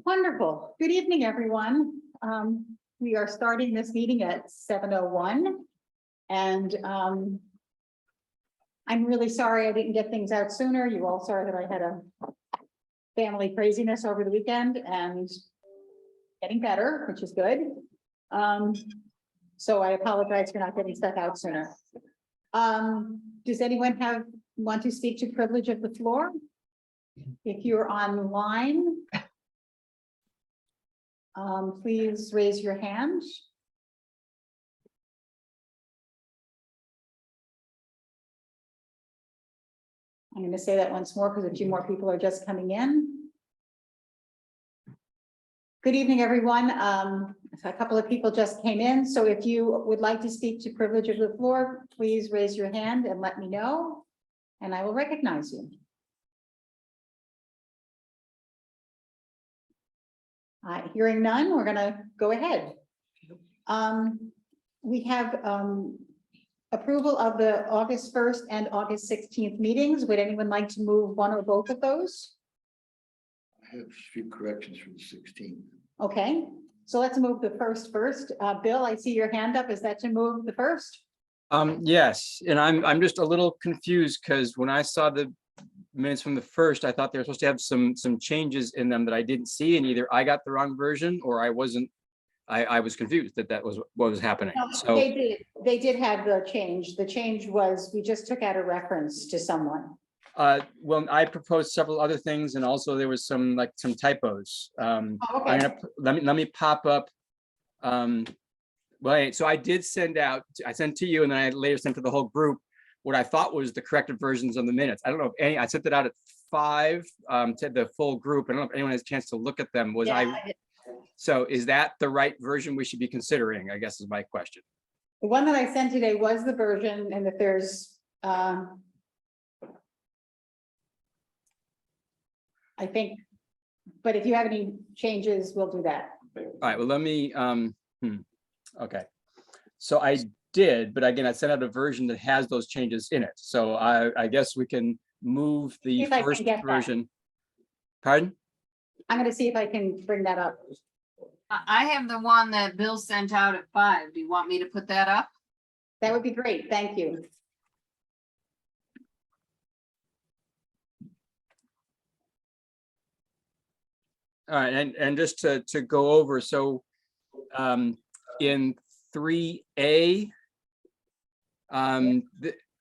Wonderful. Good evening, everyone. We are starting this meeting at 7:01. And I'm really sorry I didn't get things out sooner. You all saw that I had a family craziness over the weekend and getting better, which is good. So I apologize for not getting stuff out sooner. Does anyone want to speak to privilege of the floor? If you're online, please raise your hand. I'm going to say that once more because a few more people are just coming in. Good evening, everyone. A couple of people just came in, so if you would like to speak to privilege of the floor, please raise your hand and let me know, and I will recognize you. Hearing none, we're going to go ahead. We have approval of the August 1st and August 16th meetings. Would anyone like to move one or both of those? I have a few corrections from the 16th. Okay, so let's move the first. Bill, I see your hand up. Is that to move the first? Yes, and I'm just a little confused because when I saw the minutes from the first, I thought they were supposed to have some changes in them that I didn't see, and either I got the wrong version or I wasn't. I was confused that was what was happening. No, So they did have the change. The change was we just took out a reference to someone. well, I proposed several other things, and also there was some typos. Oh, okay. I'm gonna let me pop up. Well, so I did send out. I sent to you, and then I later sent to the whole group what I thought was the corrected versions of the minutes. I don't know if any. I sent it out at 5 to the full group. I don't know if anyone has a chance to look at them. So is that the right version we should be considering, I guess is my question. The one that I sent today was the version, and that there's I think, but if you have any changes, we'll do that. All right, well, let me, okay. So I did, but again, I sent out a version that has those changes in it. So I guess we can move the If I can first get that. version. Pardon? I'm going to see if I can bring that up. I have the one that Bill sent out at 5. Do you want me to put that up? That would be great. Thank you. All right, and just to go over, so in 3A,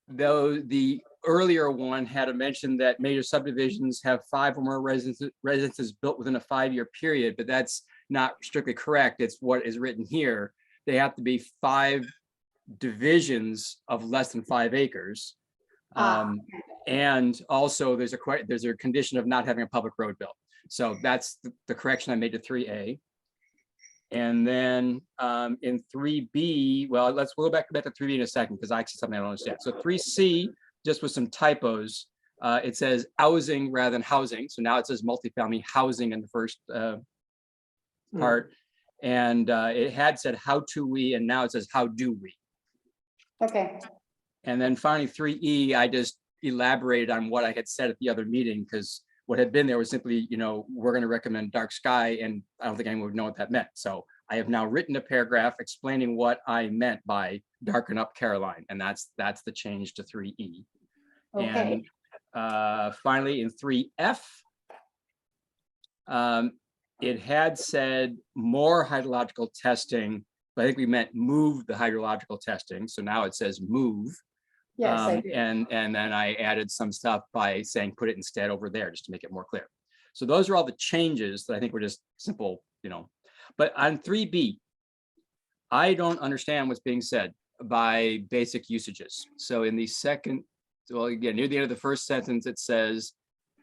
the earlier one had a mention that major subdivisions have 5 or more residences built within a 5-year period, but that's not strictly correct. It's what is written here. They have to be 5 divisions of less than 5 acres. And also there's a condition of not having a public road built. So that's the correction I made to 3A. And then in 3B, well, we'll go back to 3B in a second because I see something I don't understand. So 3C, just with some typos, it says housing rather than housing. So now it says multifamily housing in the first part. And it had said how to we, and now it says how do we. Okay. And then finally 3E, I just elaborated on what I had said at the other meeting because what had been there was simply, we're going to recommend dark sky, and I don't think anyone would know what that meant. So I have now written a paragraph explaining what I meant by darken up Caroline, and that's the change to 3E. Okay. And finally in 3F, it had said more hydrological testing, but I think we meant move the hydrological testing. So now it says move. Yes, I do. And then I added some stuff by saying put it instead over there just to make it more clear. So those are all the changes that I think were just simple, But on 3B, I don't understand what's being said by basic usages. So in the second, well, again, near the end of the first sentence, it says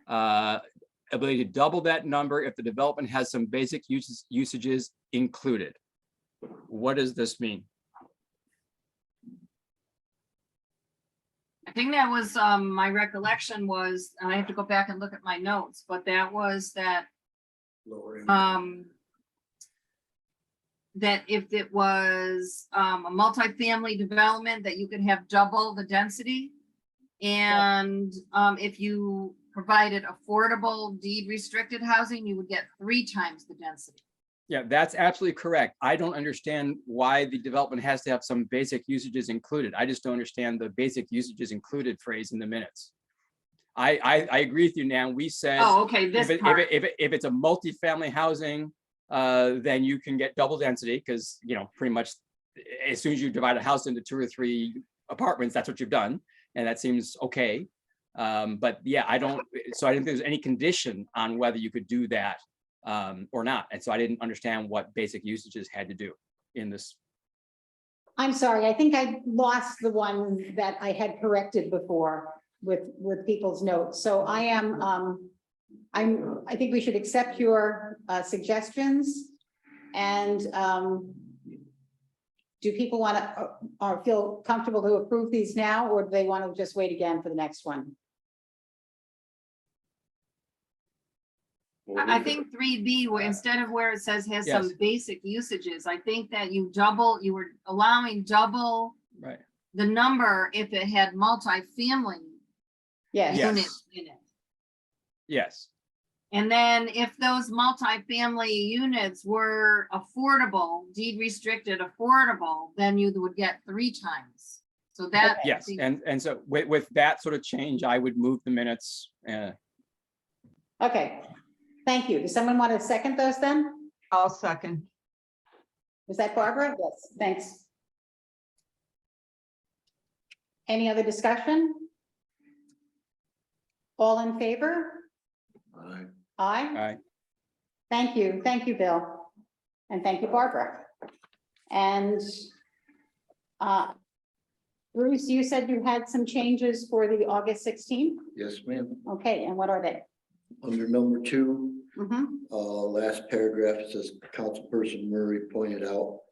ability to double that number if the development has some basic usages included. What does this mean? I think that was my recollection was, and I have to go back and look at my notes, but that was that that if it was a multifamily development, that you could have double the density. And if you provided affordable deed restricted housing, you would get 3 times the density. Yeah, that's absolutely correct. I don't understand why the development has to have some basic usages included. I just don't understand the basic usages included phrase in the minutes. I agree with you, Nan. We said Oh, okay, this part. if it's a multifamily housing, then you can get double density because, you know, pretty much as soon as you divide a house into 2 or 3 apartments, that's what you've done. And that seems okay. But yeah, I didn't think there's any condition on whether you could do that or not. And so I didn't understand what basic usages had to do in this. I'm sorry, I think I lost the one that I had corrected before with people's notes. So I am, I think we should accept your suggestions. And do people want to, or feel comfortable to approve these now, or do they want to just wait again for the next one? I think 3B, where instead of where it says has Yes. some basic usages, I think that you were allowing double Right. the number if it had multifamily Yes. Yeah. units in it. Yes. And then if those multifamily units were affordable, deed restricted affordable, then you would get 3 times. So that. I Yes. think- And so with that sort of change, I would move the minutes. Okay, thank you. Does someone want to second those then? I'll second. Was that Barbara? Yes, thanks. Any other discussion? All in favor? Aye. Aye. Thank you, Bill. And thank you, Barbara. And Bruce, you said you had some changes for the August 16th? Yes, ma'am. Okay, and what are they? Under number 2, Mhm. last paragraph, it says Councilperson Murray pointed out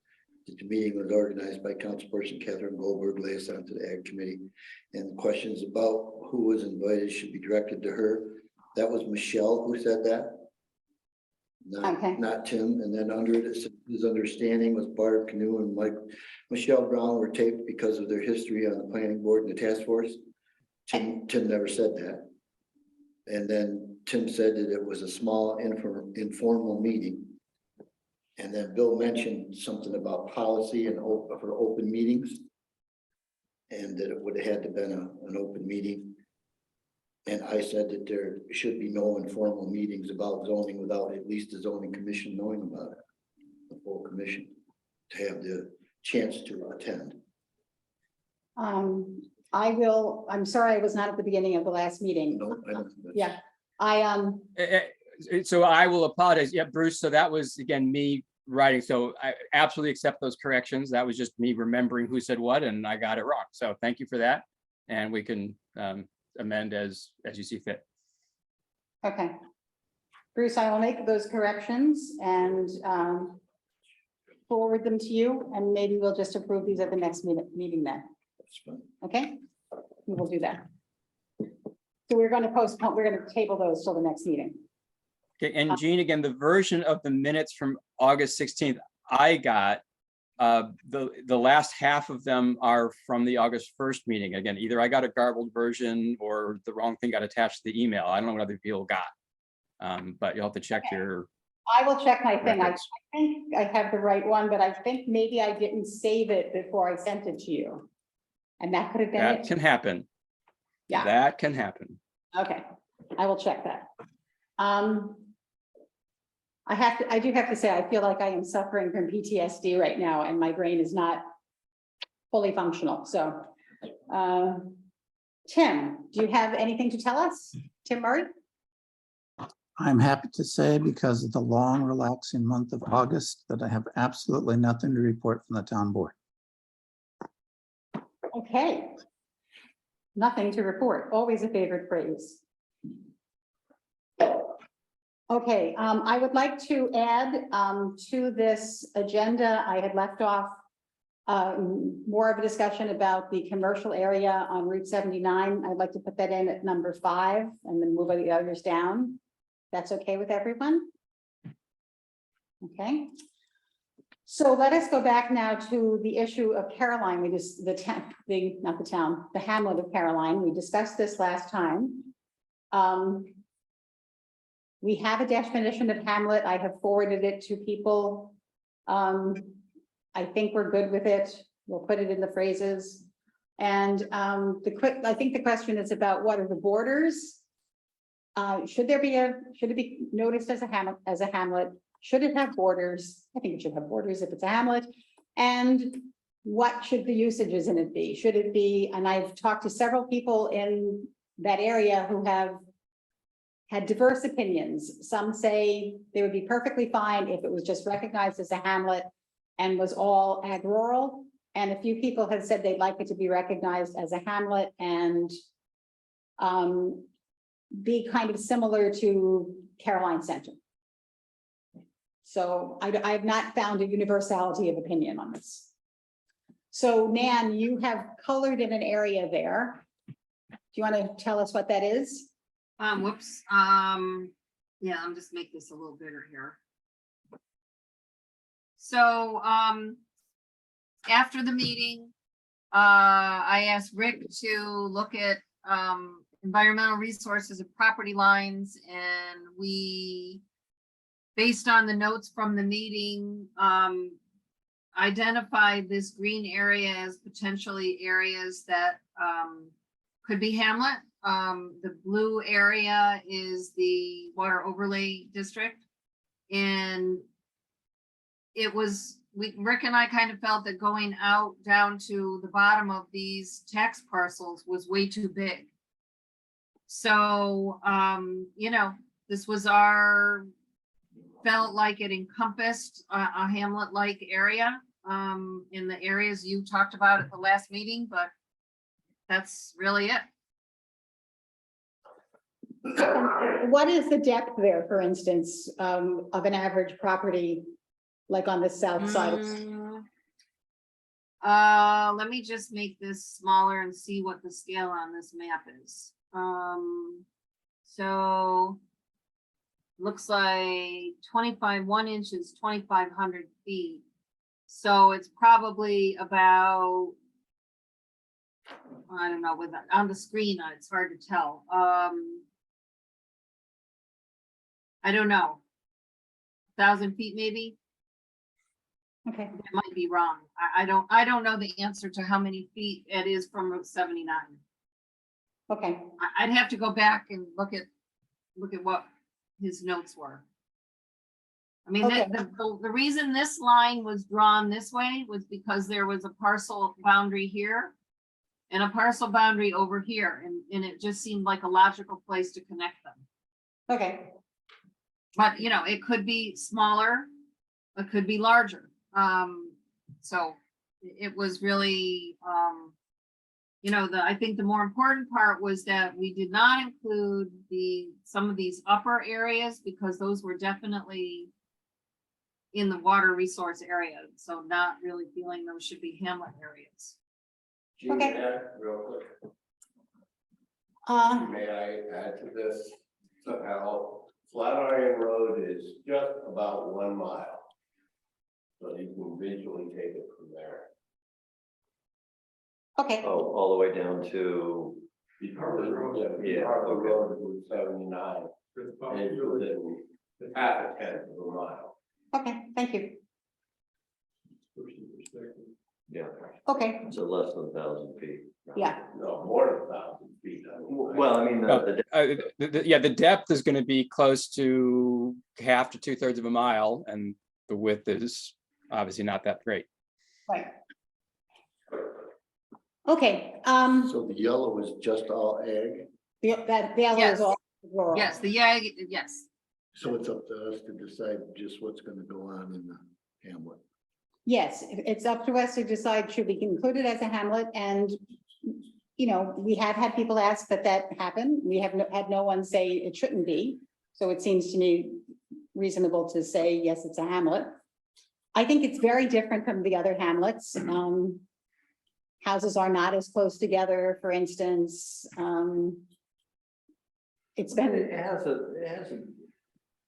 that the meeting was organized by Councilperson Catherine Goldberg, liaison to the Ag Committee. And questions about who was invited should be directed to her. That was Michelle who said that. Okay. Not Tim. And then under it, it said his understanding was Barb Canoe and Michelle Brown were taped because of their history on the planning board and the task force. Tim never said that. And then Tim said that it was a small informal meeting. And then Bill mentioned something about policy and for open meetings. And that it would have had to been an open meeting. And I said that there should be no informal meetings about zoning without at least the zoning commission knowing about it. The full commission to have the chance to attend. I'm sorry, I was not at the beginning of the last meeting. No, I don't. Yeah, So I will apologize. Yeah, Bruce. So that was again me writing. So I absolutely accept those corrections. That was just me remembering who said what, and I got it wrong. So thank you for that. And we can amend as you see fit. okay. Bruce, I will make those corrections and forward them to you, and maybe we'll just approve these at the next meeting then. That's fine. Okay, we will do that. So we're going to postpone, we're going to table those till the next meeting. Okay, and Jean, again, the version of the minutes from August 16th I got, the last half of them are from the August 1st meeting. Again, either I got a garbled version or the wrong thing got attached to the email. I don't know what other people got. But you'll have to check your. I will check my thing. I records. think I have the right one, but I think maybe I didn't save it before I sent it to you. And that could have been That it. can happen. Yeah. That can happen. Okay, I will check that. I do have to say, I feel like I am suffering from PTSD right now and my brain is not fully functional, so. Tim, do you have anything to tell us? Tim Murray? I'm happy to say, because of the long, relaxing month of August, that I have absolutely nothing to report from the town board. Okay. Nothing to report, always a favorite phrase. Okay, I would like to add to this agenda, I had left off more of a discussion about the commercial area on Route 79. I'd like to put that in at number 5 and then move the others down. That's okay with everyone? Okay. So let us go back now to the issue of Caroline. We just, the hamlet of Caroline. We discussed this last time. We have a definition of hamlet. I have forwarded it to people. I think we're good with it. We'll put it in the phrases. And I think the question is about what are the borders? Should it be noticed as a hamlet? Should it have borders? I think it should have borders if it's a hamlet. And what should the usages in it be? Should it be, and I've talked to several people in that area who have had diverse opinions. Some say they would be perfectly fine if it was just recognized as a hamlet and was all ag rural. And a few people have said they'd like it to be recognized as a hamlet and be kind of similar to Caroline Center. So I have not found a universality of opinion on this. So Nan, you have colored in an area there. Do you want to tell us what that is? Whoops, yeah, I'll just make this a little bigger here. So, after the meeting, I asked Rick to look at, environmental resources and property lines, and we, based on the notes from the meeting, identified this green area as potentially areas that, could be hamlet. The blue area is the water overlay district. And it was, Rick and I kind of felt that going out down to the bottom of these tax parcels was way too big. So, you know, this was felt like it encompassed a hamlet-like area in the areas you talked about at the last meeting, but that's really it. What is the depth there, for instance, of an average property, like on the south side? Let me just make this smaller and see what the scale on this map is. So looks like 1 inch is 2,500 feet. So it's probably about, I don't know, with on the screen, it's hard to tell. I don't know, 1,000 feet maybe. Okay, I might be wrong. I don't know the answer to how many feet it is from Route 79. okay, I'd have to go back and look at what his notes were. I mean, Okay. the reason this line was drawn this way was because there was a parcel boundary here and a parcel boundary over here, and it just seemed like a logical place to connect them. okay. But, you know, it could be smaller, it could be larger. So it was really, you know, I think the more important part was that we did not include some of these upper areas because those were definitely in the water resource area. So not really feeling those should be hamlet areas. Okay. Real quick, Um, may I add to this somehow? Flatiron Road is just about 1 mile. So you can visually take it from there. okay, Oh, all the way down to, Harvard Road, Yeah, Harvard okay. Road, Route 79, is within half a tenth of a mile. okay, thank you. yeah, Okay, so less than 1,000 feet. yeah, No, more than 1,000 feet. Well, I mean, No. the Yeah, the depth is going to be close to half to 2/3 of a mile, and the width is obviously not that great. right. Okay, So the yellow is just all ag, the yellow Yes. is all rural. Yes, yes. so it's up to us to decide just what's gonna go on in the hamlet. Yes, it's up to us to decide, should we include it as a hamlet? And, you know, we have had people ask that happen. We have had no one say it shouldn't be. So it seems to me reasonable to say, yes, it's a hamlet. I think it's very different from the other hamlets. Houses are not as close together, for instance. It's it been, has a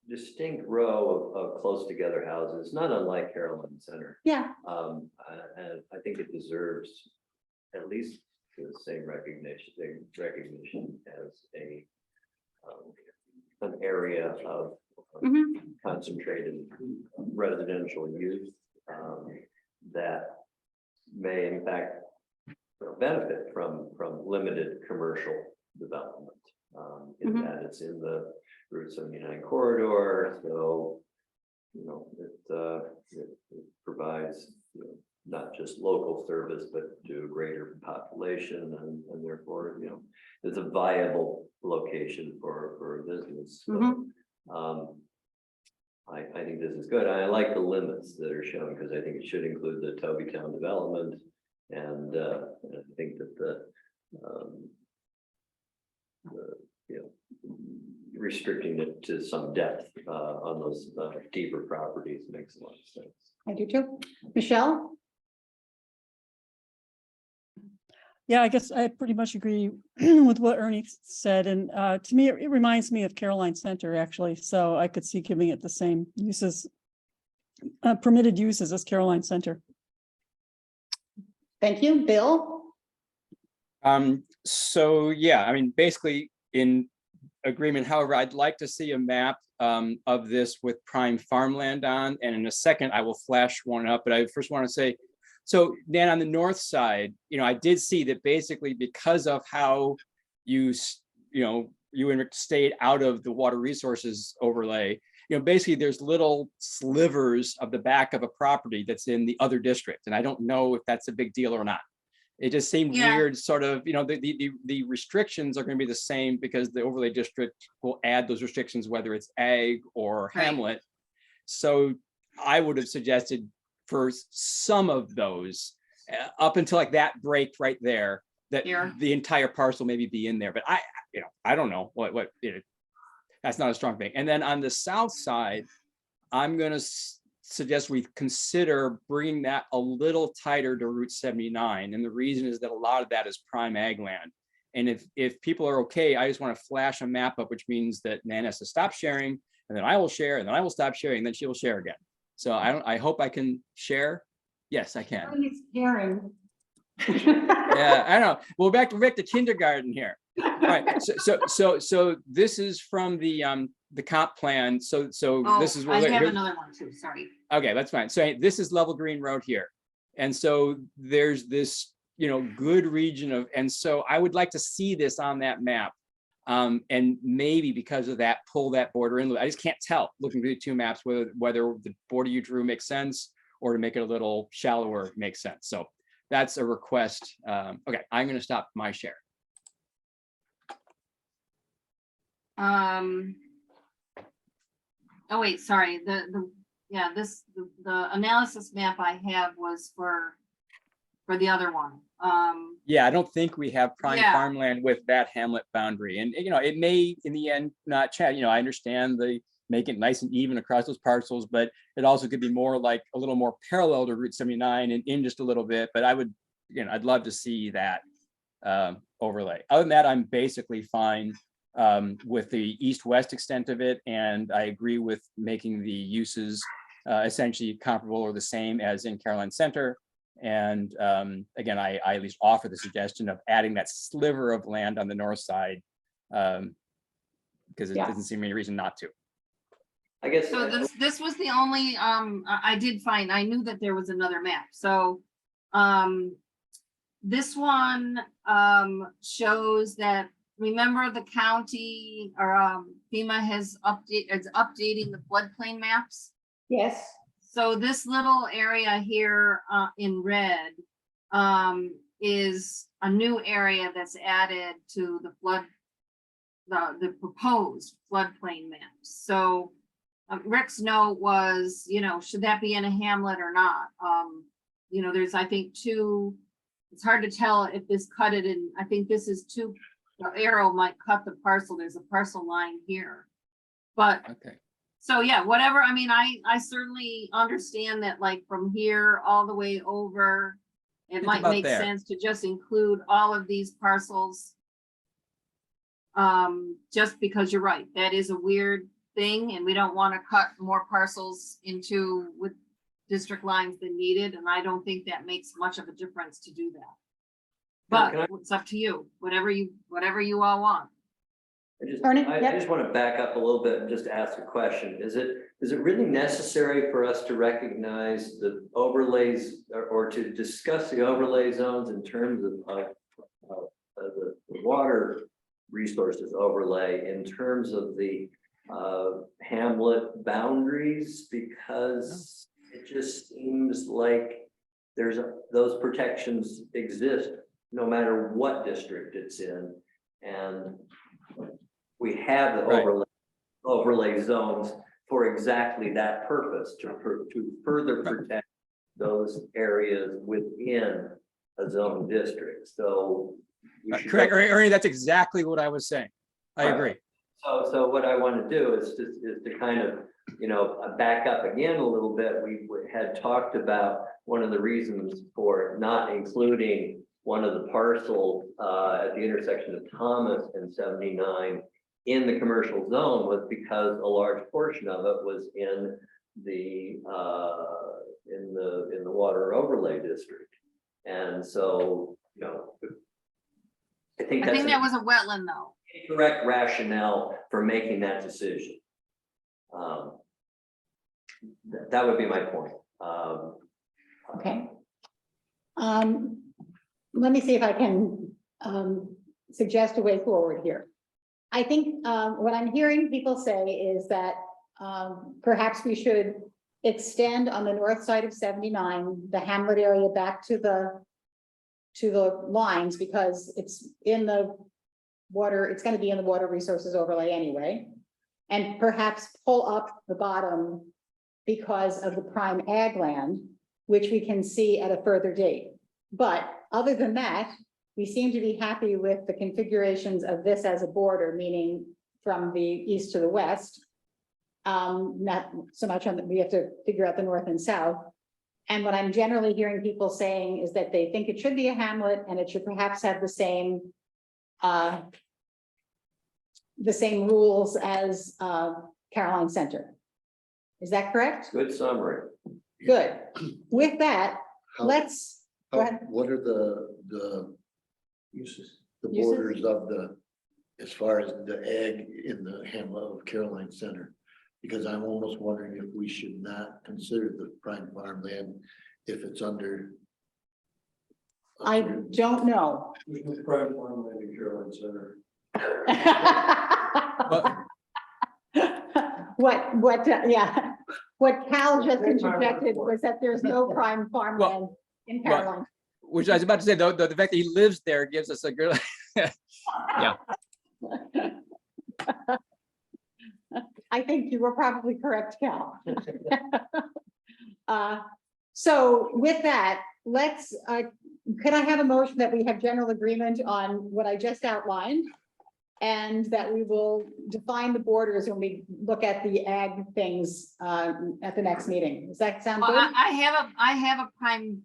distinct row of close together houses, not unlike Carolyn Center. yeah, And I think it deserves at least the same recognition as a an area of Mhm. concentrated residential use that may in fact benefit from limited commercial development. In Mhm. that it's in the Route 79 corridor, so it provides not just local service, but to a greater population, and therefore, it's a viable location for a business. So, Mhm. I think this is good. I like the limits that are shown because I think it should include the Tobytown development, and I think that the restricting it to some depth on those deeper properties makes a lot of sense. I do too. Michelle? Yeah, I guess I pretty much agree with what Ernie said. And to me, it reminds me of Caroline Center, actually. So I could see giving it the same uses, permitted uses as Caroline Center. Thank you. Bill? So yeah, I mean, basically in agreement. However, I'd like to see a map of this with prime farmland on, and in a second, I will flash one up, but I first want to say, so then on the north side, I did see that basically because of how you and Rick stayed out of the water resources overlay, basically there's little slivers of the back of a property that's in the other district. And I don't know if that's a big deal or not. It just seemed Yeah. weird, sort of, the restrictions are going to be the same because the overlay district will add those restrictions, whether it's ag or Right. hamlet. So I would have suggested for some of those, up until like that break right there, that Here. the entire parcel maybe be in there. But I don't know what that's not a strong thing. And then on the south side, I'm going to suggest we consider bringing that a little tighter to Route 79. And the reason is that a lot of that is prime ag land. And if people are okay, I just want to flash a map up, which means that Nan has to stop sharing, and then I will share, and then I will stop sharing, and then she will share again. So I hope I can share. Yes, I can. Karen. Yeah, I know. Well, back to kindergarten here. All right. So this is from the comp plan. So Oh, this is I where have another one too, sorry. okay, that's fine. So this is Level Green Road here. And so there's this, good region of, and so I would like to see this on that map. And maybe because of that, pull that border in. I just can't tell looking through the two maps whether the border you drew makes sense or to make it a little shallower makes sense. So that's a request. Okay, I'm going to stop my share. Oh, wait, sorry, the analysis map I have was for the other one. Yeah, I don't think we have prime Yeah. farmland with that hamlet boundary. And, it may in the end not change. I understand make it nice and even across those parcels, but it also could be more like a little more parallel to Route 79 and in just a little bit. But I would, I'd love to see that overlay. Other than that, I'm basically fine with the east-west extent of it. And I agree with making the uses essentially comparable or the same as in Caroline Center. And again, I at least offer the suggestion of adding that sliver of land on the north side because it Yeah. doesn't seem any reason not to. I guess. So this was the only, I did find, I knew that there was another map, so, this one, shows that, remember the county or, FEMA is updating the floodplain maps? Yes. So this little area here, in red, is a new area that's added to the proposed floodplain maps. So, Rick's note was, should that be in a hamlet or not? There's, I think, it's hard to tell if this cut it in, I think this is the arrow might cut the parcel. There's a parcel line here. But, Okay. so yeah, whatever. I mean, I certainly understand that, like, from here all the way over, it It's might about make there. sense to just include all of these parcels. Just because you're right, that is a weird thing, and we don't want to cut more parcels with district lines than needed, and I don't think that makes much of a difference to do that. Can I- But it's up to you, whatever you all want. Ernie, I yep. just want to back up a little bit and just ask a question. Is it really necessary for us to recognize the overlays or to discuss the overlay zones in terms of the water resources overlay in terms of the hamlet boundaries? Because it just seems like those protections exist no matter what district it's in. And we have the Right. overlay zones for exactly that purpose, to further protect those areas within a zone district. So we should- Correct, Ernie, that's exactly what I was saying. I Right. agree. So what I want to do is to kind of, back up again a little bit. We had talked about one of the reasons for not including one of the parcels at the intersection of Thomas and 79 in the commercial zone was because a large portion of it was in the water overlay district. And so, I think I that's think a that was a wetland though. correct rationale for making that decision. That would be my point. Okay. Let me see if I can suggest a way forward here. I think what I'm hearing people say is that perhaps we should extend on the north side of 79, the hamlet area back to the lines, because it's in the water, it's going to be in the water resources overlay anyway. And perhaps pull up the bottom because of the prime ag land, which we can see at a further date. But other than that, we seem to be happy with the configurations of this as a border, meaning from the east to the west. Not so much on that we have to figure out the north and south. And what I'm generally hearing people saying is that they think it should be a hamlet and it should perhaps have the same rules as Caroline Center. Is that correct? Good summary. Good. With that, How- let's, go ahead. What are the uses? The Uses? borders of as far as the ag in the hamlet of Caroline Center? Because I'm almost wondering if we should not consider the prime farmland if it's under. I don't know. Prime farmland in Caroline Center. What Cal just interjected was that there's no prime farmland in well, Caroline. Which I was about to say, though, the fact that he lives there gives us a good, I think you were probably correct, Cal. So with that, let's, could I have a motion that we have general agreement on what I just outlined? And that we will define the borders when we look at the ag things at the next meeting. Does that sound Well, good? I have a prime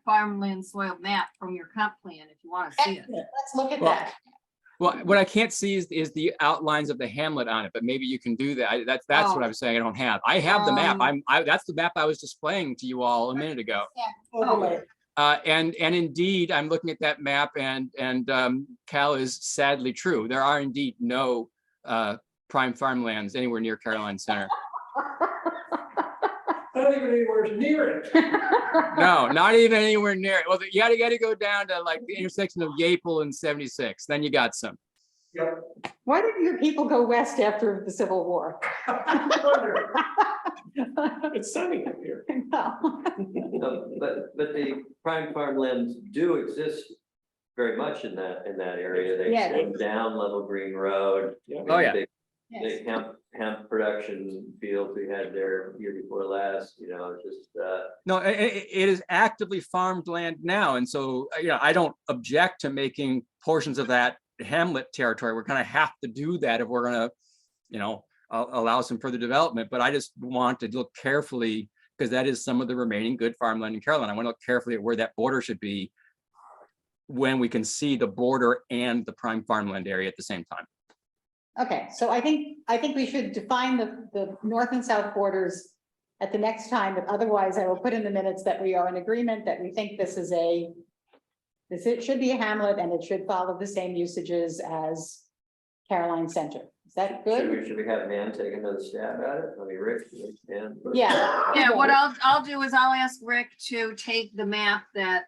farmland soil map from your comp plan if you want to see it. Excellent. Let's look at Well, that. well, what I can't see is the outlines of the hamlet on it, but maybe you can do that. That's what Oh. I was saying. I don't have. I have the map. Um, That's the map I was displaying to you all a minute ago. Overlay. And indeed, I'm looking at that map and Cal is sadly true. There are indeed no prime farmlands anywhere near Caroline Center. Not even anywhere near it. No, not even anywhere near it. Well, you gotta go down to like the intersection of Yapel and 76. Then you got some. Why did your people go west after the Civil War? It's sunny up here. No. But the prime farmlands do exist very much in that area. They Yeah. extend down Level Green Road. Oh, yeah. Big Yes. hemp production fields we had there year before last, just, No, it is actively farmed land now. And so, I don't object to making portions of that hamlet territory. We're gonna have to do that if we're gonna, allow some further development. But I just want to look carefully, because that is some of the remaining good farmland in Caroline. I want to look carefully at where that border should be when we can see the border and the prime farmland area at the same time. Okay, so I think we should define the north and south borders at the next time, but otherwise I will put in the minutes that we are in agreement that we think it should be a hamlet and it should follow the same usages as Caroline Center. Is that Should good? we have Dan take another stab at it? I mean, Rick, Dan? Yeah. Yeah, what I'll do is I'll ask Rick to take the map that,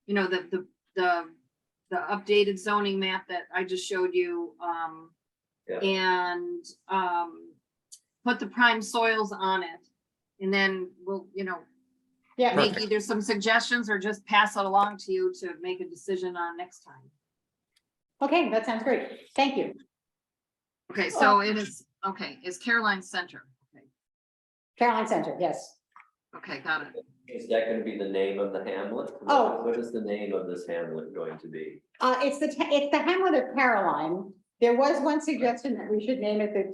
you know, the updated zoning map that I just showed you, Yeah. and, put the prime soils on it. And then we'll, you know, Yeah, make either some suggestions or just pass it along to you to make a decision on next time. okay, that sounds great. Thank you. Okay, so it is, okay, it's Caroline Center. Okay, Caroline Center, yes. okay, got it. Is that gonna be the name of the hamlet? Oh. What is the name of this hamlet going to be? It's the hamlet of Caroline. There was one suggestion that we should name it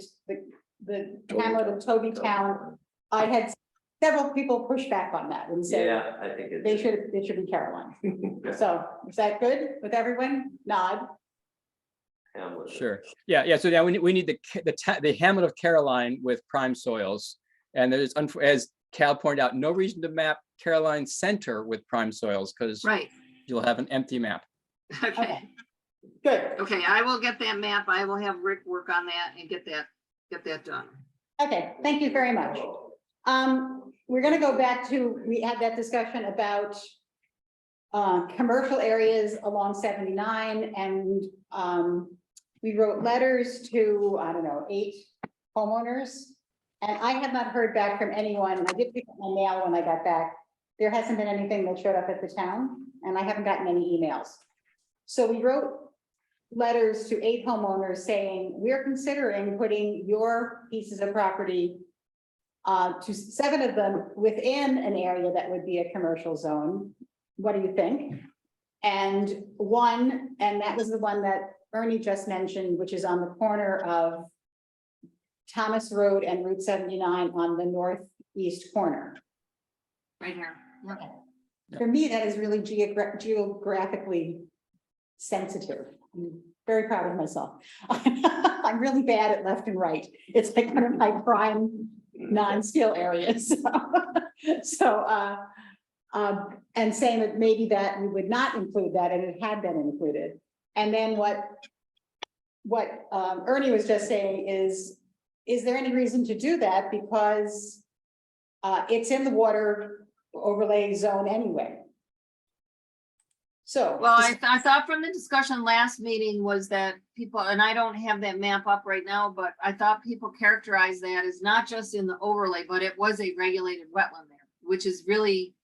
the hamlet of Toby Town. I had several people push back on that and say Yeah, I think it it's. should be Caroline. So is that good with everyone? Nod. Hamlet. Sure. Yeah. So now we need the hamlet of Caroline with prime soils. And there's, as Cal pointed out, no reason to map Caroline Center with prime soils because Right, you'll have an empty map. okay, Good. okay, I will get that map. I will have Rick work on that and get that done. Okay, thank you very much. We're gonna go back to, we had that discussion about commercial areas along 79 and we wrote letters to, I don't know, 8 homeowners. And I have not heard back from anyone. I did pick up my mail when I got back. There hasn't been anything that showed up at the town and I haven't gotten any emails. So we wrote letters to 8 homeowners saying, we're considering putting your pieces of property to 7 of them within an area that would be a commercial zone. What do you think? And that was the one that Ernie just mentioned, which is on the corner of Thomas Road and Route 79 on the northeast corner. Right here. Yep. For me, that is really geographically sensitive. I'm very proud of myself. I'm really bad at left and right. It's like one of my prime non-skill areas. And saying that maybe that we would not include that, and it had been included. And then what Ernie was just saying is there any reason to do that? Because it's in the water overlay zone anyway. So. Well, I thought from the discussion last meeting was that people, and I don't have that map up right now, but I thought people characterized that as not just in the overlay, but it was a regulated wetland there, which is really,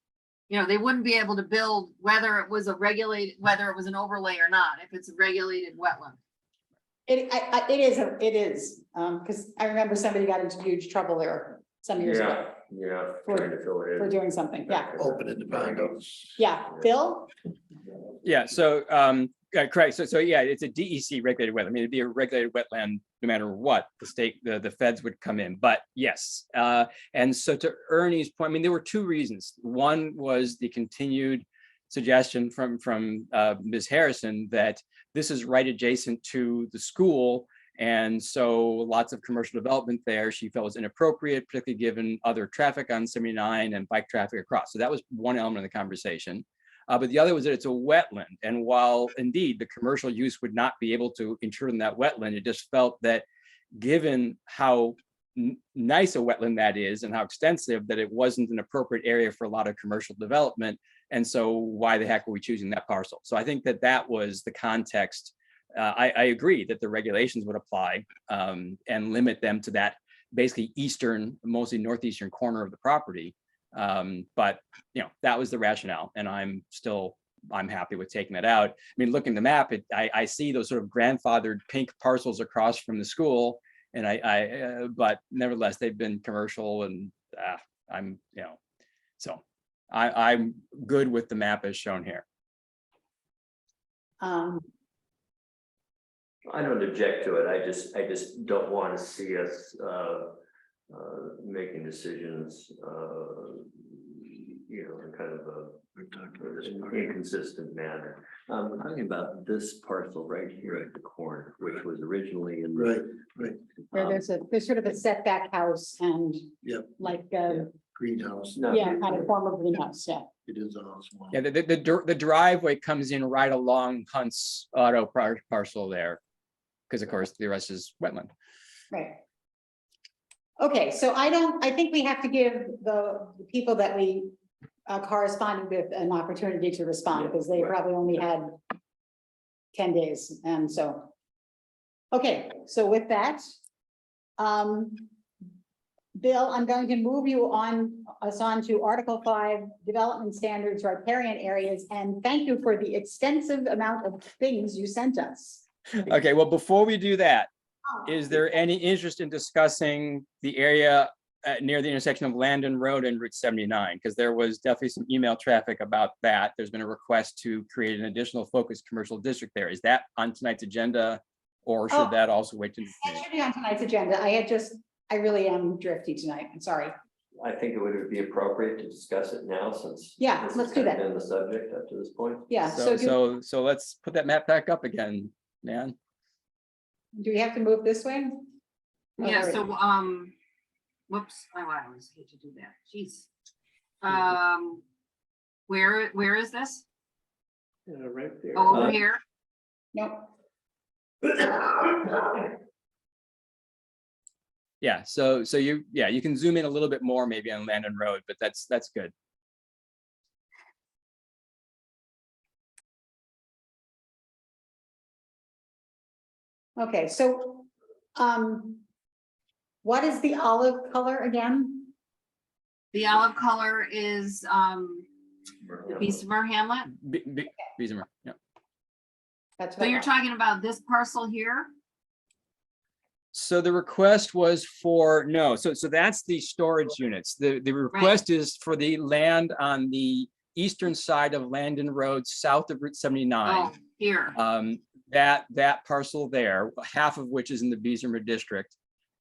you know, they wouldn't be able to build whether it was whether it was an overlay or not, if it's a regulated wetland. It is, because I remember somebody got into huge trouble there some years ago Yeah, For- trying to fill it for in. doing something. Yeah, Open it to Bongo. yeah. Bill? Yeah, so correct. So yeah, it's a DEC regulated wetland. I mean, it'd be a regulated wetland no matter what. The state, the feds would come in. But yes, and so to Ernie's point, I mean, there were 2 reasons. One was the continued suggestion from Ms. Harrison that this is right adjacent to the school. And so lots of commercial development there, she felt was inappropriate, particularly given other traffic on 79 and bike traffic across. So that was one element of the conversation. But the other was that it's a wetland. And while indeed the commercial use would not be able to intrude in that wetland, it just felt that given how nice a wetland that is and how extensive, that it wasn't an appropriate area for a lot of commercial development. And so why the heck were we choosing that parcel? So I think that was the context. I agree that the regulations would apply and limit them to that basically eastern, mostly northeastern corner of the property. But you know, that was the rationale, and I'm happy with taking that out. I mean, looking at the map, I see those sort of grandfathered pink parcels across from the school, and but nevertheless, they've been commercial, and I'm, you know, so I'm good with the map as shown here. I don't object to it. I just don't want to see us making decisions, you know, in kind of a inconsistent manner. I'm talking about this parcel right here at the corner, which was originally in. Right. Where there's sort of a setback house and Yep. like, Greenhouse. No. yeah, kind of form of greenhouse, yeah. It is a house. Yeah, the driveway comes in right along Hunt's auto parcel there. because of course the rest is wetland. Right. Okay, so I think we have to give the people that we corresponded with an opportunity to respond, because they probably only had 10 days, and so. Okay, so with that, Bill, I'm going to move us on to Article 5, Development Standards, Riparian Areas, and thank you for the extensive amount of things you sent us. Okay, well, before we do that, is there any interest in discussing the area near the intersection of Landon Road and Route 79? Because there was definitely some email traffic about that. There's been a request to create an additional focused commercial district there. Is that on tonight's agenda? Or should Oh. that also wait to? That should be on tonight's agenda. I really am drifty tonight. I'm sorry. I think it would be appropriate to discuss it now since. Yeah, this has let's do kind of that. Been the subject up to this point. Yeah, So let's put that map back up again, man. do we have to move this way? Oh, Yeah, there we so, go. whoops, oh, I always hate to do that, jeez. Where is this? Right there. Oh, over here? Nope. Yeah, so you can zoom in a little bit more maybe on Landon Road, but that's good. Okay, so, what is the olive color again? The olive color is, Bessemer Hamlet. Beesimer, yeah. That's So what I you're thought. talking about this parcel here? So the request was for, no, so that's the storage units. The request is for the land on the eastern side of Landon Road, south of Route 79. Oh, here. That parcel there, half of which is in the Bessemer district.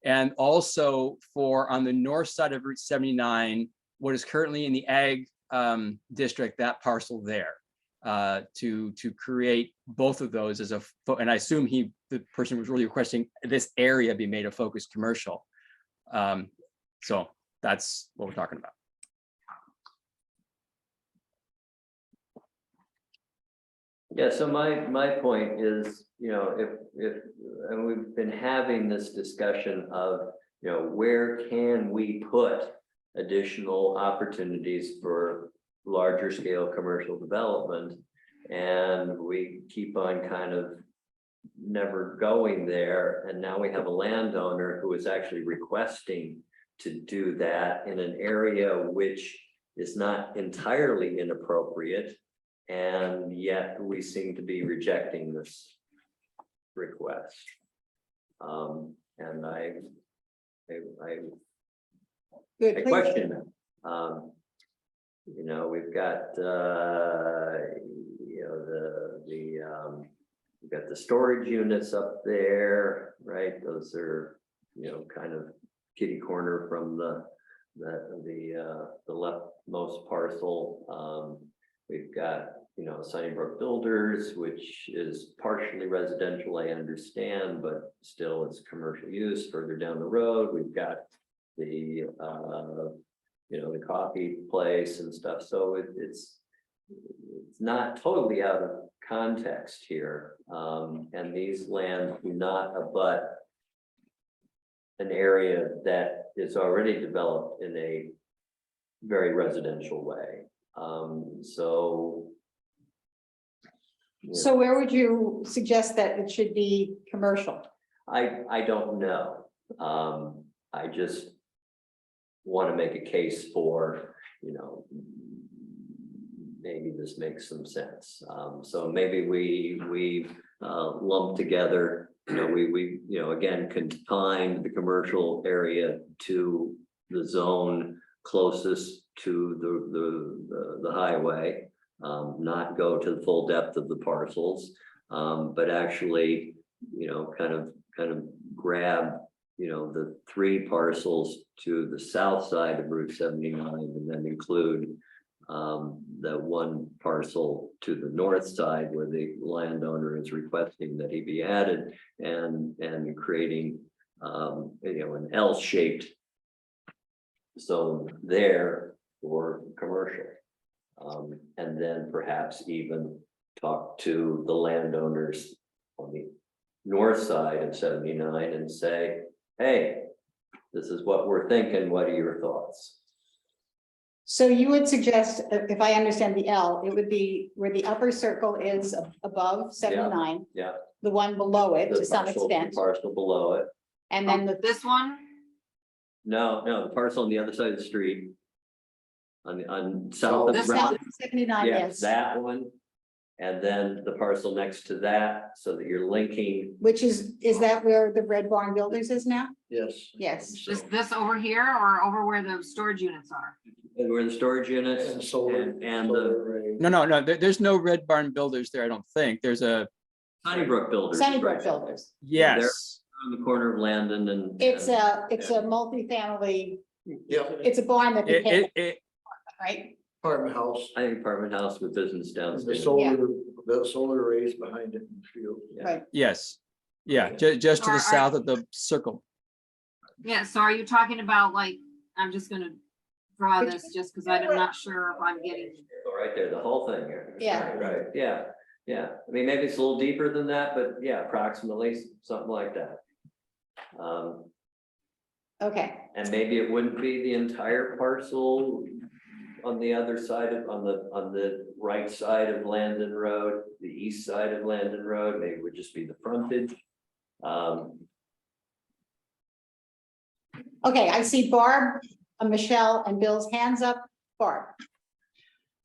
And also for on the north side of Route 79, what is currently in the ag district, that parcel there. To create both of those as and I assume the person was really requesting this area be made a focused commercial. So that's what we're talking about. Yeah, so my point is, if and we've been having this discussion of, where can we put additional opportunities for larger scale commercial development, and we keep on kind of never going there, and now we have a landowner who is actually requesting to do that in an area which is not entirely inappropriate, and yet we seem to be rejecting this request. And I Good, please. question that. We've got, we've got the storage units up there, right? Those are, kind of kitty corner from the leftmost parcel. We've got, Sunnybrook Builders, which is partially residential, I understand, but still it's commercial use further down the road. We've got the, the coffee place and stuff. So it's not totally out of context here. And these lands do not abut an area that is already developed in a very residential way. So where would you suggest that it should be commercial? I don't know. I just want to make a case for, maybe this makes some sense. So maybe we lump together, we again, confine the commercial area to the zone closest to the highway, not go to the full depth of the parcels, but actually, kind of grab, the 3 parcels to the south side of Route 79, and then include the 1 parcel to the north side where the landowner is requesting that he be added, and creating, an L-shaped zone there for commercial. And then perhaps even talk to the landowners on the north side of 79 and say, hey, this is what we're thinking. What are your thoughts? So you would suggest, if I understand the L, it would be where the upper circle is above 79. Yeah. The one below it The to some parcel- the extent, Parcel below it. and then the, This one, No, the parcel on the other side of the street. On south of. This south one? of 79, Yeah, yes, that one. And then the parcel next to that, so that you're linking. which is that where the Red Barn Builders is now? Yes. Yes. this over here or over where the storage units are? Where the storage units And solar. and the solar array. No, there's no Red Barn Builders there, I don't think. There's a, Sunnybrook Builders. Sunnybrook Builders. yes. On the corner of Landon and. It's a multifamily, Yeah, it's a barn that It, became, it, it, right? apartment house, I think apartment house with business the downstairs. solar arrays behind it in the field. Yeah. Right. yes. Yeah, just to Are- the south of the circle. Yeah, so are you talking about like, I'm just gonna draw this just because I'm not sure if I'm getting. Right there, the whole thing here. Yeah. Right, yeah. I mean, maybe it's a little deeper than that, but yeah, approximately something like that. Okay, And maybe it wouldn't be the entire parcel on the other side of, on the right side of Landon Road, the east side of Landon Road, maybe it would just be the frontage. okay, I see Barb, Michelle and Bill's hands up. Barb,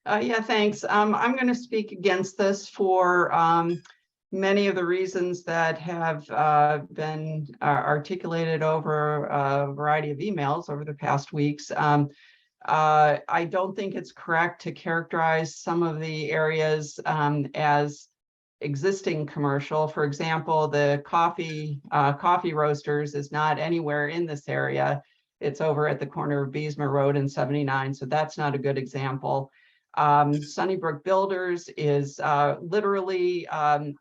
Yeah, thanks. I'm going to speak against this for many of the reasons that have been articulated over a variety of emails over the past weeks. I don't think it's correct to characterize some of the areas as existing commercial. For example, the coffee roasters is not anywhere in this area. It's over at the corner of Beesmer Road and 79, so that's not a good example. Sunnybrook Builders is literally occupying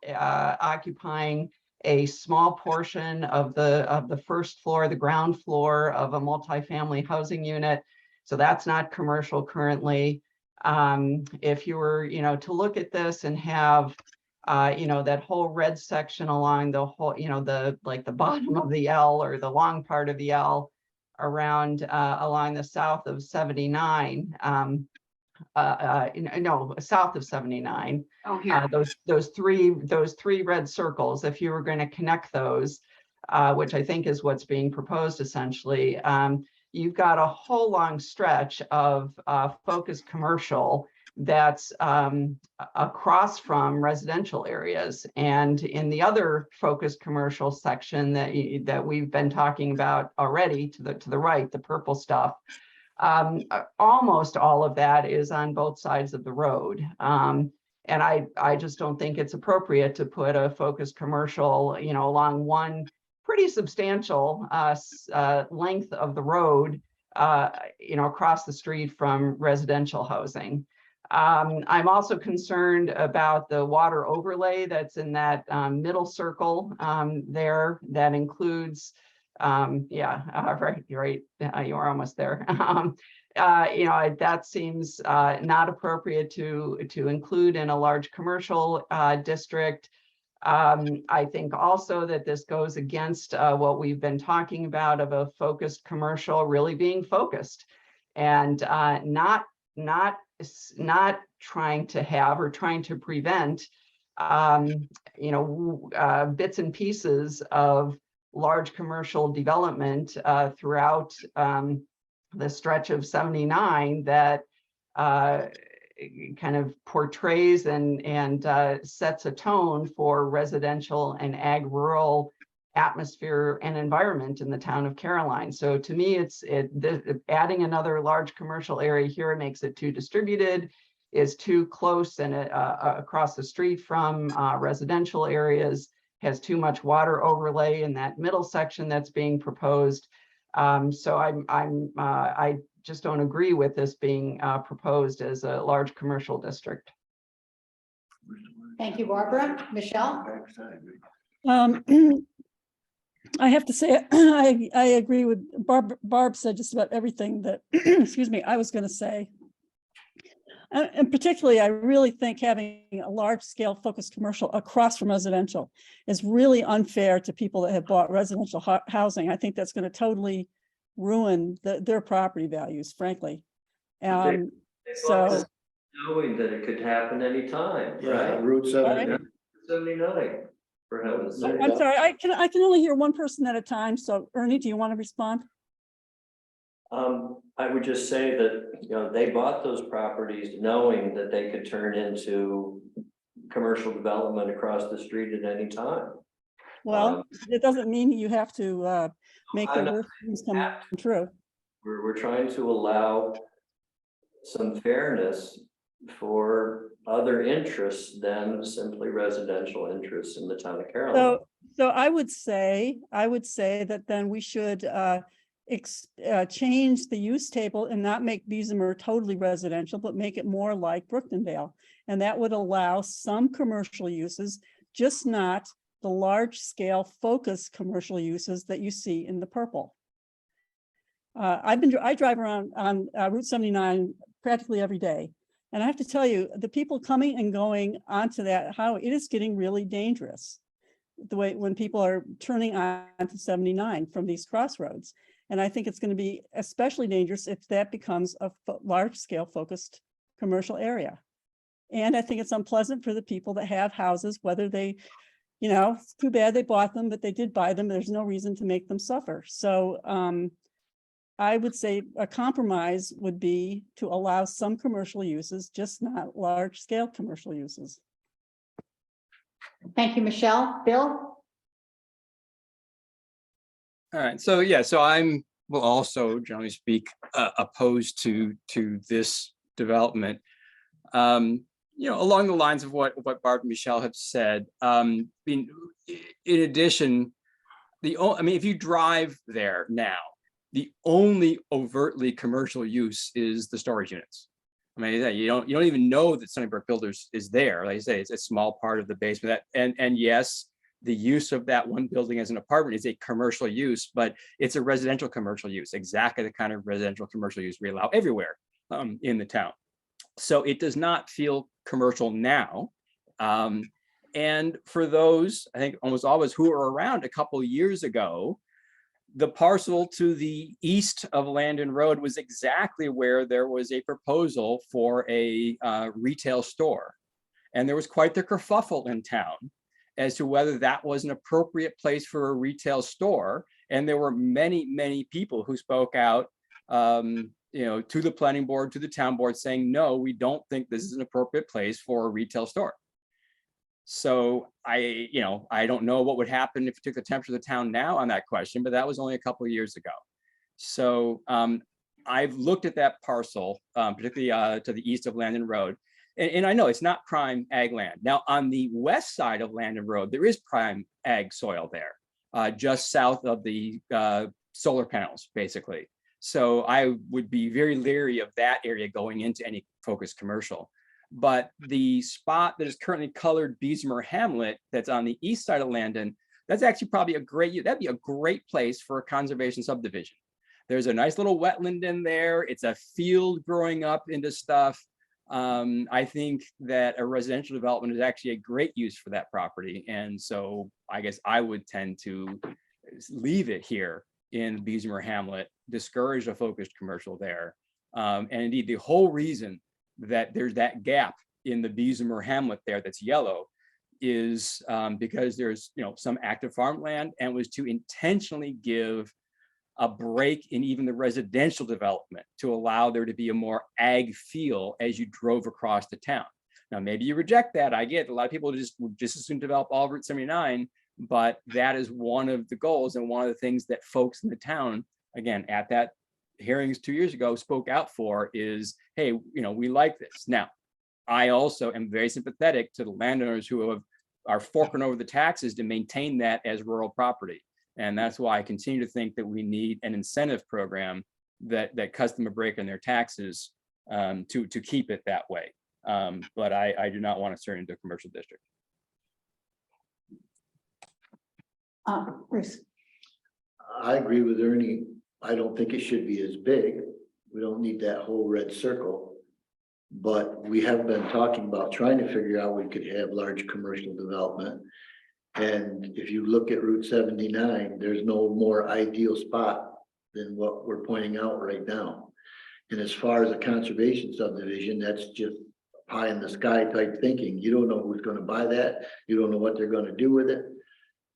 a small portion of the first floor, the ground floor of a multifamily housing unit. So that's not commercial currently. If you were, to look at this and have, that whole red section along the whole, the bottom of the L or the long part of the L around along the south of 79, south of 79. Oh, here. Those three red circles, if you were going to connect those, which I think is what's being proposed essentially, you've got a whole long stretch of focused commercial that's across from residential areas. And in the other focused commercial section that we've been talking about already, to the right, the purple stuff, almost all of that is on both sides of the road. And I just don't think it's appropriate to put a focused commercial, along one pretty substantial length of the road, across the street from residential housing. I'm also concerned about the water overlay that's in that middle circle there that includes, right, you are almost there. That seems not appropriate to include in a large commercial district. I think also that this goes against what we've been talking about of a focused commercial really being focused and not trying to have or trying to prevent bits and pieces of large commercial development throughout the stretch of 79 that kind of portrays and sets a tone for residential and ag rural atmosphere and environment in the town of Caroline. So to me, adding another large commercial area here makes it too distributed, is too close and across the street from residential areas, has too much water overlay in that middle section that's being proposed. So I just don't agree with this being proposed as a large commercial district. thank you, Barbara. Michelle? I have to say, I agree with Barb said just about everything that, excuse me, I was going to say. And particularly, I really think having a large scale focused commercial across from residential is really unfair to people that have bought residential housing. I think that's going to totally ruin their property values, frankly. They So, bought this knowing that it could happen anytime, Yeah, right? Route 79. 79, for heaven's There sake. you I'm go. sorry, I can only hear one person at a time. So Ernie, do you want to respond? I would just say that, you know, they bought those properties knowing that they could turn into commercial development across the street at any time. Well, it doesn't mean you have to make I'm the not worst things come true. We're trying to allow some fairness for other interests than simply residential interests in the town of Carolina. So I would say that then we should change the use table and not make Beesimer totally residential, but make it more like Brookendale. And that would allow some commercial uses, just not the large scale focused commercial uses that you see in the purple. I drive around on Route 79 practically every day. And I have to tell you, the people coming and going onto that highway, it is getting really dangerous. The way when people are turning onto 79 from these crossroads. And I think it's going to be especially dangerous if that becomes a large scale focused commercial area. And I think it's unpleasant for the people that have houses, whether they, you know, it's too bad they bought them, but they did buy them. There's no reason to make them suffer. So I would say a compromise would be to allow some commercial uses, just not large scale commercial uses. Thank you, Michelle. Bill? All right, so yeah, so I'm will also generally speak opposed to this development. You know, along the lines of what Barb and Michelle have said. In addition, I mean, if you drive there now, the only overtly commercial use is the storage units. I mean, you don't even know that Sunnybrook Builders is there. Like I say, it's a small part of the basement. And yes, the use of that one building as an apartment is a commercial use, but it's a residential commercial use, exactly the kind of residential commercial use we allow everywhere in the town. So it does not feel commercial now. And for those, I think almost always who were around a couple of years ago, the parcel to the east of Landon Road was exactly where there was a proposal for a retail store. And there was quite the kerfuffle in town as to whether that was an appropriate place for a retail store. And there were many, many people who spoke out, you know, to the planning board, to the town board saying, no, we don't think this is an appropriate place for a retail store. So I don't know what would happen if you took the temperature of the town now on that question, but that was only a couple of years ago. So I've looked at that parcel, particularly to the east of Landon Road, and I know it's not prime ag land. Now on the west side of Landon Road, there is prime ag soil there, just south of the solar panels, basically. So I would be very leery of that area going into any focused commercial. But the spot that is currently colored Beesimer Hamlet that's on the east side of Landon, that's actually probably that'd be a great place for a conservation subdivision. There's a nice little wetland in there. It's a field growing up into stuff. I think that a residential development is actually a great use for that property. And so I guess I would tend to leave it here in Beesimer Hamlet, discourage a focused commercial there. And indeed, the whole reason that there's that gap in the Beesimer Hamlet there that's yellow is because there's some active farmland, and was to intentionally give a break in even the residential development to allow there to be a more ag feel as you drove across the town. Now, maybe you reject that. I get a lot of people would just as soon develop all Route 79, but that is one of the goals and one of the things that folks in the town, again, at that hearings 2 years ago, spoke out for is, hey, we like this. Now, I also am very sympathetic to the landowners who are forking over the taxes to maintain that as rural property. And that's why I continue to think that we need an incentive program that cuts them a break in their taxes to keep it that way. But I do not want to turn into a commercial district. Bruce? I agree with Ernie. I don't think it should be as big. We don't need that whole red circle. But we have been talking about trying to figure out we could have large commercial development. And if you look at Route 79, there's no more ideal spot than what we're pointing out right now. And as far as a conservation subdivision, that's just pie in the sky type thinking. You don't know who's gonna buy that. You don't know what they're gonna do with it.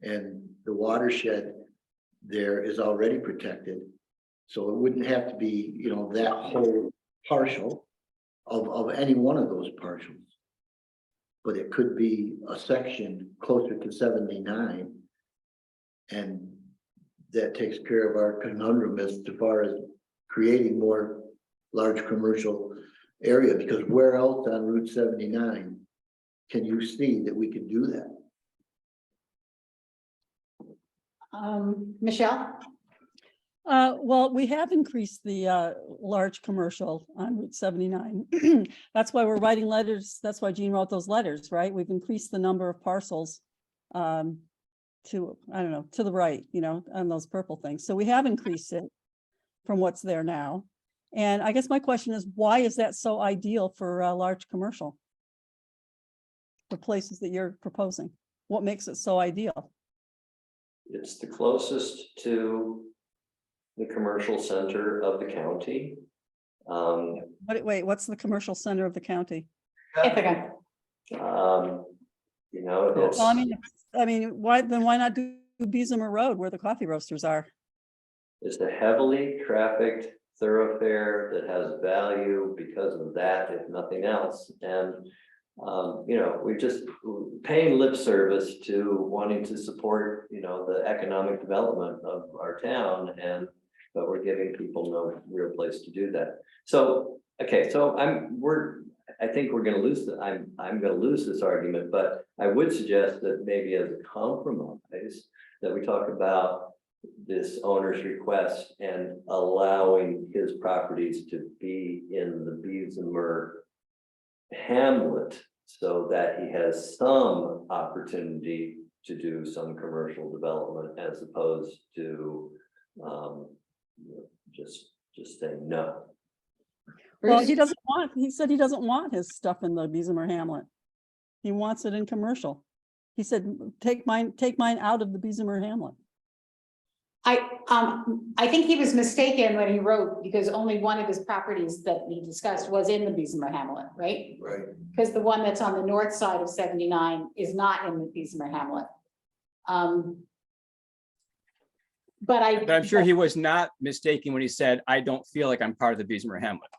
And the watershed there is already protected. So it wouldn't have to be, you know, that whole partial of any one of those partials. But it could be a section closer to 79. And that takes care of our conundrum as far as creating more large commercial area, because where else on Route 79 can you see that we could do that? Michelle? Well, we have increased the large commercial on Route 79. That's why we're writing letters. That's why Gene wrote those letters, right? We've increased the number of parcels to, I don't know, to the right, you know, on those purple things. So we have increased it from what's there now. And I guess my question is, why is that so ideal for large commercial? The places that you're proposing, what makes it so ideal? It's the closest to the commercial center of the county. Wait, what's the commercial center of the county? Ithaca. You know, it's, Well, I mean, why not do Beesimer Road where the coffee roasters are? it's a heavily trafficked thoroughfare that has value because of that, if nothing else. And you know, we just paying lip service to wanting to support, you know, the economic development of our town, but we're giving people no real place to do that. So, okay, so I think we're gonna lose I'm gonna lose this argument, but I would suggest that maybe as a compromise, that we talk about this owner's request and allowing his properties to be in the Beesimer hamlet so that he has some opportunity to do some commercial development as opposed to just saying no. Well, Bruce? he said he doesn't want his stuff in the Beesimer Hamlet. He wants it in commercial. He said, take mine out of the Beesimer Hamlet. I think he was mistaken when he wrote, because only one of his properties that he discussed was in the Beesimer Hamlet, right? Right. Because the one that's on the north side of 79 is not in the Beesimer Hamlet. But I'm sure he was not mistaken when he said, I don't feel like I'm part of the Beesimer Hamlet.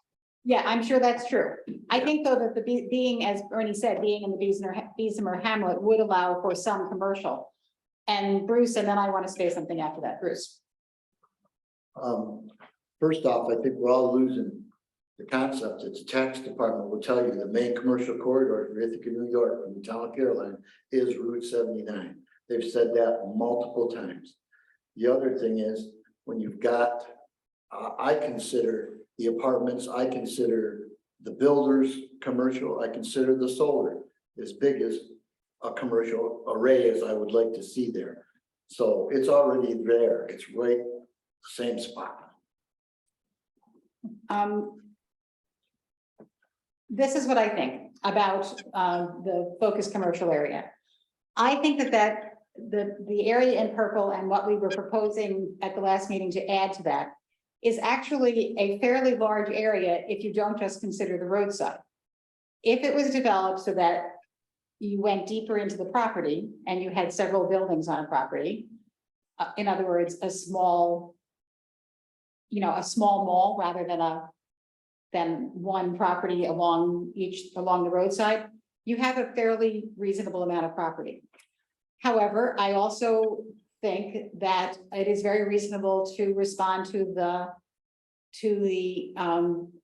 Yeah, I'm sure that's true. I think though that being, as Bernie said, being in the Beesimer Hamlet would allow for some commercial. And Bruce, and then I want to say something after that, Bruce. First off, I think we're all losing the concept. It's the tax department will tell you the main commercial corridor for Ithaca, New York, from the town of Caroline is Route 79. They've said that multiple times. The other thing is when you've got, I consider the apartments, I consider the builders commercial, I consider the solar as big as a commercial array as I would like to see there. So it's already there. It's right the same spot. This is what I think about the focused commercial area. I think that the area in purple and what we were proposing at the last meeting to add to that is actually a fairly large area if you don't just consider the roadside. If it was developed so that you went deeper into the property and you had several buildings on a property, in other words, a small mall rather than one property along the roadside, you have a fairly reasonable amount of property. However, I also think that it is very reasonable to respond to the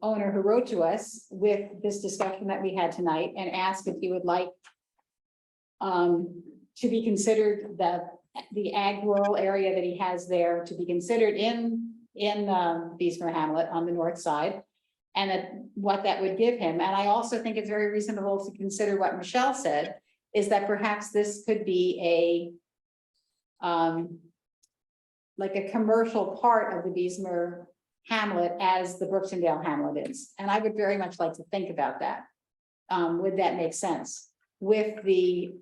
owner who wrote to us with this discussion that we had tonight and ask if he would like to be considered the ag rural area that he has there to be considered in Beesimer Hamlet on the north side, and what that would give him. And I also think it's very reasonable to consider what Michelle said, is that perhaps this could be like a commercial part of the Beesimer hamlet as the Brooksondale hamlet is. And I would very much like to think about that. Would that make sense with the,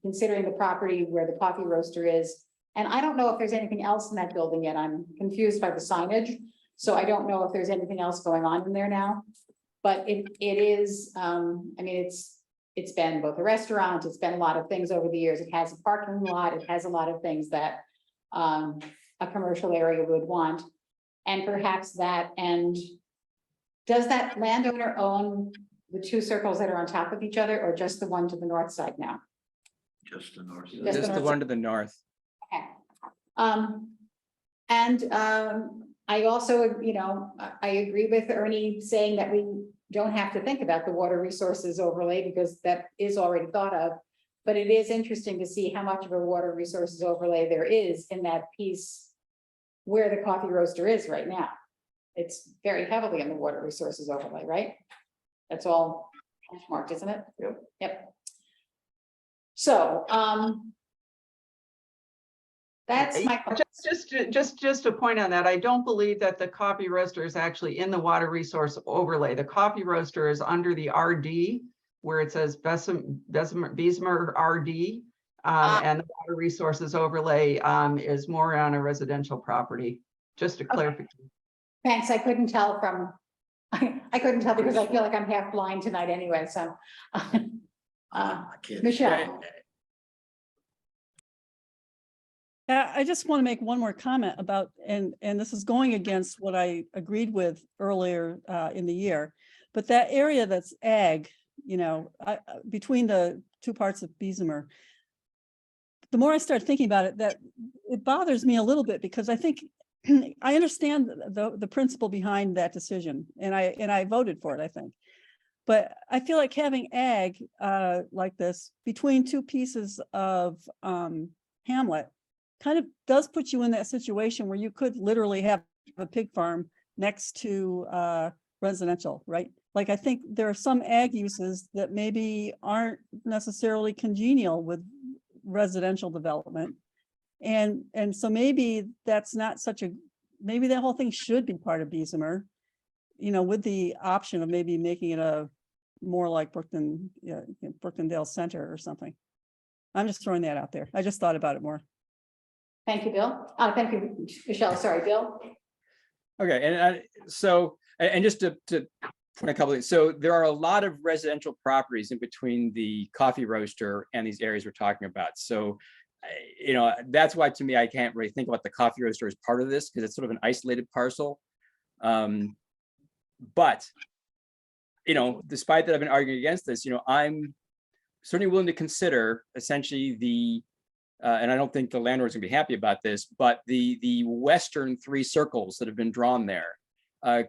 considering the property where the coffee roaster is? And I don't know if there's anything else in that building yet. I'm confused by the signage. So I don't know if there's anything else going on in there now. But it is, I mean, it's been both a restaurant, it's been a lot of things over the years. It has a parking lot, it has a lot of things that a commercial area would want. And perhaps that, and does that landowner own the two circles that are on top of each other, or just the one to the north side now? Just the north. Just Just the one to the north. Okay. I also, I agree with Ernie saying that we don't have to think about the water resources overlay because that is already thought of. But it is interesting to see how much of a water resources overlay there is in that piece where the coffee roaster is right now. It's very heavily in the water resources overlay, right? That's all marked, isn't it? Yep. Yep. So, that's my. Just a point on that, I don't believe that the coffee roaster is actually in the water resource overlay. The coffee roaster is under the RD, where it says Bessemer RD. And the water resources overlay is more on a residential property, just to clarify. Thanks, I couldn't tell from, I couldn't tell because I feel like I'm half blind tonight anyway, so. I can't. Michelle, I just want to make one more comment about, and this is going against what I agreed with earlier in the year, but that area that's ag, between the two parts of Bessemer, the more I start thinking about it, that it bothers me a little bit because I think I understand the principle behind that decision, and I voted for it, I think. But I feel like having ag like this between two pieces of hamlet kind of does put you in that situation where you could literally have a pig farm next to residential, right? Like, I think there are some ag uses that maybe aren't necessarily congenial with residential development. And so maybe that's not such a, maybe that whole thing should be part of Bessemer, with the option of maybe making it a more like Brookendale Center or something. I'm just throwing that out there. I just thought about it more. thank you, Bill. Thank you, Michelle. Sorry, Bill. Okay, and just to point a couple of things. So there are a lot of residential properties in between the coffee roaster and these areas we're talking about. So, that's why to me, I can't really think about the coffee roaster as part of this because it's sort of an isolated parcel. But, despite that I've been arguing against this, I'm certainly willing to consider essentially the, and I don't think the landlord's gonna be happy about this, but the western three circles that have been drawn there,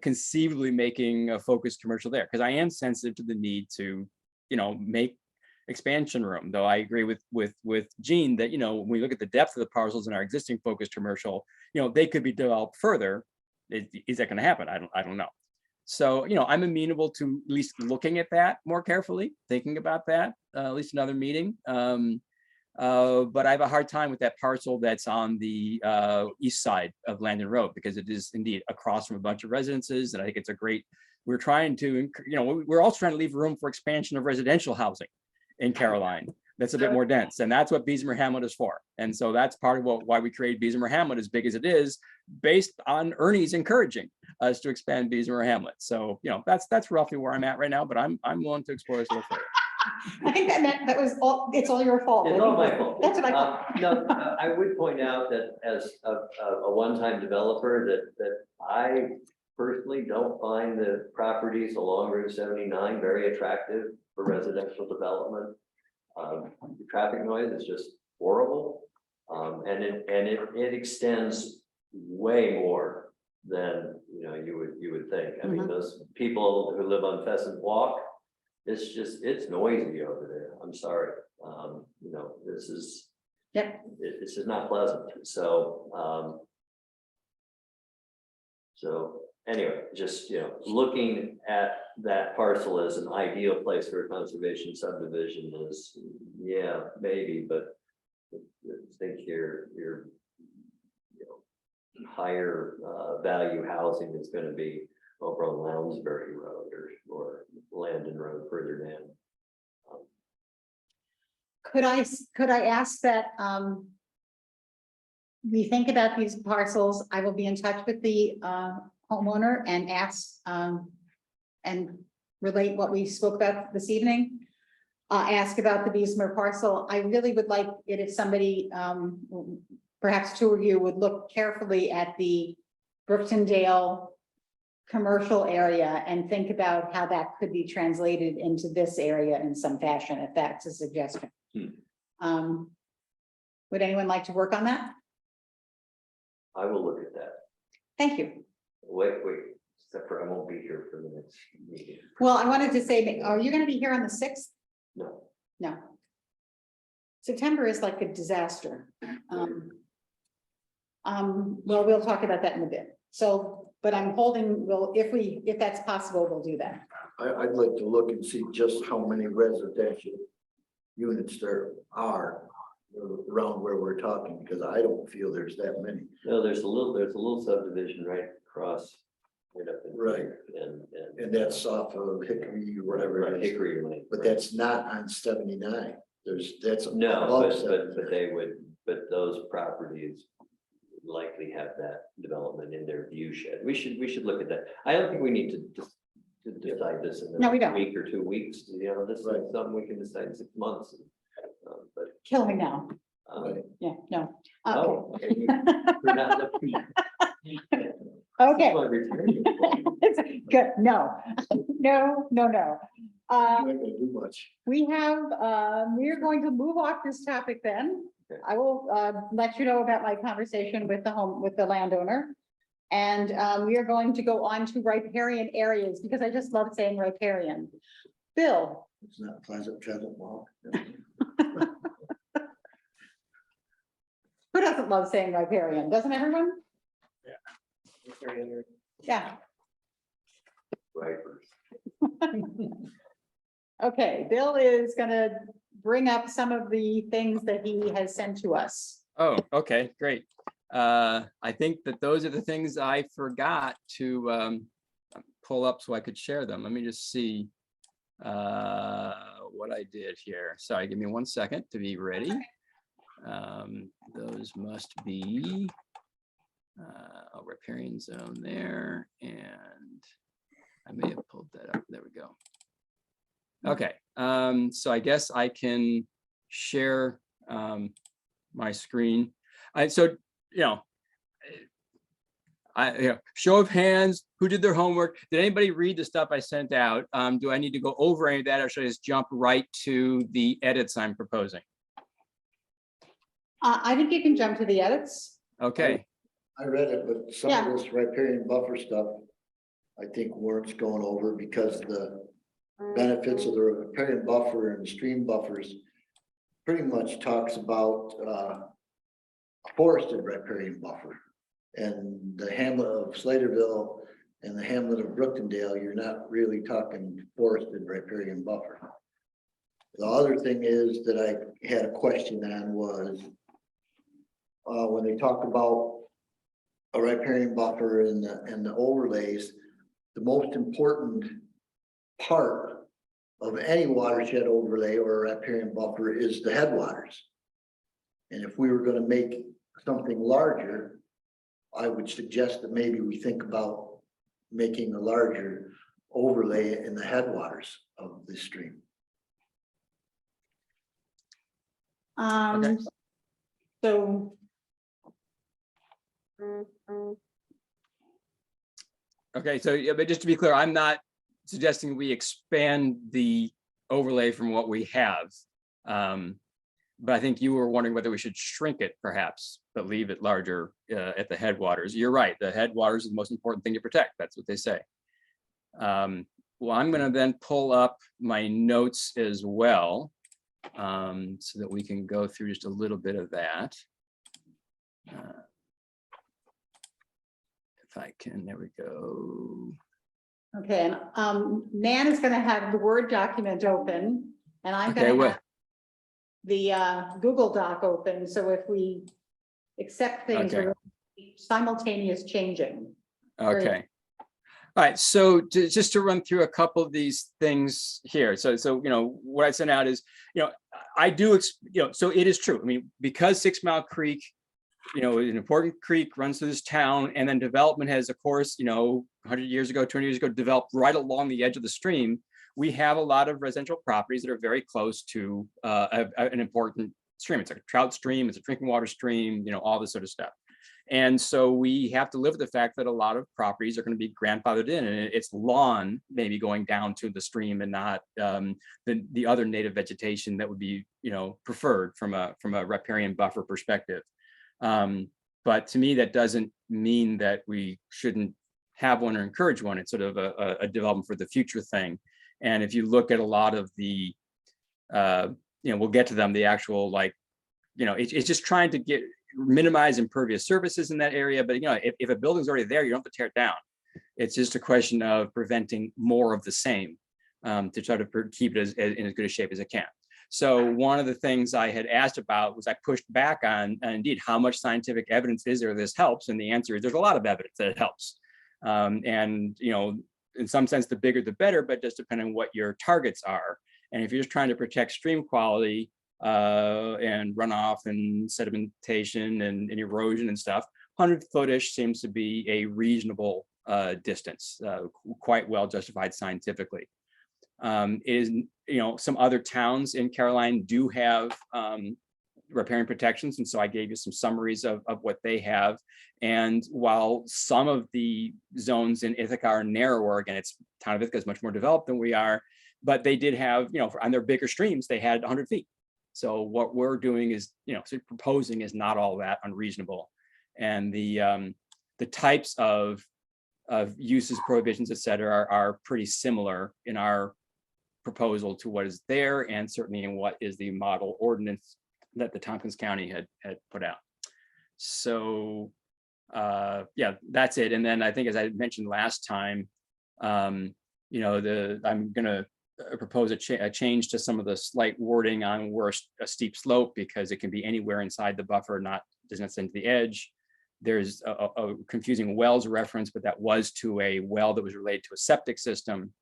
conceivably making a focused commercial there, because I am sensitive to the need to, make expansion room. Though I agree with Jean that, when we look at the depth of the parcels in our existing focused commercial, they could be developed further. Is that going to happen? I don't know. So, I'm amenable to at least looking at that more carefully, thinking about that, at least another meeting. But I have a hard time with that parcel that's on the east side of Landon Road because it is indeed across from a bunch of residences. And I think it's a great, we're trying to, we're also trying to leave room for expansion of residential housing in Caroline. That's a bit more dense. And that's what Bessemer Hamlet is for. And so that's part of why we created Bessemer Hamlet as big as it is, based on Ernie's encouraging us to expand Bessemer Hamlet. So, that's roughly where I'm at right now, but I'm willing to explore this a little further. I think that was all, it's all your fault. It's all my fault. That's what I thought. No, I would point out that as a one-time developer, that I personally don't find the properties along Route 79 very attractive for residential development. The traffic noise is just horrible. And it extends way more than, you would think. I mean, those people who live on Pheasant Walk, it's noisy over there. I'm sorry. This is, this is not pleasant. So, anyway, just, looking at that parcel as an ideal place for a conservation subdivision is, yeah, maybe, but I think you're higher value housing is gonna be over on Lounsbury Road or Landon Road further down. Could I ask that, we think about these parcels? I will be in touch with the, homeowner and ask, and relate what we spoke about this evening. Ask about the Beesmer parcel. I really would like it if somebody, perhaps two of you would look carefully at the Brooktondale commercial area and think about how that could be translated into this area in some fashion, if that's a suggestion. Would anyone like to work on that? I will look at that. Thank you. Wait, except for I won't be here for the next meeting. Well, I wanted to say, are you gonna be here on the 6th? No. No. September is like a disaster. Well, we'll talk about that in a bit. So, but I'm holding, well, if that's possible, we'll do that. I'd like to look and see just how many residential units there are around where we're talking, because I don't feel there's that many. No, there's a little subdivision right across. Right up in Right. here, And that's off of Hickory or whatever right, it is. Hickory Lane. But that's not on 79. That's No, above but 79. they would, but those properties likely have that development in their view shed. We should look at that. I don't think we need to decide this in No, we a don't. week or 2 weeks. You know, this Right. is something we can decide in 6 months. But Kill me now. Right. Yeah, no. oh, Okay. okay, we're not looking. Okay. Well, return your- Good. No, no. You ain't gonna do much. We are going to move off this topic then. Okay. I will let you know about my conversation with the landowner. And we are going to go on to riparian areas because I just love saying riparian. Bill, It's not Pleasant Walk. who doesn't love saying riparian? Doesn't everyone? Yeah. Ripers. Okay, Bill is gonna bring up some of the things that he has sent to us. Oh, okay, great. I think that those are the things I forgot to pull up so I could share them. Let me just see what I did here. Sorry, give me 1 second to be ready. Those must be a riparian zone there, and I may have pulled that up. There we go. Okay, so I guess I can share my screen. So, show of hands, who did their homework? Did anybody read the stuff I sent out? Do I need to go over any of that, or should I just jump right to the edits I'm proposing? I think you can jump to the edits. Okay, I read it, but some Yeah. of this riparian buffer stuff, I think warrants going over because the benefits of the riparian buffer and stream buffers pretty much talks about a forested riparian buffer. And the hamlet of Slaterville and the hamlet of Brooktondale, you're not really talking forested riparian buffer. The other thing is that I had a question on was when they talk about a riparian buffer and the overlays, the most important part of any watershed overlay or a riparian buffer is the headwaters. And if we were gonna make something larger, I would suggest that maybe we think about making a larger overlay in the headwaters of the stream. Okay. So. okay, so yeah, but just to be clear, I'm not suggesting we expand the overlay from what we have. But I think you were wondering whether we should shrink it perhaps, but leave it larger at the headwaters. You're right, the headwaters is the most important thing to protect. That's what they say. Well, I'm gonna then pull up my notes as well, so that we can go through just a little bit of that. If I can, there we go. Okay, and Nan is gonna have the Word document open, and I'm Okay, gonna well- have the Google Doc open, so if we accept things, Okay. we're simultaneous changing. Very- Okay. All right, so just to run through a couple of these things here. So, what I sent out is, I do, so it is true. I mean, because 6 Mile Creek, an important creek runs through this town, and then development has, of course, 100 years ago, 200 years ago, developed right along the edge of the stream. We have a lot of residential properties that are very close to an important stream. It's a trout stream, it's a drinking water stream, all this sort of stuff. And so we have to live with the fact that a lot of properties are going to be grandfathered in, and it's lawn maybe going down to the stream and not the other native vegetation that would be, preferred from a riparian buffer perspective. But to me, that doesn't mean that we shouldn't have one or encourage one. It's sort of a development for the future thing. And if you look at a lot of the, we'll get to them, the actual it's just trying to minimize impervious surfaces in that area. But if a building's already there, you don't have to tear it down. It's just a question of preventing more of the same to try to keep it in as good a shape as it can. So one of the things I had asked about was I pushed back on, indeed, how much scientific evidence is there this helps? And the answer is there's a lot of evidence that it helps. And in some sense, the bigger the better, but just depending on what your targets are. And if you're just trying to protect stream quality and runoff and sedimentation and erosion and stuff, 100-foot-ish seems to be a reasonable distance, quite well justified scientifically. Some other towns in Caroline do have riparian protections, and so I gave you some summaries of what they have. And while some of the zones in Ithaca are narrower, again, town of Ithaca is much more developed than we are, but they did have, on their bigger streams, they had 100 feet. So what we're doing is, proposing is not all that unreasonable. And the types of uses, prohibitions, et cetera, are pretty similar in our proposal to what is there, and certainly in what is the model ordinance that the Tompkins County had put out. So yeah, that's it. And then I think, as I mentioned last time, I'm gonna propose a change to some of the slight wording on where a steep slope, because it can be anywhere inside the buffer, doesn't extend to the edge. There's a confusing wells reference, but that was to a well that was related to a septic system.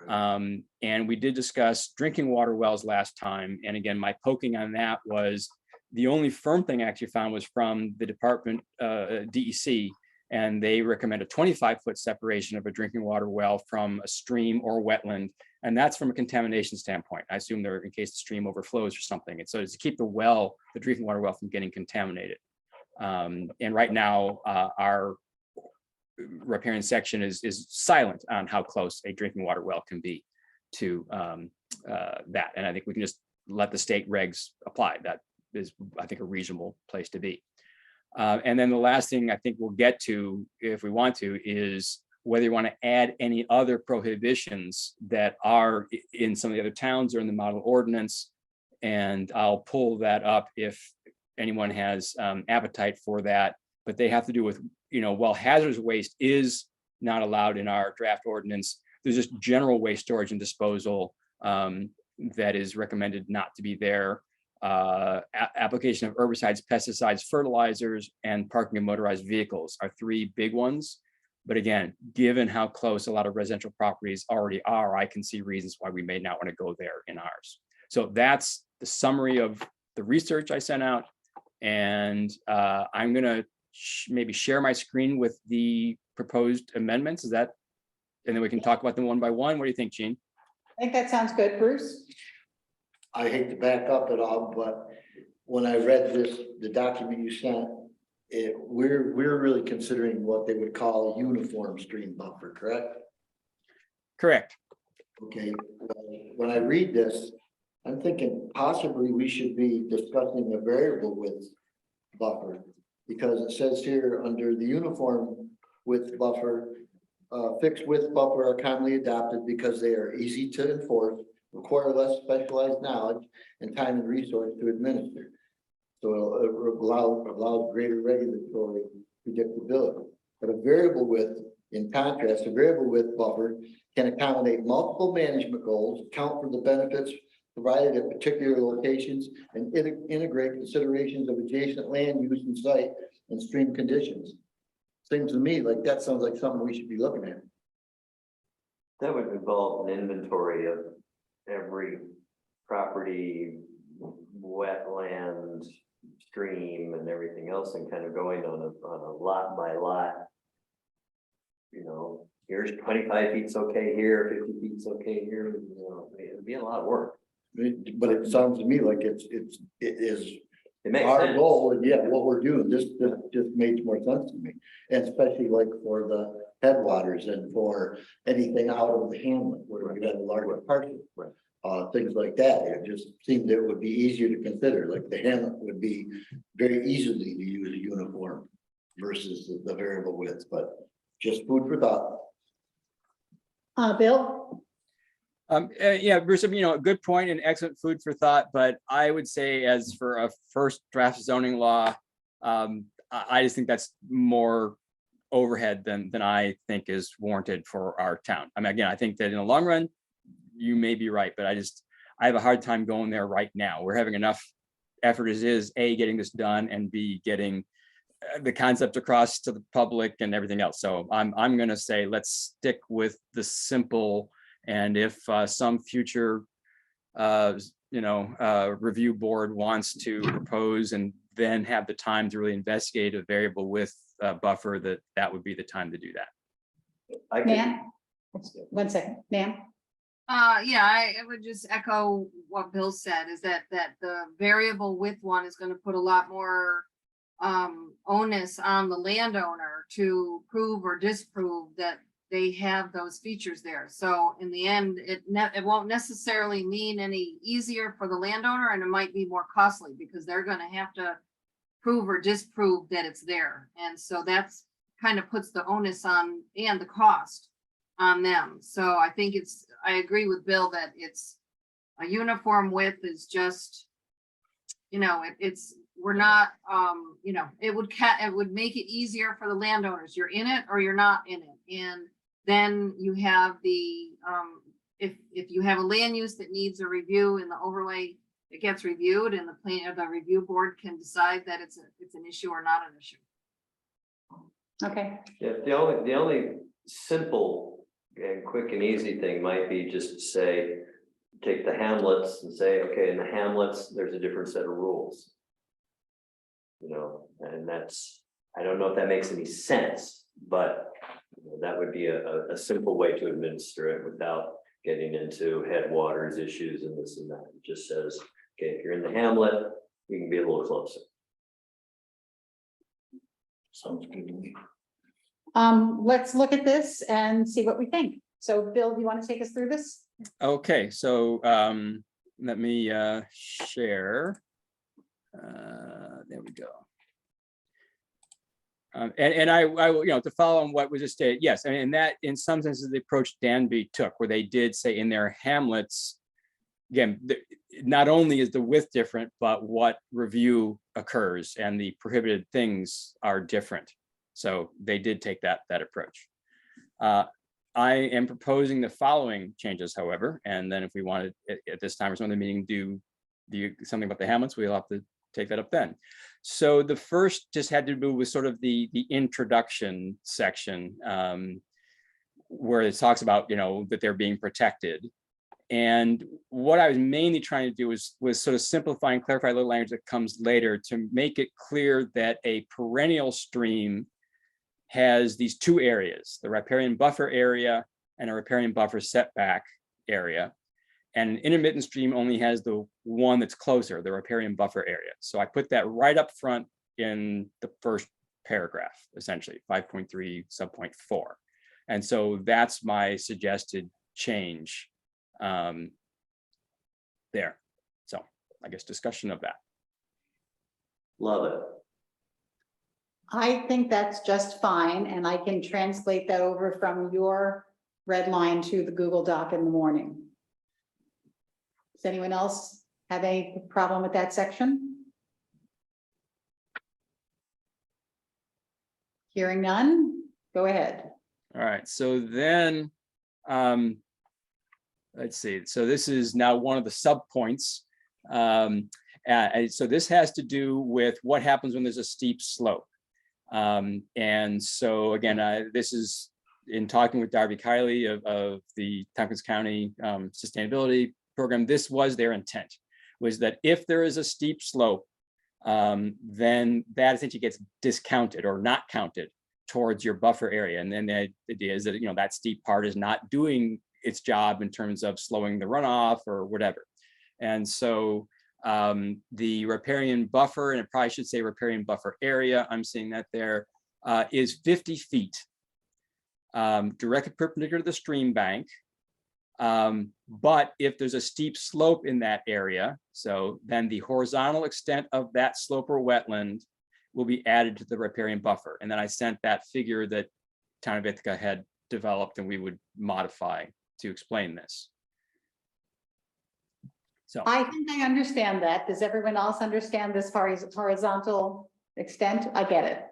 And we did discuss drinking water wells last time. And again, my poking on that was the only firm thing I actually found was from the department, DEC, and they recommend a 25-foot separation of a drinking water well from a stream or wetland. And that's from a contamination standpoint. I assume they're in case the stream overflows or something. And so it's to keep the drinking water well from getting contaminated. And right now, our riparian section is silent on how close a drinking water well can be to that. And I think we can just let the state regs apply. That is, I think, a reasonable place to be. And then the last thing I think we'll get to, if we want to, is whether you want to add any other prohibitions that are in some of the other towns or in the model ordinance. And I'll pull that up if anyone has appetite for that. But they have to do with, while hazardous waste is not allowed in our draft ordinance, there's just general waste storage and disposal that is recommended not to be there. Application of herbicides, pesticides, fertilizers, and parking of motorized vehicles are 3 big ones. But again, given how close a lot of residential properties already are, I can see reasons why we may not want to go there in ours. So that's the summary of the research I sent out. And I'm going to maybe share my screen with the proposed amendments. Is that, and then we can talk about them one by one. What do you think, Gene? I think that sounds good, Bruce. I hate to back up at all, but when I read the document you sent, we're really considering what they would call a uniform stream buffer, correct? Correct. Okay, when I read this, I'm thinking possibly we should be discussing a variable width buffer, because it says here under the uniform width buffer, fixed width buffer are commonly adopted because they are easy to enforce, require less specialized knowledge and time and resource to administer. So it allows greater regulatory predictability. But a variable width, in contrast, a variable width buffer can accommodate multiple management goals, account for the benefits provided at particular locations, and integrate considerations of adjacent land use and site and stream conditions. Seems to me like that sounds like something we should be looking at. That would involve an inventory of every property, wetland, stream and everything else and kind of going on a lot by lot. You know, here's 25 feet's okay here, 50 feet's okay here, you know, it'd be a lot of work. But it sounds to me like it is It makes our sense. goal, and yeah, what we're doing, this just makes more sense to me. And especially like for the headwaters and for anything out of the hamlet where we got a larger parcel. Right. Things like that, it just seemed it would be easier to consider, like the hamlet would be very easily to use a uniform versus the variable width, but just food for thought. Bill? Yeah, Bruce, you know, a good point and excellent food for thought, but I would say as for a first draft zoning law, I just think that's more overhead than I think is warranted for our town. I mean, again, I think that in the long run, you may be right, but I have a hard time going there right now. We're having enough effort as is, A, getting this done, and B, getting the concept across to the public and everything else. So I'm gonna say, let's stick with the simple. And if some future, review board wants to propose and then have the time to really investigate a variable width buffer, that would be the time to do that. I could, Nan? 1 second, Nan? Yeah, I would just echo what Bill said, is that the variable width one is gonna put a lot more onus on the landowner to prove or disprove that they have those features there. So in the end, it won't necessarily mean any easier for the landowner, and it might be more costly because they're gonna have to prove or disprove that it's there. And so that's kind of puts the onus on and the cost on them. So I think I agree with Bill that it's a uniform width is just, we're not, it would make it easier for the landowners. You're in it or you're not in it. And then you have the, if you have a land use that needs a review in the overlay, it gets reviewed and the review board can decide that it's an issue or not an issue. Okay, yeah, the only simple and quick and easy thing might be just to say, take the hamlets and say, okay, in the hamlets, there's a different set of rules. And I don't know if that makes any sense, but that would be a simple way to administer it without getting into headwaters issues and this and that. It just says, okay, if you're in the hamlet, you can be a little closer. Sounds good to me. let's look at this and see what we think. So Bill, do you want to take us through this? Okay, so let me share. There we go. And I will, to follow on what was just stated, yes, and that in some senses the approach Danby took, where they did say in their hamlets, again, not only is the width different, but what review occurs and the prohibited things are different. So they did take that approach. I am proposing the following changes, however, and then if we wanted at this time or some of the meeting do something about the hamlets, we'll have to take that up then. So the first just had to do with sort of the introduction section, where it talks about, that they're being protected. And what I was mainly trying to do was sort of simplify and clarify a little language that comes later to make it clear that a perennial stream has these two areas, the riparian buffer area and a riparian buffer setback area. And an intermittent stream only has the one that's closer, the riparian buffer area. So I put that right up front in the first paragraph, essentially 5.3 subpoint 4. And so that's my suggested change there. So I guess discussion of that. Love it. I think that's just fine, and I can translate that over from your red line to the Google Doc in the morning. Does anyone else have any problem with that section? Hearing none, go ahead. All right, so then, let's see. So this is now one of the subpoints. So this has to do with what happens when there's a steep slope. And so again, this is in talking with Darby Kiley of the Tompkins County Sustainability Program. This was their intent, was that if there is a steep slope, then that essentially gets discounted or not counted towards your buffer area. And then the idea is that, that steep part is not doing its job in terms of slowing the runoff or whatever. And so the riparian buffer, and it probably should say riparian buffer area, I'm seeing that there, is 50 feet directly perpendicular to the stream bank. But if there's a steep slope in that area, so then the horizontal extent of that slope or wetland will be added to the riparian buffer. And then I sent that figure that Town of Ithaca had developed and we would modify to explain this. So I think I understand that. Does everyone else understand this horizontal extent? I get it.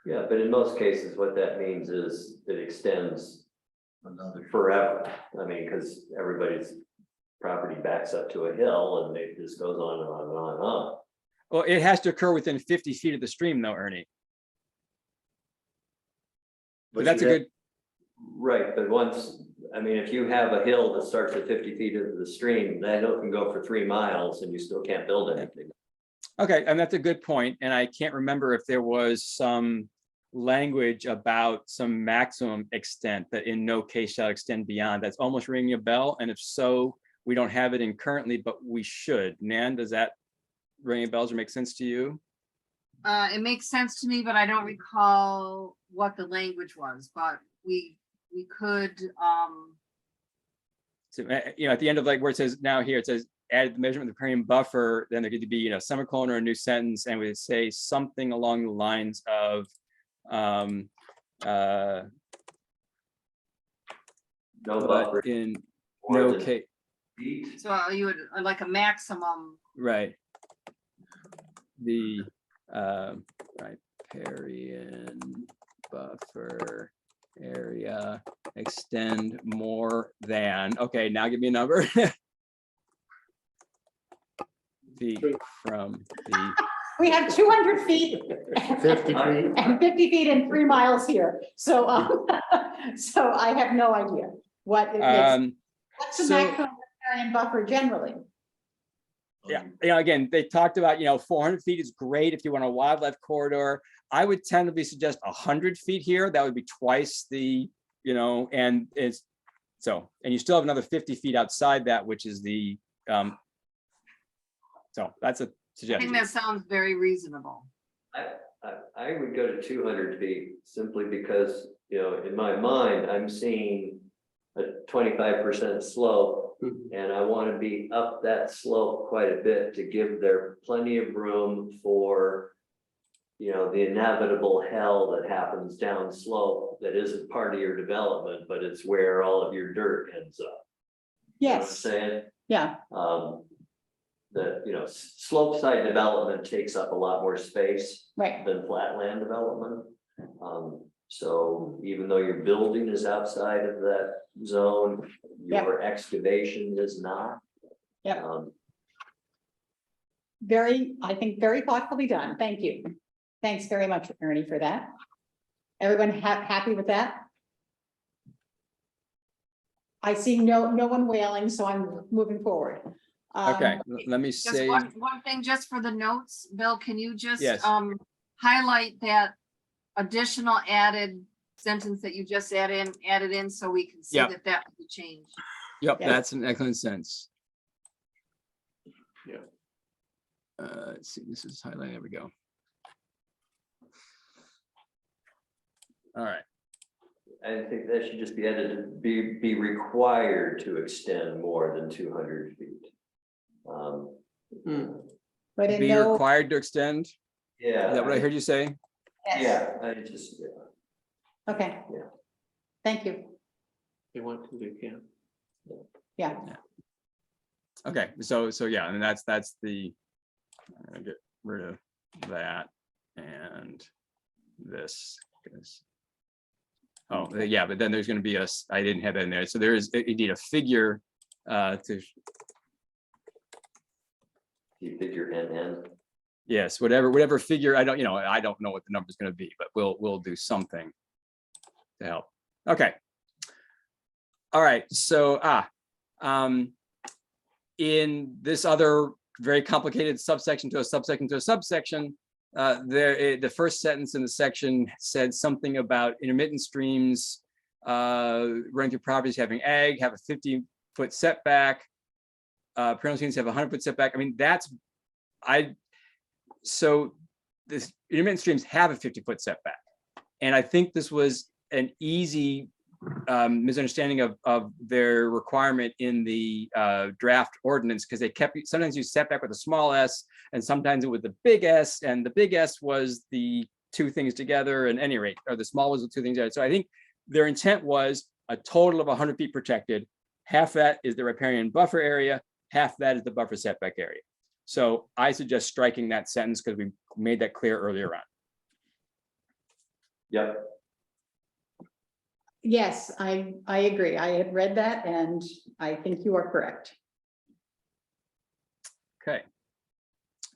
Yeah, but in most cases, what that means is it extends Another. forever. I mean, because everybody's property backs up to a hill and it just goes on and on and on and on. well, it has to occur within 50 feet of the stream though, Ernie. But that's a good, Right, but once, I mean, if you have a hill that starts at 50 feet into the stream, that hill can go for 3 miles and you still can't build anything. okay, and that's a good point. And I can't remember if there was some language about some maximum extent that in no case shall extend beyond. That's almost ringing a bell. And if so, we don't have it in currently, but we should. Nan, does that ring bells or make sense to you? It makes sense to me, but I don't recall what the language was, but we could, So, at the end of like where it says now here, it says added the measurement of the riparian buffer, then there could be, semicolon or a new sentence, and we would say something along the lines of, No but buffer. in more no than case, feet. so you would, like a maximum. right. The, riparian buffer area extend more than, okay, now give me a number. Feet from the, We have 200 feet 50 feet. and 50 feet and 3 miles here. So, so I have no idea what it is. What's the so- maximum riparian buffer generally? yeah, again, they talked about, 400 feet is great if you want a wildlife corridor. I would tentatively suggest 100 feet here. That would be twice the, and it's, so, and you still have another 50 feet outside that, which is the, so that's a I suggestion. think that sounds very reasonable. I would go to 200 feet simply because, in my mind, I'm seeing a 25% slope. And I want to be up that slope quite a bit to give there plenty of room for, the inevitable hell that happens down slope that isn't part of your development, but it's where all of your dirt ends up. You know what I'm Yes, saying? yeah, That, slope side development takes up a lot more space right. than flatland development. So even though your building is outside of that zone, Yep. your excavation is not. Yep. Um, I think very thoughtfully done. Thank you. Thanks very much, Ernie, for that. Everyone happy with that? I see no one wailing, so I'm moving forward. Okay, let me Just say, one thing, just for the notes, Bill, can you just Yes. highlight that additional added sentence that you just added in so we can see Yep. that would be changed. yep, Yes. that's an excellent sense. Yeah. Let's see, this is highlighting, there we go. All right, I think that should just be edited, be required to extend more than 200 feet. But in be no, required to extend, is Yeah. that what I heard you say? yes. Yeah, I just, Okay. Yeah. Thank you. They want to, they can. Yeah, Okay, so yeah, and that's the, I'm gonna get rid of that and this, because. Oh, yeah, but then there's gonna be I didn't have that in there, so there is indeed a figure to, you figure NN. Yes, whatever figure, I don't know what the number's gonna be, but we'll do something to help. Okay. All right, so, in this other very complicated subsection to a subsection to a subsection, the first sentence in the section said something about intermittent streams running through properties having ag, have a 50-foot setback. Parental streams have a 100-foot setback. I mean, so this intermittent streams have a 50-foot setback. And I think this was an easy misunderstanding of their requirement in the draft ordinance, because they sometimes use setback with a small s and sometimes with the big S, and the big S was the two things together, and any rate, or the small was the two things together. So I think their intent was a total of 100 feet protected. Half that is the riparian buffer area, half that is the buffer setback area. So I suggest striking that sentence because we made that clear earlier on. Yep. Yes, I agree. I had read that and I think you are correct. Okay.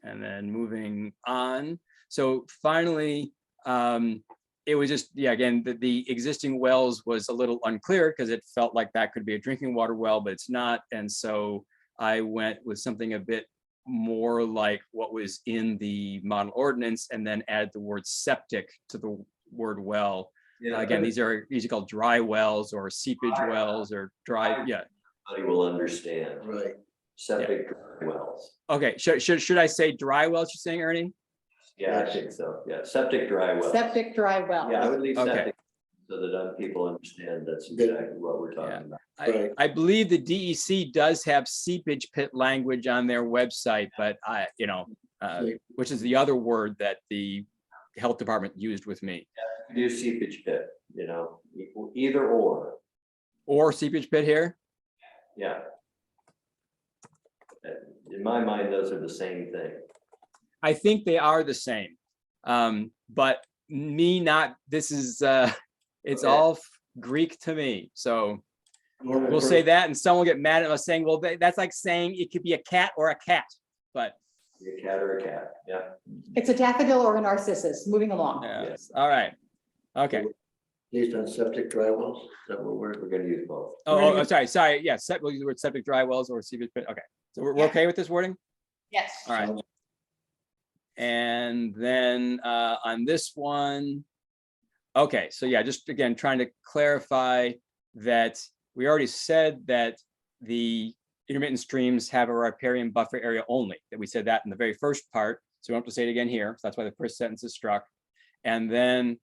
And then moving on. So finally, it was just, yeah, again, the existing wells was a little unclear because it felt like that could be a drinking water well, but it's not. And so I went with something a bit more like what was in the model ordinance, and then add the word septic to the word well. Yeah. Again, these are called dry wells or seepage wells or dry, yeah. Everybody will understand. Right. Septic dry wells. Okay, should I say dry wells, you're saying, Ernie? Yeah, I think so. Yeah, septic dry wells. Septic dry well. Yeah, I would leave Okay. septic so that people understand that's exactly what we're talking about. Right. I believe the DEC does have seepage pit language on their website, but which is the other word that the health department used with me. Do seepage pit, either or. Or seepage pit here? Yeah. In my mind, those are the same thing. I think they are the same. But this is, it's Okay. all Greek to me. So we'll say that, and someone will get mad at us saying, well, that's like saying it could be a cat or a cat, but. A cat or a cat, yeah. It's a daffodil or a narcissus. Moving along. Yes, all right. Okay. Based on septic dry wells, is that what we're? We're gonna use both. Oh, sorry. Yeah, we'll use the word septic dry wells or seepage pit. Okay, so we're Yeah. okay with this wording? Yes. All right. And then on this one, okay, so yeah, just again, trying to clarify that we already said that the intermittent streams have a riparian buffer area only, that we said that in the very first part. So we don't have to say it again here. So that's why the first sentence is struck. And then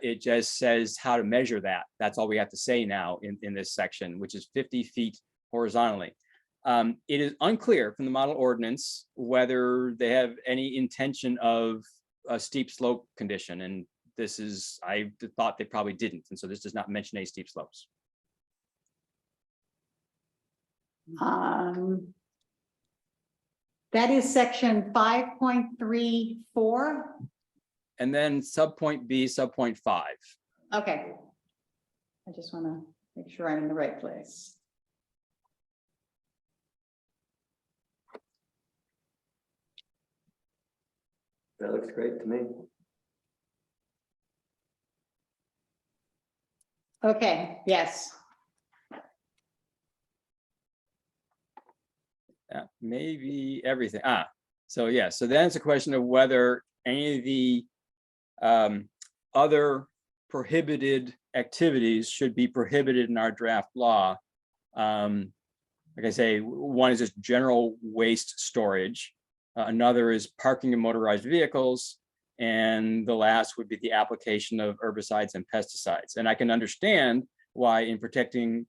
it just says how to measure that. That's all we have to say now in this section, which is 50 feet horizontally. It is unclear from the model ordinance whether they have any intention of a steep slope condition. And this is, I thought they probably didn't. And so this does not mention any steep slopes. That is section 5.34. And then subpoint B, subpoint 5. Okay. I just want to make sure I'm in the right place. That looks great to me. Okay, yes. Yeah, maybe everything. So yeah, so then it's a question of whether any of the other prohibited activities should be prohibited in our draft law. Like I say, one is just general waste storage. Another is parking of motorized vehicles. And the last would be the application of herbicides and pesticides. And I can understand why in protecting,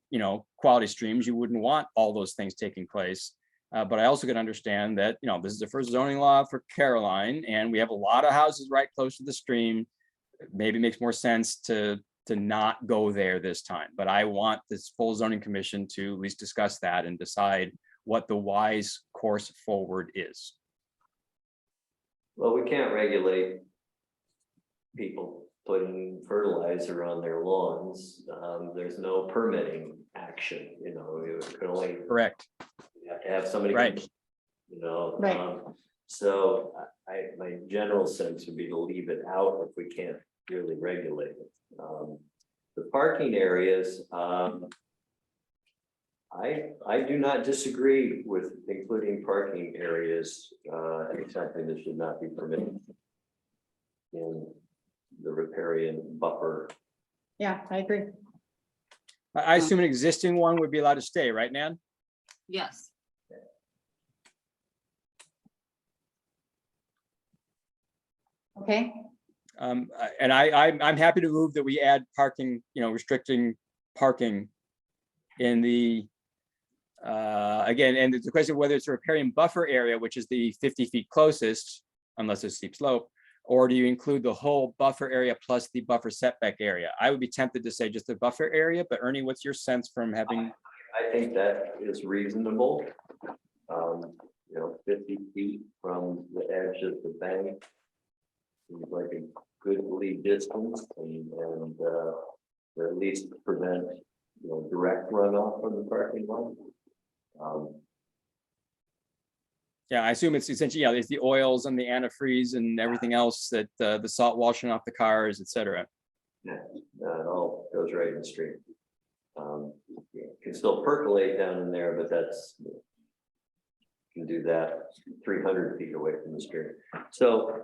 quality streams, you wouldn't want all those things taking place. But I also can understand that, this is the first zoning law for Caroline, and we have a lot of houses right close to the stream. Maybe it makes more sense to not go there this time. But I want this full zoning commission to at least discuss that and decide what the wise course forward is. Well, we can't regulate people putting fertilizer on their lawns. There's no permitting action, you can only Correct. you have to have somebody. Right. Right. So my general sense would be to leave it out if we can't really regulate it. The parking areas, I do not disagree with including parking areas, as something that should not be permitted in the riparian buffer. Yeah, I agree. I assume an existing one would be allowed to stay, right, Nan? Yes. Okay, And I'm happy to move that we add parking, restricting parking in the, again, and it's a question of whether it's a riparian buffer area, which is the 50 feet closest, unless it's steep slope, or do you include the whole buffer area plus the buffer setback area? I would be tempted to say just the buffer area, but Ernie, what's your sense from having? I think that is reasonable. 50 feet from the edge of the bank seems like a good lead distance and or at least prevent, direct runoff from the parking lot. Yeah, I assume it's essentially, it's the oils and the antifreeze and everything else that the salt washing off the cars, et cetera. Yeah, it all goes right in the stream. Can still percolate down in there, but that's can do that 300 feet away from the stream. So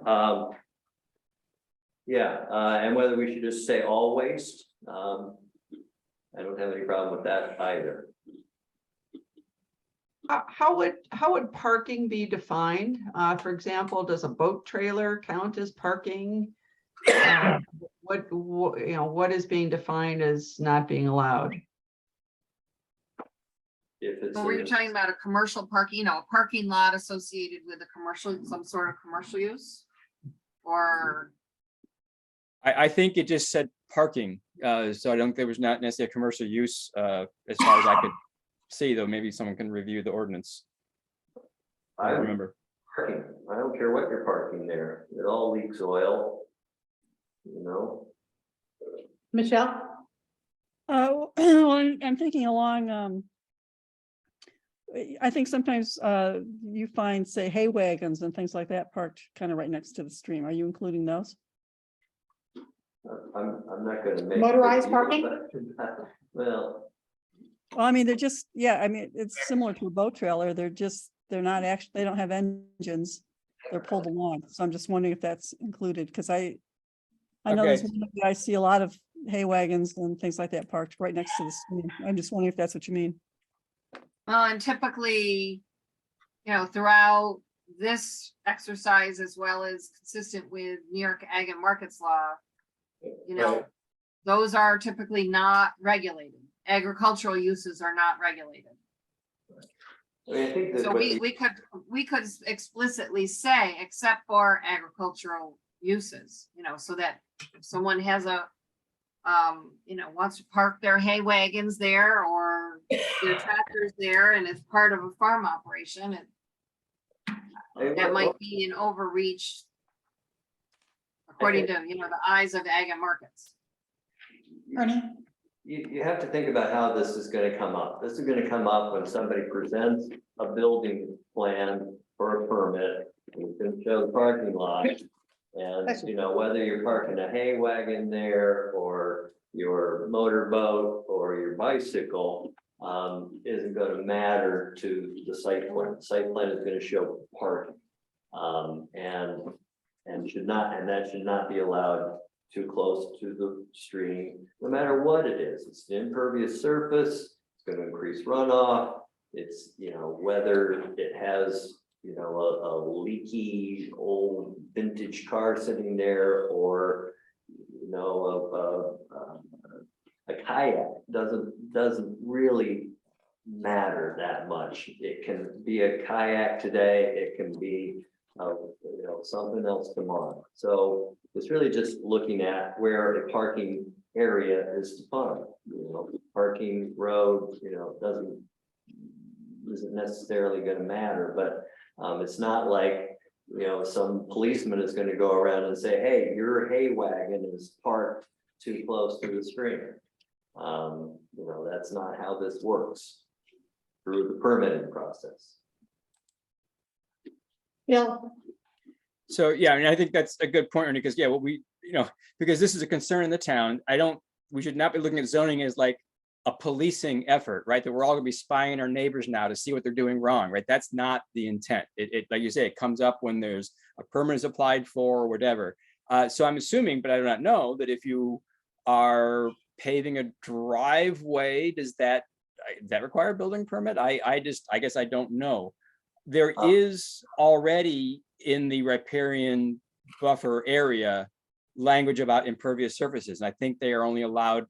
and whether we should just say all waste, I don't have any problem with that either. How would parking be defined? For example, does a boat trailer count as parking? What is being defined as not being allowed? If it's Well, were you talking about a commercial parking, a parking lot associated with a commercial, some sort of commercial use? Or, I think it just said parking, so I don't think there was not necessarily a commercial use as far as I could see, though. Maybe someone can review the ordinance. I don't remember. Parking. I don't care what you're parking there. It all leaks oil. Michelle? I'm thinking along, I think sometimes you find, say, hay wagons and things like that parked kind of right next to the stream. Are you including those? I'm not going to make Motorized parking? Well, Well, I mean, they're just, yeah, I mean, it's similar to a boat trailer. They're not actually, they don't have engines. They're pulled along. So I'm just wondering if that's included, because I know Okay. I see a lot of hay wagons and things like that parked right next to the stream. I'm just wondering if that's what you mean. well, and typically, throughout this exercise, as well as consistent with New York Ag and Markets Law, right. those are typically not regulated. Agricultural uses are not regulated. I mean, I think that So we could explicitly say, except for agricultural uses, so that if someone has wants to park their hay wagons there or their tractors there and it's part of a farm operation, that might be an overreach according to, the eyes of Ag and Markets. Ernie? You have to think about how this is going to come up. This is going to come up when somebody presents a building plan for a permit. You can show the parking lot. And, whether you're parking a hay wagon there or your motorboat or your bicycle isn't going to matter to the site plan. The site plan is going to show parking. And that should not be allowed too close to the stream, no matter what it is. It's an impervious surface, it's going to increase runoff. It's, whether it has, a leaky old vintage car sitting there or, a kayak doesn't really matter that much. It can be a kayak today, it can be something else tomorrow. So it's really just looking at where a parking area is defined. Parking road, isn't necessarily going to matter, but it's not like some policeman is going to go around and say, hey, your hay wagon is parked too close to the stream. That's not how this works through the permitting process. Bill, So, yeah, I mean, I think that's a good point, Ernie, because yeah, what we, because this is a concern in the town, we should not be looking at zoning as like a policing effort, right? That we're all gonna be spying our neighbors now to see what they're doing wrong, right? That's not the intent. Like you say, it comes up when there's a permit is applied for or whatever. So I'm assuming, but I do not know, that if you are paving a driveway, does that require a building permit? I guess I don't know. There is already in the riparian buffer area language about impervious surfaces, and I think they are only allowed,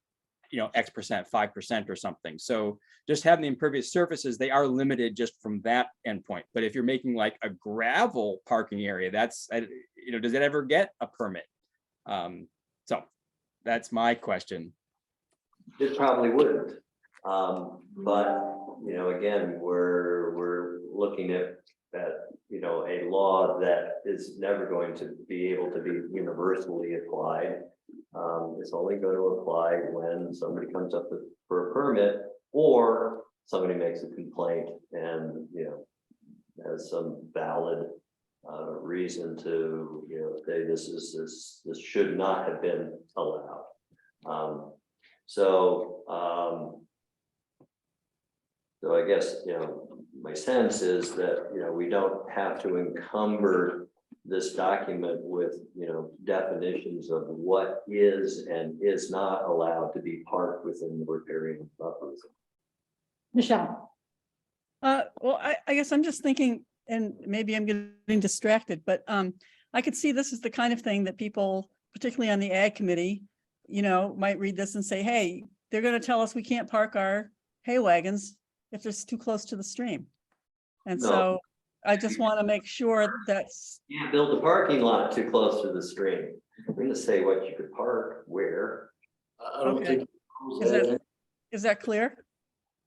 X%, 5% or something. So just having the impervious surfaces, they are limited just from that endpoint. But if you're making like a gravel parking area, does it ever get a permit? So that's my question. It probably wouldn't. But, again, we're looking at a law that is never going to be able to be universally applied. It's only going to apply when somebody comes up for a permit or somebody makes a complaint and, has some valid reason to, say this should not have been allowed. So I guess, my sense is that, we don't have to encumber this document with, definitions of what is and is not allowed to be parked within the riparian buffers. Michelle, Well, I guess I'm just thinking, and maybe I'm getting distracted, but I could see this is the kind of thing that people, particularly on the ag committee, might read this and say, hey, they're going to tell us we can't park our hay wagons if it's too close to the stream. And No. so I just want to make sure that's, You can't build a parking lot too close to the stream. We're going to say what you could park where. I don't Okay. think. is that clear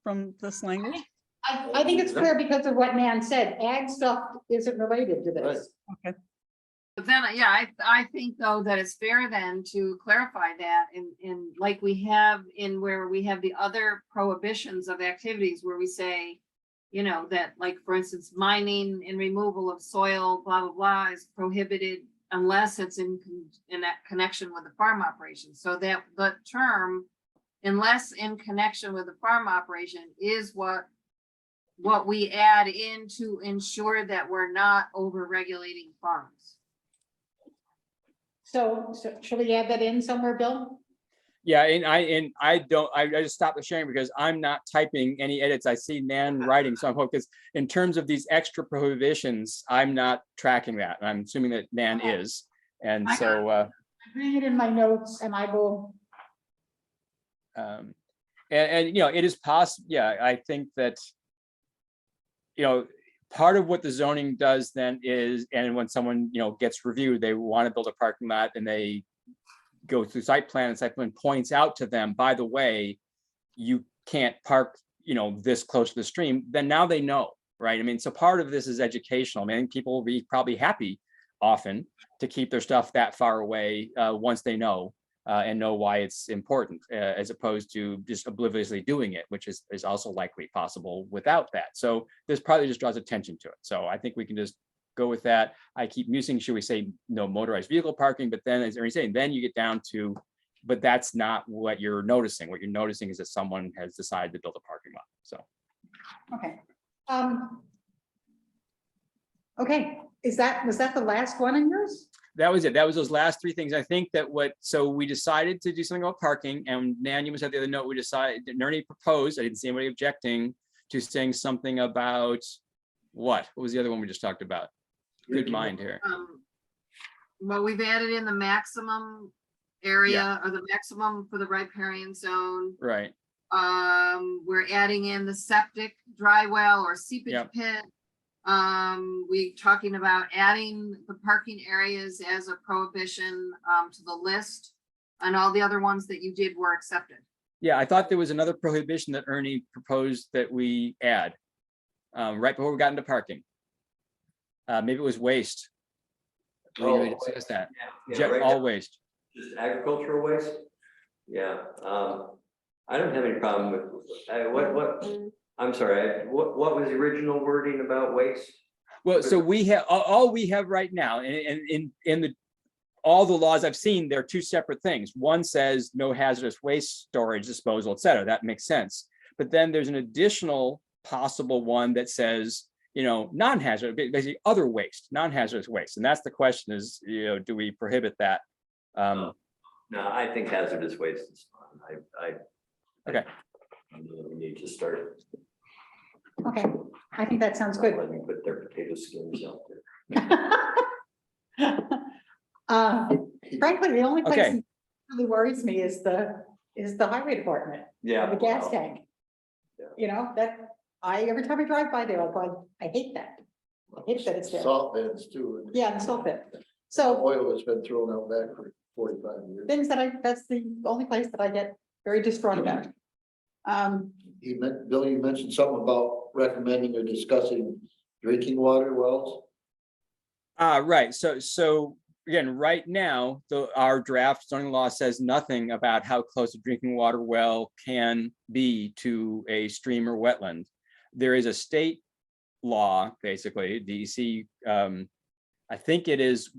from this language? I think it's clear because of what Nan said. Ag stuff isn't related to this. But then, yeah, I think though that it's fair then to clarify that in like we have in where we have the other prohibitions of activities where we say, that like, for instance, mining and removal of soil, blah, blah, blah, is prohibited unless it's in that connection with the farm operation. So that the term, unless in connection with the farm operation, is what we add in to ensure that we're not over regulating farms. So should we add that in somewhere, Bill? Yeah, and I just stopped the sharing because I'm not typing any edits. I see Nan writing, so I'm hoping, because in terms of these extra prohibitions, I'm not tracking that. I'm assuming that Nan Okay. is. And I so, I'm reading it in my notes and I will. and it is possible. Yeah, I think that, part of what the zoning does then is, and when someone, gets reviewed, they want to build a parking lot and they go through site plan and site plan points out to them, by the way, you can't park, this close to the stream, then now they know, right? I mean, so part of this is educational. I mean, people will be probably happy often to keep their stuff that far away once they know and know why it's important, as opposed to just obliviously doing it, which is also likely possible without that. So this probably just draws attention to it. So I think we can just go with that. I keep musing, should we say no motorized vehicle parking? But then, as Ernie's saying, then you get down to, but that's not what you're noticing. What you're noticing is that someone has decided to build a parking lot. So. Okay. Okay, was that the last one in yours? That was it. That was those last three things. I think that so we decided to do something about parking, and Nan, you must have the other note. We decided, Ernie proposed, I didn't see anybody objecting to saying something about what was the other one we just talked about? Good mind here. Well, we've added in the maximum area or the maximum for the riparian zone. Right. We're adding in the septic dry well or seepage Yep. pit. We talking about adding the parking areas as a prohibition to the list, and all the other ones that you did were accepted. Yeah, I thought there was another prohibition that Ernie proposed that we add right before we got into parking. Maybe it was waste. We discussed that. Right All now, waste. just agricultural waste. Yeah, I don't have any problem with, what, I'm sorry, what was the original wording about waste? Well, so we have, all we have right now, in the, all the laws I've seen, they're two separate things. One says no hazardous waste storage, disposal, et cetera. That makes sense. But then there's an additional possible one that says, you know, non-hazardous, basically other waste, non-hazardous waste. And that's the question is, you know, do we prohibit that? No, I think hazardous waste is fine. Okay. We need to start. Okay, I think that sounds good. Let me put their potato skins out there. Frankly, the only place Okay. that really worries me is the highway department, Yeah. the gas well, tank. Yeah. You know, every time I drive by there, I'm going, I hate that. I hate that it's there. Salt beds too. and Yeah, the salt pit. So Oil that's been thrown out back for 45 years. things that's the only place that I get very distraught about. Bill, you mentioned something about recommending or discussing drinking water wells. Right. So again, right now, our draft zoning law says nothing about how close a drinking water well can be to a stream or wetland. There is a state law, basically, DEC. I think it is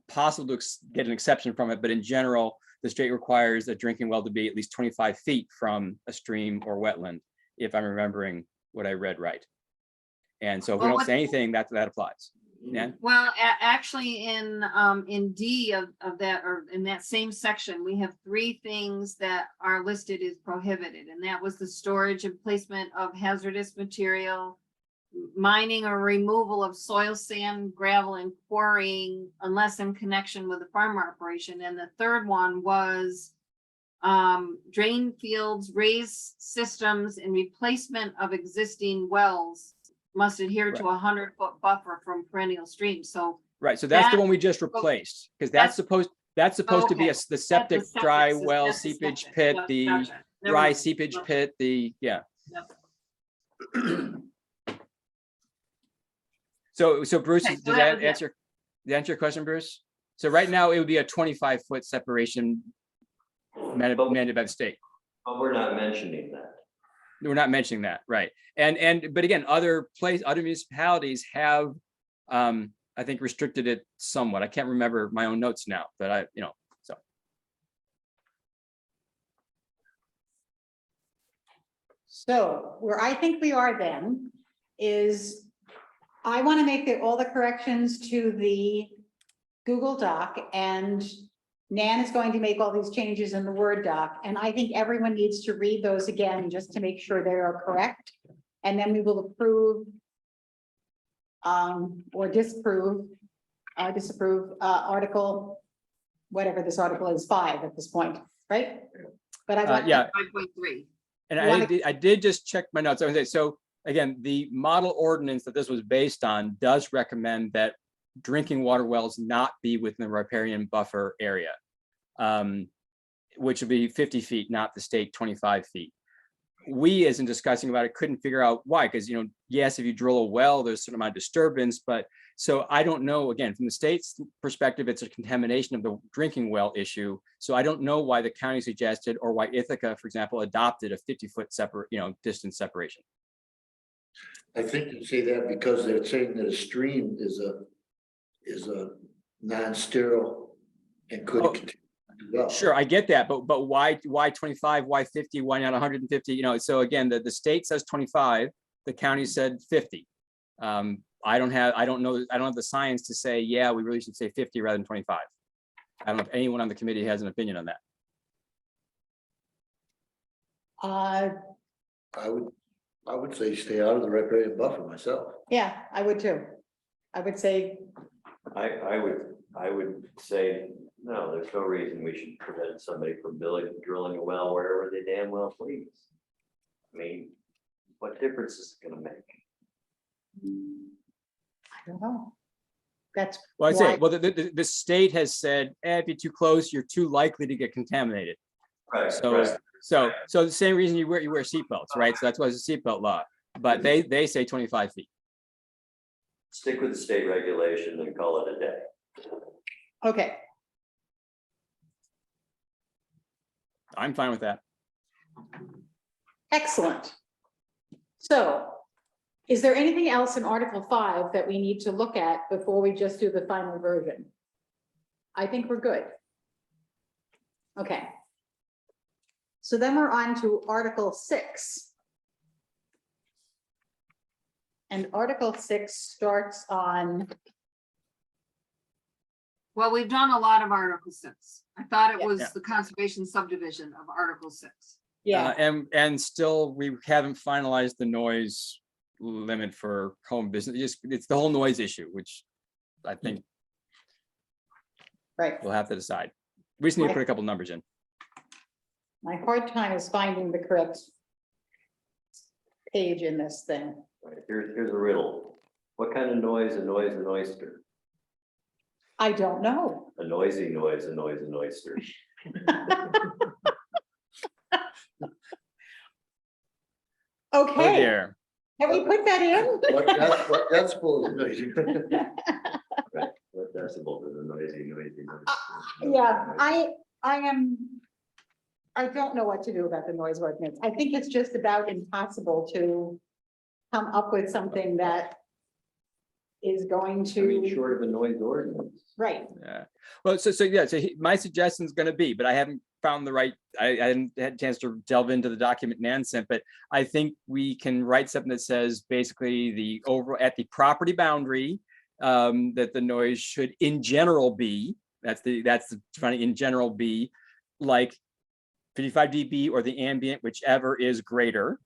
possible to get an exception from it, but in general, the state requires a drinking well to be at least 25 feet from a stream or wetland, if I'm remembering what I read right. And so if we Well, don't say anything, that applies. Yeah. Well, actually, in D of that, or in that same section, we have 3 things that are listed as prohibited, and that was the storage and placement of hazardous material, mining or removal of soil, sand, gravel, and quarrying unless in connection with a farm operation. And the third one was drain fields, raised systems, and replacement of existing wells must adhere to a 100-foot buffer from perennial streams. So Right, so that's the That- one we just replaced, because that's supposed to be Okay. the septic, That's the dry septic, well, that's the seepage septic. pit, Yep, the gotcha. Never dry mind. seepage Yep. pit, yeah. Yep. So Bruce, Okay, did so that that was it. answer your question, Bruce? So right now, it would be a 25-foot separation mandated by the state. But we're not mentioning that. We're not mentioning that, right? But again, other municipalities have, I think, restricted it somewhat. I can't remember my own notes now, but so. So where I think we are then is I want to make all the corrections to the Google Doc, and Nan is going to make all these changes in the Word doc. And I think everyone needs to read those again just to make sure they are correct. And then we will approve or disapprove article, whatever this article is, 5 at this point, right? But I want. Yeah. 5.3. And You wanna- I did just check my notes. I was gonna say, so again, the model ordinance that this was based on does recommend that drinking water wells not be within the riparian buffer area, which would be 50 feet, not the state 25 feet. We, as in discussing about it, couldn't figure out why, because, yes, if you drill a well, there's a certain amount of disturbance, but so I don't know, again, from the state's perspective, it's a contamination of the drinking well issue. So I don't know why the county suggested, or why Ithaca, for example, adopted a 50-foot separate, distance separation. I think you say that because they're saying that a stream is a non-sterile and could. Oh, contain well. Sure, I get that, but why 25? Why 50? Why not 150? So again, the state says 25, the county said 50. I don't know the science to say, yeah, we really should say 50 rather than 25. I don't know if anyone on the committee has an opinion on that. I would say stay out of the riparian buffer myself. Yeah, I would too. I would say, I would say, no, there's no reason we should prevent somebody from drilling a well wherever they damn well please. I mean, what difference is it gonna make? I don't know. That's. Well, I'd say, why- well, the state has said, if you're too close, you're too likely to get contaminated. Right. So the same reason you wear seatbelts, right? So that's why it's a seatbelt law, but they say 25 feet. Stick with the state regulation and call it a day. Okay, I'm fine with that. excellent. So Is there anything else in Article 5 that we need to look at before we just do the final version? I think we're good. Okay. So then we're on to Article 6. And Article 6 starts on, Well, we've done a lot of Article 6. I thought it Yeah. was the conservation subdivision of Article 6. yeah, And still, we haven't finalized the noise limit for home business. It's the whole noise issue, which I think right. we'll have to decide. We just need to put a couple numbers in. My hard time is finding the correct page in this thing. Right, here's a riddle. What kind of noise annoys an oyster? I don't know. A noisy noise annoys an oyster. Oh Okay, dear. can we put that in? What decibel is noisy? Right, what decibel is a noisy noise? Yeah, I don't know what to do about the noise ordinance. I think it's just about impossible to come up with something that is going I mean, to, short of a noise ordinance. right, Yeah. Well, my suggestion is going to be, but I haven't found the right, I hadn't had a chance to delve into the document Nan sent, but I think we can write something that says basically the at the property boundary, that the noise should in general be, that's the funny, in general be like 55 dB or the ambient, whichever is greater.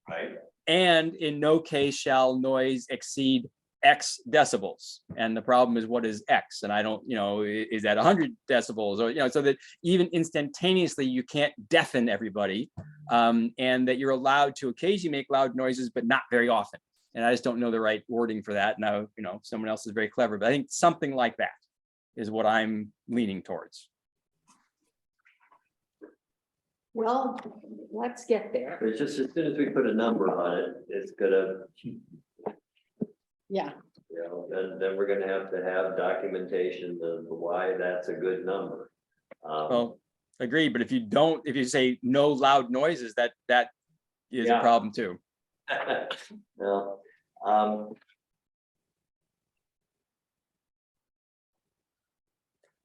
Right. And in no case shall noise exceed X decibels. And the problem is, what is X? And I don't, is that 100 decibels or, so that even instantaneously you can't deafen everybody, and that you're allowed to occasionally make loud noises, but not very often. And I just don't know the right wording for that. Now, someone else is very clever, but I think something like that is what I'm leaning towards. well, let's get there. It's just as soon as we put a number on it, it's gonna, Yeah, then we're gonna have to have documentation of why that's a good number. Well, agree, but if you say no loud noises, that is a Yeah. problem too. Well,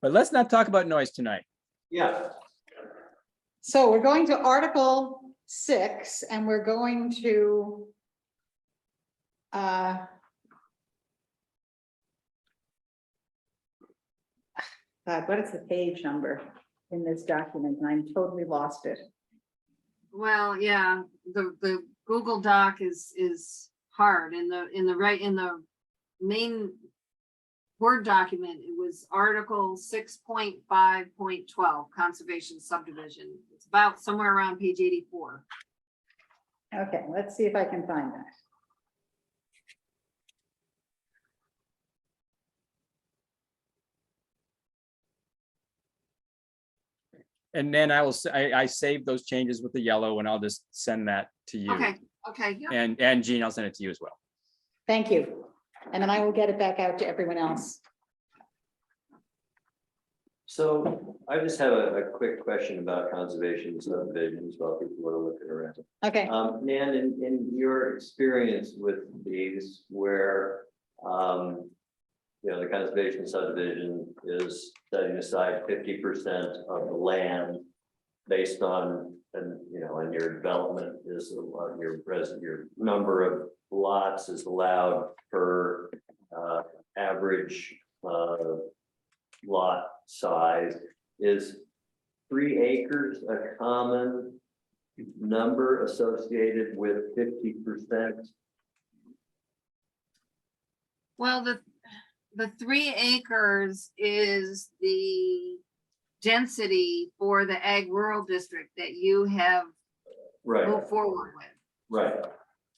But let's not talk about noise tonight. yeah, so we're going to Article 6 and we're going to God, what is the page number in this document? And I'm totally lost it. Well, yeah, the Google Doc is hard in the main Word document. It was Article 6.5.12 Conservation Subdivision. It's about somewhere around page 84. Okay, let's see if I can find that. And then I saved those changes with the yellow and I'll just send that to you. Okay, yeah. And Jean, I'll send it to you as well. Thank you. And then I will get it back out to everyone else. so I just have a quick question about conservation subdivisions while people are looking around. Okay, Nan, in your experience with these where, the conservation subdivision is setting aside 50% of the land based on, and your development is your number of lots is allowed per average lot size. Is 3 acres a common number associated with 50%? Well, the 3 acres is the density for the ag rural district that you have Right, moved forward with. right.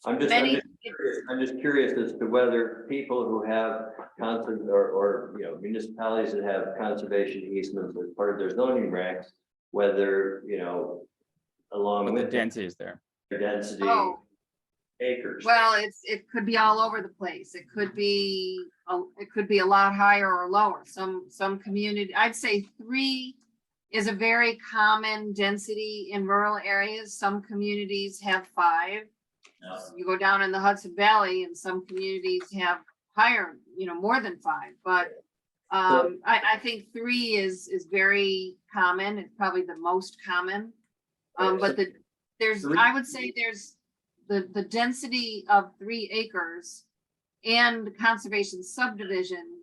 I'm just curious as to whether people who have or municipalities that have conservation easements as part of their zoning regs, whether, along But the with density is there. the density Oh. acres. Well, it could be all over the place. It could be a lot higher or lower. Some community, I'd say 3 is a very common density in rural areas. Some communities have 5. You go down in the Hudson Valley and some communities have higher, more than 5, but I think 3 is very common. It's probably the most common. But I would say there's the density of 3 acres and conservation subdivision.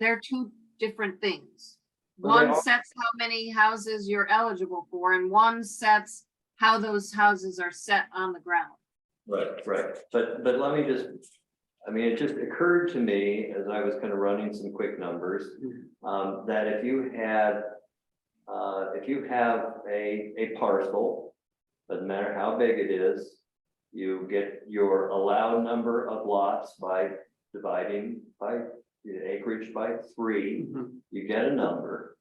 They're 2 different things. One sets how many houses you're eligible for, and one sets how those houses are set on the ground. Right. But let me just, it just occurred to me as I was kind of running some quick numbers, that if you have a parcel, doesn't matter how big it is, you get your allowed number of lots by dividing by acreage by 3, you get a number.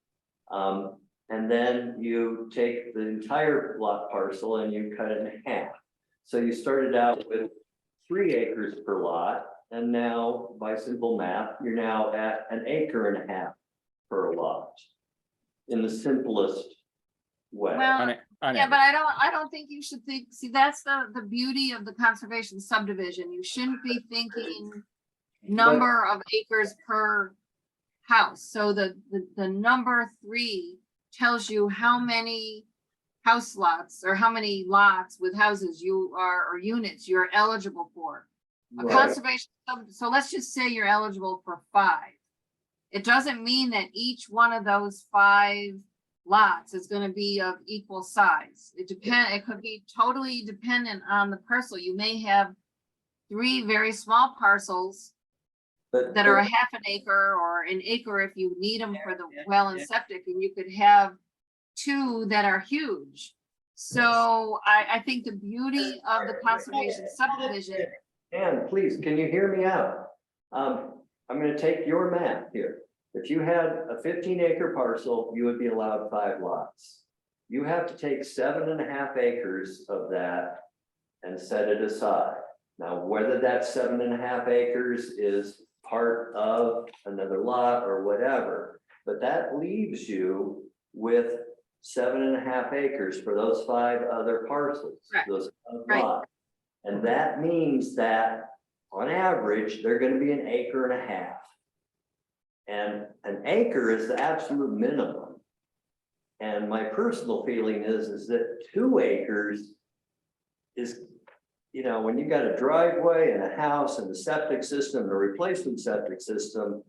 And then you take the entire lot parcel and you cut it in half. So you started out with 3 acres per lot, and now by simple math, you're now at 1.5 acres per lot. In the simplest way. Well, On yeah, average. but I don't think you should think, see, that's the beauty of the conservation subdivision. You shouldn't be thinking number of acres per house. So the number 3 tells you how many house lots or how many lots with houses you are, or units you're eligible for. A Right. conservation, so let's just say you're eligible for 5. It doesn't mean that each one of those 5 lots is going to be of equal size. It could be totally dependent on the parcel. You may have 3 very small parcels that are a half an acre or an acre if you need them for the well and septic, and you could have 2 that are huge. So I think the beauty of the conservation subdivision. And please, can you hear me out? I'm going to take your math here. If you had a 15-acre parcel, you would be allowed 5 lots. You have to take 7.5 acres of that and set it aside. Now, whether that 7.5 acres is part of another lot or whatever, but that leaves you with 7.5 acres for those 5 other parcels, Correct. those 5 Right. lots. And that means that on average, they're going to be 1.5 acres. And 1 acre is the absolute minimum. And my personal feeling is that 2 acres is, when you got a driveway and a house and a septic system, and a replacement septic system,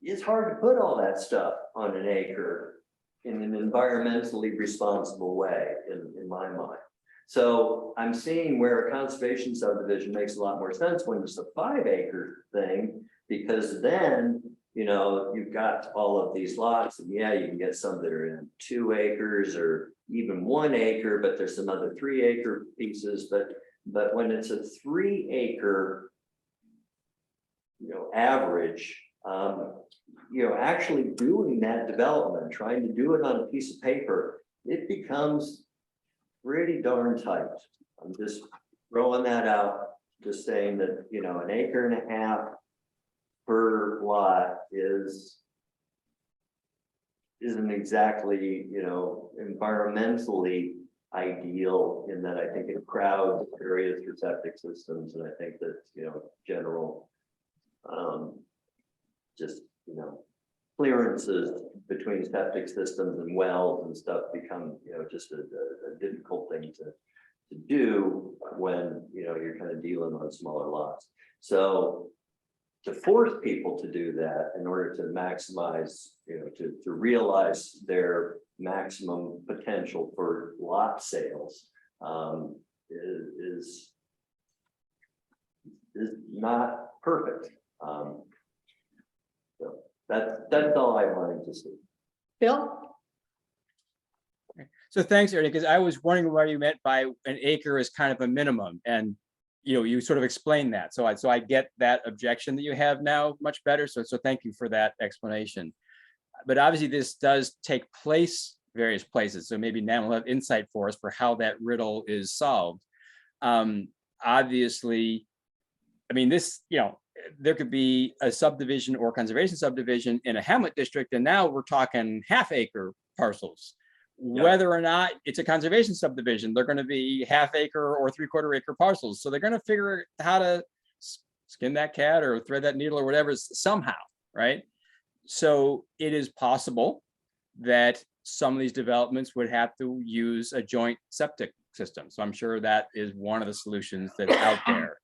it's hard to put all that stuff on 1 acre in an environmentally responsible way, in my mind. So I'm seeing where a conservation subdivision makes a lot more sense when it's a 5-acre thing, because then, you've got all of these lots, and yeah, you can get some that are in 2 acres or even 1 acre, but there's some other 3-acre pieces, but when it's a 3-acre, average, actually doing that development, trying to do it on a piece of paper, it becomes pretty darn tight. I'm just throwing that out, just saying that, 1.5 acres per lot isn't exactly, environmentally ideal, in that I think it crowds areas for septic systems, and I think that, general, just, clearances between septic systems and wells and stuff become, just a difficult thing to do when, you're kind of dealing on smaller lots. So to force people to do that in order to maximize, to realize their maximum potential for lot sales, is not perfect. So that's all I wanted to see. Bill? So thanks, Ernie, because I was wondering what you meant by 1 acre is kind of a minimum, and you sort of explained that. So I get that objection that you have now much better. So thank you for that explanation. But obviously this does take place various places. So maybe Nan will have insight for us for how that riddle is solved. Obviously, this, there could be a subdivision or conservation subdivision in a hamlet district, and now we're talking 1/2 acre parcels. whether or not it's a conservation subdivision. They're going to be half acre or 3/4 acre parcels. So they're going to figure how to skin that cat or thread that needle or whatever somehow, right? So it is possible that some of these developments would have to use a joint septic system. So I'm sure that is one of the solutions that's out there.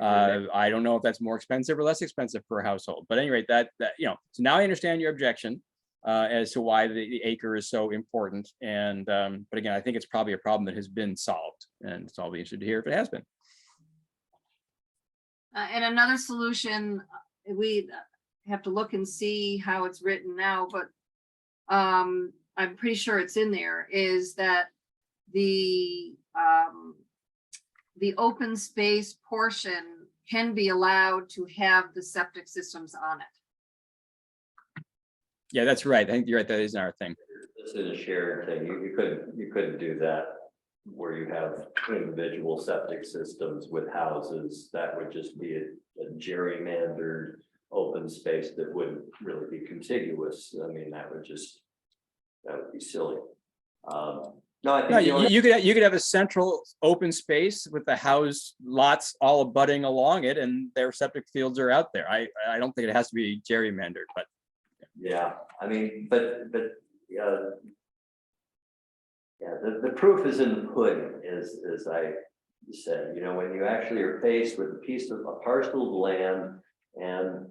I don't know if that's more expensive or less expensive per household, but anyway, that so now I understand your objection as to why the acre is so important. And but again, I think it's probably a problem that has been solved, and so I'll be interested to hear if it has been. And another solution, we have to look and see how it's written now, but I'm pretty sure it's in there, is that the open space portion can be allowed to have the septic systems on it. Yeah, that's right. I think you're right. That is our thing. This is a shared thing. You couldn't do that where you have individual septic systems with houses. That would just be a gerrymandered open space that wouldn't really be contiguous. I mean, that would be silly. No, I think No, the only- you could have a central open space with the house lots all abutting along it, and their septic fields are out there. I don't think it has to be gerrymandered, but yeah, I mean, but yeah, the proof is in the pudding, as I said. You know, when you actually are faced with a parcel of land and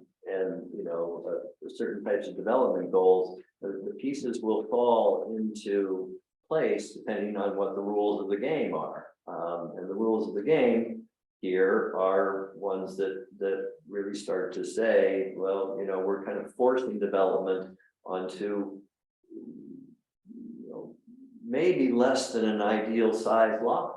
certain types of development goals, the pieces will fall into place depending on what the rules of the game are. And the rules of the game here are ones that really start to say, well, we're kind of forcing development onto maybe less than an ideal size lot.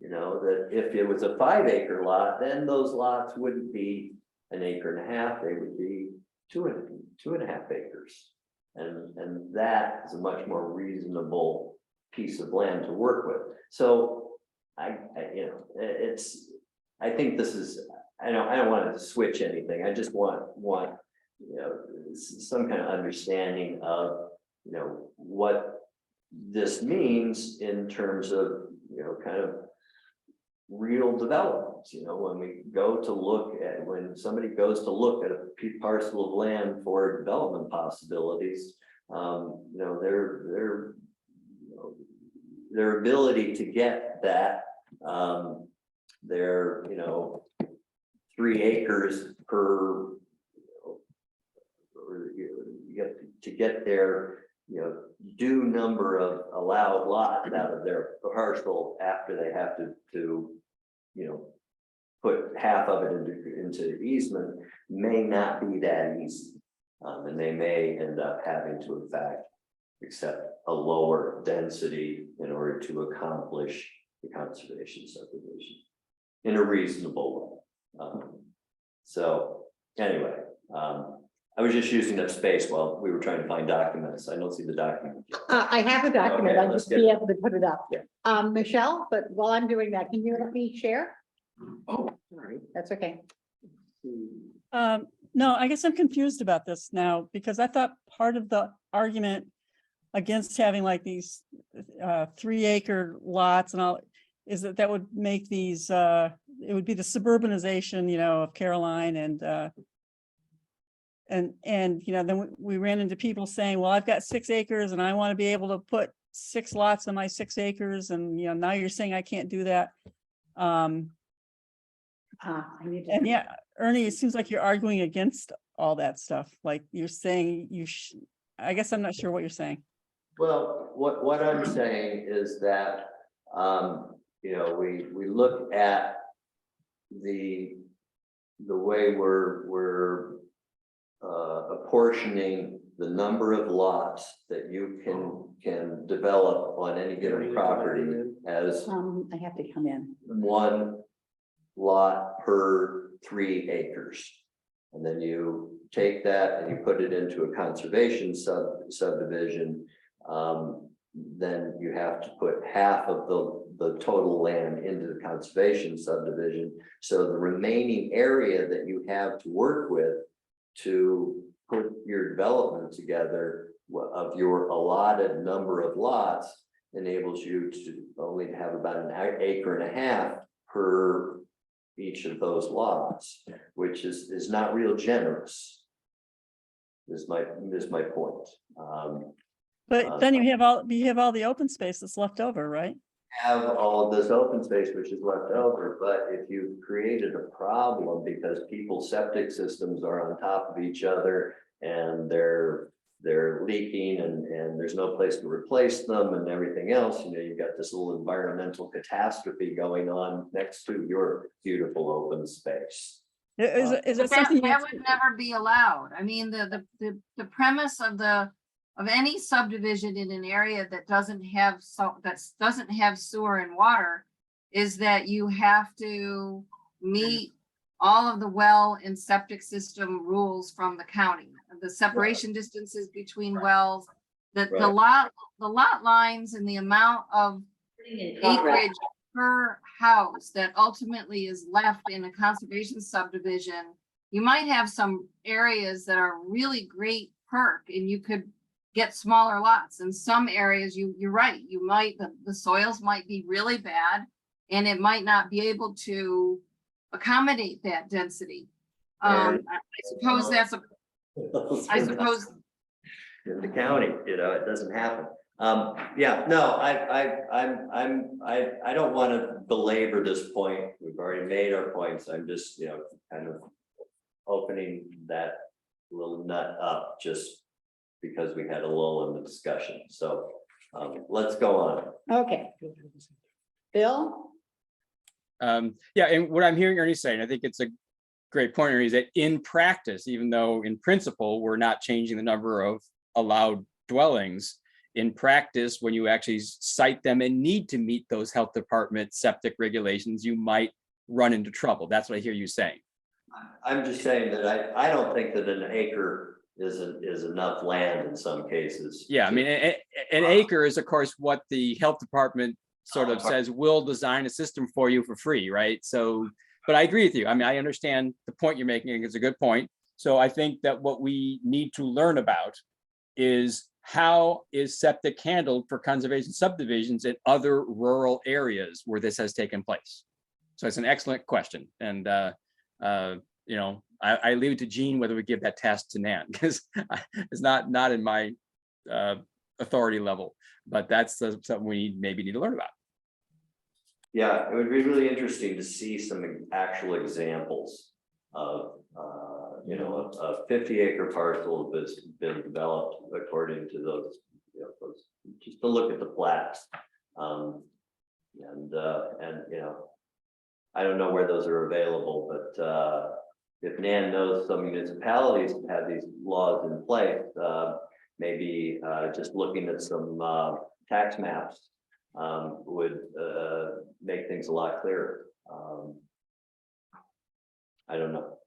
That if it was a 5-acre lot, then those lots wouldn't be 1.5 acres, they would be 2.5 acres. And that is a much more reasonable piece of land to work with. So I think this is, I don't want to switch anything. I just want some kind of understanding of what this means in terms of kind of real developments. When somebody goes to look at a parcel of land for development possibilities, their ability to get that, their 3 acres per, or to get their due number of allowed lots out of their parcel after they have to put half of it into easement may not be that easy. And they may end up having to, in fact, accept a lower density in order to accomplish the conservation subdivision in a reasonable way. So anyway, I was just using up space while we were trying to find documents. I don't see the document. I have a document. Okay, I'll let's just get be it. able to put it up. Yeah. Michelle, but while I'm doing that, can you let me share? Oh, sorry. That's okay. No, I guess I'm confused about this now, because I thought part of the argument against having like these 3-acre lots and all is that would make these it would be the suburbanization, of Caroline and then we ran into people saying, well, I've got 6 acres and I want to be able to put 6 lots on my 6 acres. And, now you're saying I can't do that. I need to. And yeah, Ernie, it seems like you're arguing against all that stuff. Like you're saying I guess I'm not sure what you're saying. Well, what I'm saying is that, we look at the way we're apportioning the number of lots that you can develop on any given property as I have to come in. 1 lot per 3 acres. And then you take that and you put it into a conservation subdivision. Then you have to put half of the total land into the conservation subdivision. So the remaining area that you have to work with to put your development together of your allotted number of lots enables you to only have about an acre and a half per each of those lots, which is not real generous. Is my point. But then you have all the open space that's left over, right? Have all of this open space which is left over, but if you've created a problem because people's septic systems are on top of each other and they're leaking and there's no place to replace them and everything else, you know, you've got this little environmental catastrophe going on next to your beautiful open space. Is But that that, something? that would never be allowed. I mean, the premise of any subdivision in an area that doesn't have sewer and water is that you have to meet all of the well and septic system rules from the county. The separation distances between wells, the lot lines and the amount of acreage per house that ultimately is left in a conservation subdivision. You might have some areas that are really great perk and you could get smaller lots. In some areas, you're right, you might, the soils might be really bad and it might not be able to accommodate that density. I suppose that's I suppose. In the county, you know, it doesn't happen. Yeah, no, I don't want to belabor this point. We've already made our points. I'm just, you know, kind of opening that little nut up just because we had a lull in the discussion. So let's go on. Okay. Bill? Yeah, and what I'm hearing Ernie saying, I think it's a great point, Ernie, is that in practice, even though in principle, we're not changing the number of allowed dwellings, in practice, when you actually cite them and need to meet those health department septic regulations, you might run into trouble. That's what I hear you saying. I'm just saying that I don't think that an acre is enough land in some cases. Yeah, I mean, an acre is of course what the health department sort of says, we'll design a system for you for free, right? So, but I agree with you. I mean, I understand the point you're making. It's a good point. So I think that what we need to learn about is how is septic handled for conservation subdivisions in other rural areas where this has taken place? So it's an excellent question. And, you know, I leave it to Gene whether we give that task to Nan, because it's not in my authority level, but that's something we maybe need to learn about. Yeah, it would be really interesting to see some actual examples of, you know, a 50-acre parcel that's been developed according to those, you know, those, just to look at the plats. And you know, I don't know where those are available, but if Nan knows some municipalities have these laws in place, maybe just looking at some tax maps would make things a lot clearer. I don't know.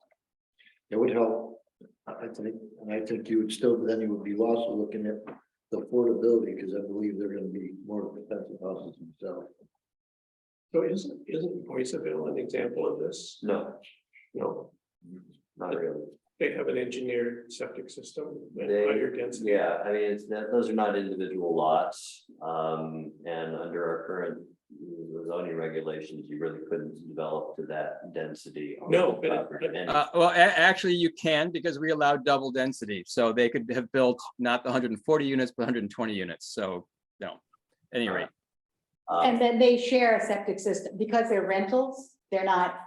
It would help. I think you would still, but then you would be also looking at the affordability, because I believe they're gonna be more expensive houses themselves. So isn't Boyceville an example of this? No, No, not really. they have an engineered septic system and They- higher density. Yeah, I mean, it's that, those are not individual lots. And under our current zoning regulations, you really couldn't develop to that density. on No, the but- property. but- And- Well, actually you can, because we allow double density. So they could have built not the 140 units, but 120 units. So, no, at any rate. And then they share a septic system, because they're rentals, they're not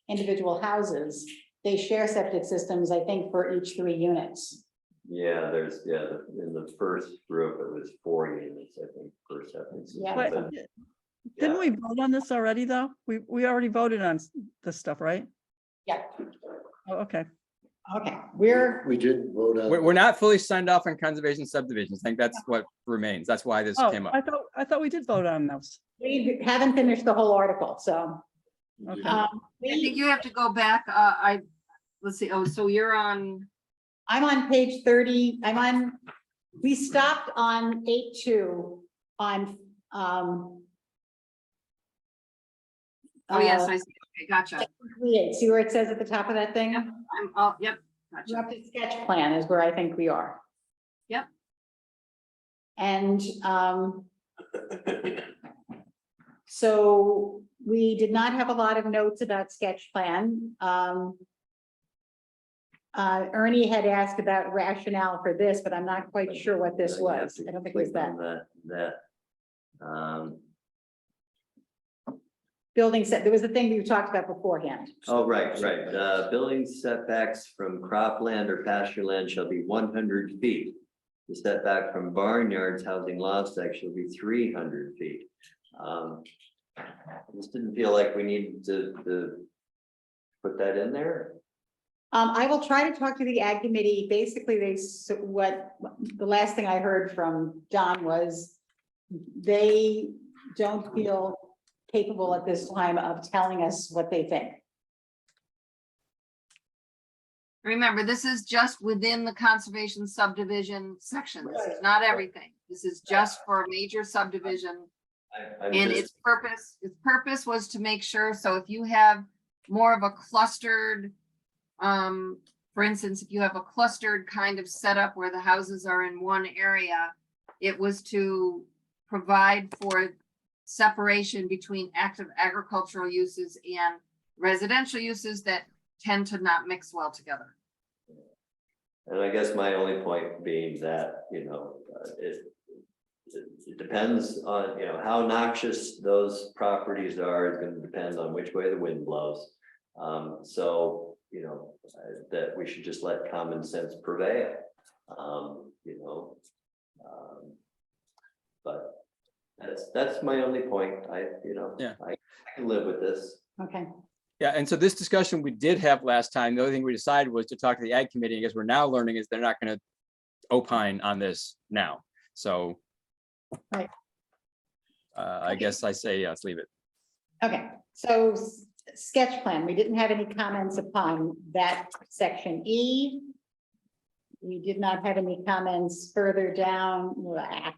individual houses. They share septic systems, I think, for each 3 units. Yeah, there's, in the first group, it was 4 units, I think, per septic system. Yeah. But But, didn't yeah. we vote on this already, though? We already voted on this stuff, right? Yeah, Oh, okay. okay, We did vote on. We're not fully signed off on conservation subdivisions. I think that's what remains. That's why this Oh, came up. I thought we did vote on those. we haven't finished the whole article, so. Okay. I think you have to go back, let's see, oh, so you're on, I'm on page 30, we stopped on 8.2 on, oh, yes, I see, okay, gotcha. see where it says at the top of that thing? Yep. Yep, gotcha. Drafted sketch plan is where I think we are. And so we did not have a lot of notes about sketch plan. Ernie had asked about rationale for this, but I'm not quite sure what this You have was. to I don't think it was click that. on that. Building set, there was the thing we talked about beforehand. Oh, right. Building setbacks from cropland or pasture land shall be 100 feet. The setback from barnyards, housing livestock shall be 300 feet. I just didn't feel like we needed to put that in there. I will try to talk to the ag committee. Basically, the last thing I heard from John was they don't feel capable at this time of telling us what they think. Remember, this is just within the conservation subdivision section. This is not everything. This is just for a major subdivision. I'm And just- its purpose was to make sure, so if you have more of a clustered, for instance, if you have a clustered kind of setup where the houses are in one area, it was to provide for separation between active agricultural uses and residential uses that tend to not mix well together. And I guess my only point being that, it depends on, how noxious those properties are, is going to depend on which way the wind blows. So, that we should just let common sense prevail. But that's my only point. Yeah. I can live with this. Okay, Yeah, and so this discussion we did have last time, the other thing we decided was to talk to the ag committee. I guess we're now learning is they're not going to opine on this now. So. Right. I guess I say, let's leave it. okay. So sketch plan, we didn't have any comments upon that section E. We did not have any comments further down. Blah.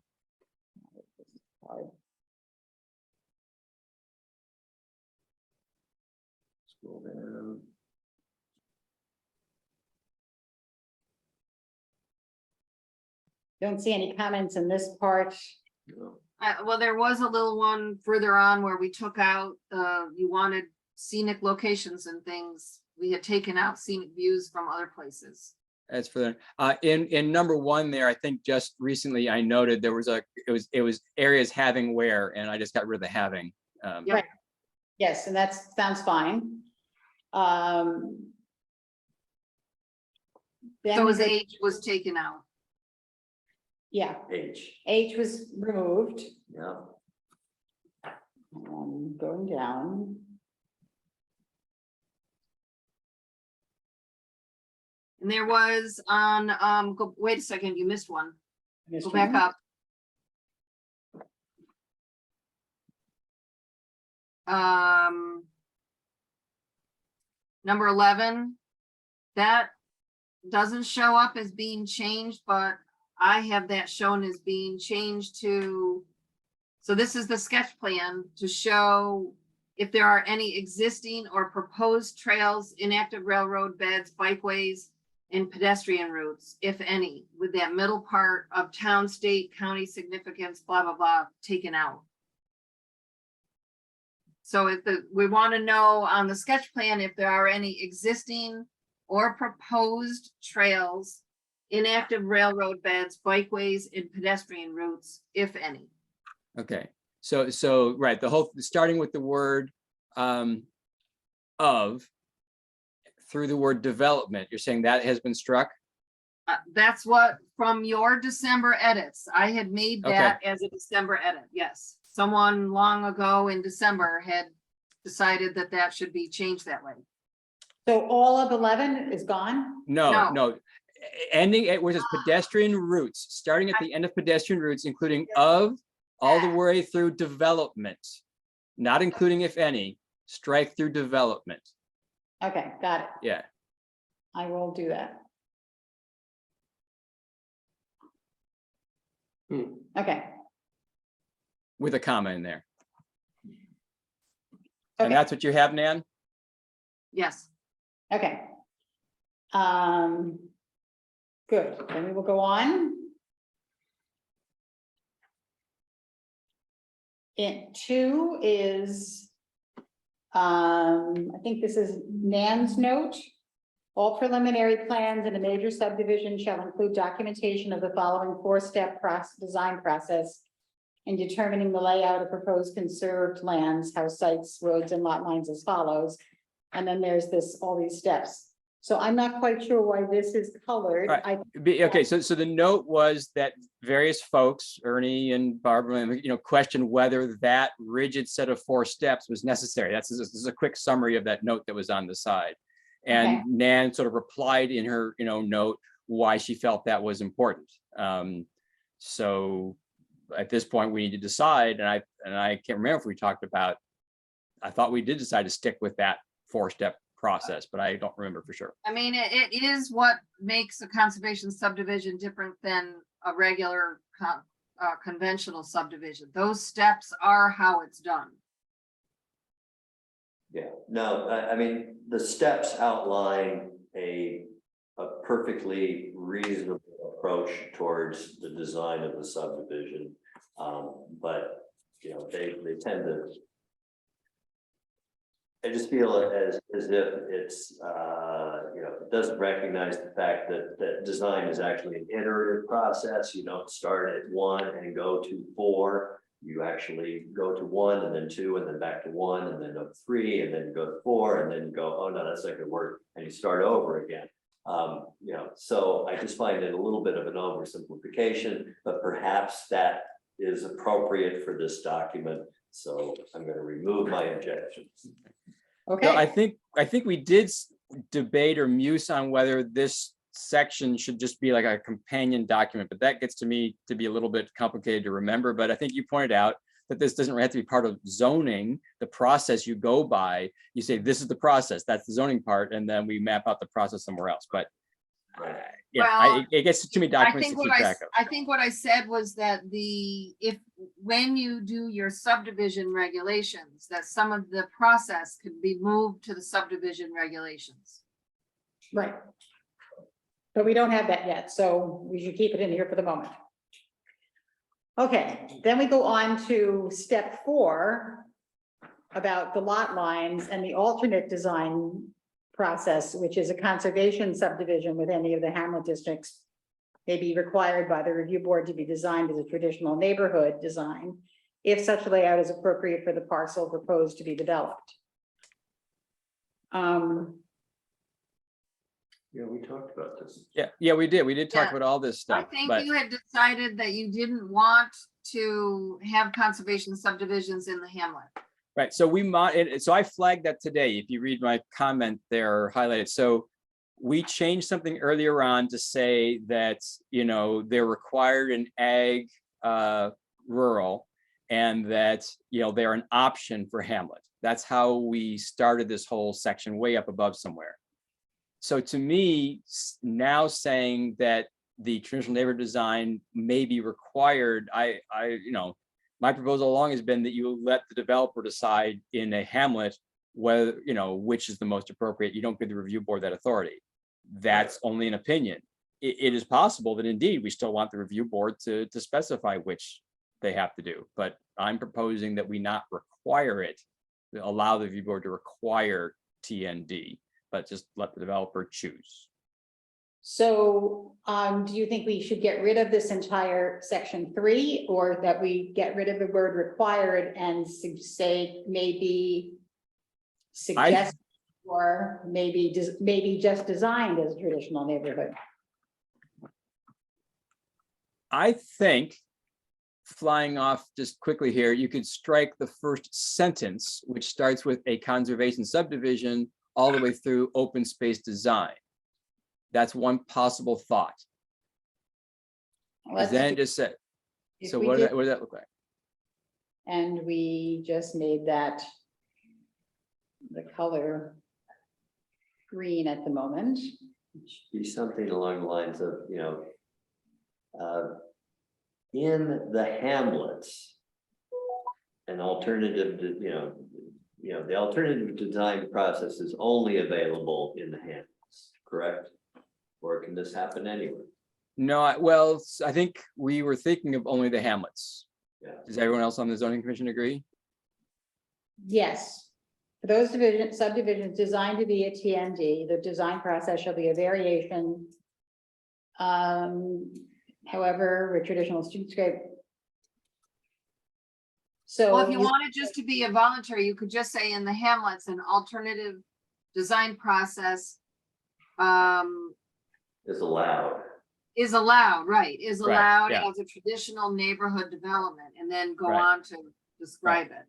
Scroll down. Don't see any comments in this part. Well, there was a little one further on where we took out, you wanted scenic locations and things. We had taken out scenic views from other places. As for in number one there, I think just recently I noted there was it was areas having where, and I just got rid of the having. Right. Yes, and that sounds fine. Then So we as go- age was taken out. Yeah, H, H was removed. yeah. Going down. And there was on, wait a second, you missed one. Go back up. Number 11, that doesn't show up as being changed, but I have that shown as being changed to, so this is the sketch plan to show if there are any existing or proposed trails, inactive railroad beds, bikeways, and pedestrian routes, if any, with that middle part of town, state, county significance, blah, blah, blah, taken out. So if we want to know on the sketch plan if there are any existing or proposed trails, inactive railroad beds, bikeways, and pedestrian routes, if any. Okay, so right, starting with the word of through the word development, you're saying that has been struck? That's what, from your December edits, I had made that as a December edit, yes. Someone long ago in December had decided that that should be changed that way. So all of 11 is gone? No. Ending at where it says pedestrian routes, starting at the end of pedestrian routes, including of all the way through development, not including if any, strike through development. Okay, got it. Yeah. I will do that. Okay, With a comma in there. And okay, that's what you have, Nan? Yes, okay. Good, then we will go on. two is, I think this is Nan's note. All preliminary plans in a major subdivision shall include documentation of the following four-step design process in determining the layout of proposed conserved lands, house sites, roads, and lot lines as follows. And then there's this, all these steps. So I'm not quite sure why this is colored. Right. Okay, so the note was that various folks, Ernie and Barbara, questioned whether that rigid set of four steps was necessary. This is a quick summary of that note that was on the side. And Okay. Nan sort of replied in her, note why she felt that was important. So at this point, we need to decide, and I can't remember if we talked about, I thought we did decide to stick with that four-step process, but I don't remember for sure. I mean, it is what makes a conservation subdivision different than a regular conventional subdivision. Those steps are how it's done. Yeah, no, I mean, the steps outline a perfectly reasonable approach towards the design of the subdivision. But, they tend to, I just feel as if it's, it doesn't recognize the fact that design is actually an iterative process. You don't start at 1 and go to 4. You actually go to 1 and then 2 and then back to 1 and then up 3 and then you go to 4 and then you go, oh no, that's not gonna work, and you start over again. So I just find it a little bit of an oversimplification, but perhaps that is appropriate for this document. So I'm going to remove my objections. Okay. No, I think we did debate or muse on whether this section should just be like a companion document, but that gets to me to be a little bit complicated to remember. But I think you pointed out that this doesn't have to be part of zoning, the process you go by. You say, this is the process, that's the zoning part, and then we map out the process somewhere else. But Well, it gets too many documents to keep track of. I think what I said was that when you do your subdivision regulations, that some of the process could be moved to the subdivision regulations. Right. But we don't have that yet, so we should keep it in here for the moment. Okay, then we go on to step 4 about the lot lines and the alternate design process, which is a conservation subdivision with any of the hamlet districts may be required by the review board to be designed as a traditional neighborhood design if such layout is appropriate for the parcel proposed to be developed. Yeah, we talked about this. Yeah, we did. We did talk Yeah. about all this I stuff, think but you had decided that you didn't want to have conservation subdivisions in the hamlet. right. So so I flagged that today. If you read my comment there highlighted. So we changed something earlier on to say that, they're required in ag rural, and that, they're an option for hamlet. That's how we started this whole section way up above somewhere. So to me, now saying that the traditional neighborhood design may be required, my proposal all along has been that you let the developer decide in a hamlet whether, which is the most appropriate. You don't give the review board that authority. That's only an opinion. It is possible that indeed we still want the review board to specify which they have to do, but I'm proposing that we not require it, allow the review board to require TND, but just let the developer choose. So, do you think we should get rid of this entire section 3, or that we get rid of the word required and say maybe suggest, or maybe just designed as a traditional neighborhood? I think, flying off just quickly here, you could strike the first sentence, which starts with a conservation subdivision all the way through open space design. That's one possible thought. Let's Then do- it just said, if so we what did- does that look like? And we just made that the color green at the moment. Be something along the lines of, in the hamlets, an alternative, the alternative design process is only available in the hamlets, correct? Or can this happen anywhere? No, well, I think we were thinking of only the hamlets. Does everyone else on the zoning commission agree? Yes. For those subdivisions designed to be a TND, the design process shall be a variation. However, a traditional streetscape. So. Well, if you want it just to be a voluntary, you could just say in the hamlets, an alternative design process Is allowed. is allowed, right, is Right, allowed yeah. as a traditional neighborhood development, and then go Right. on to describe it.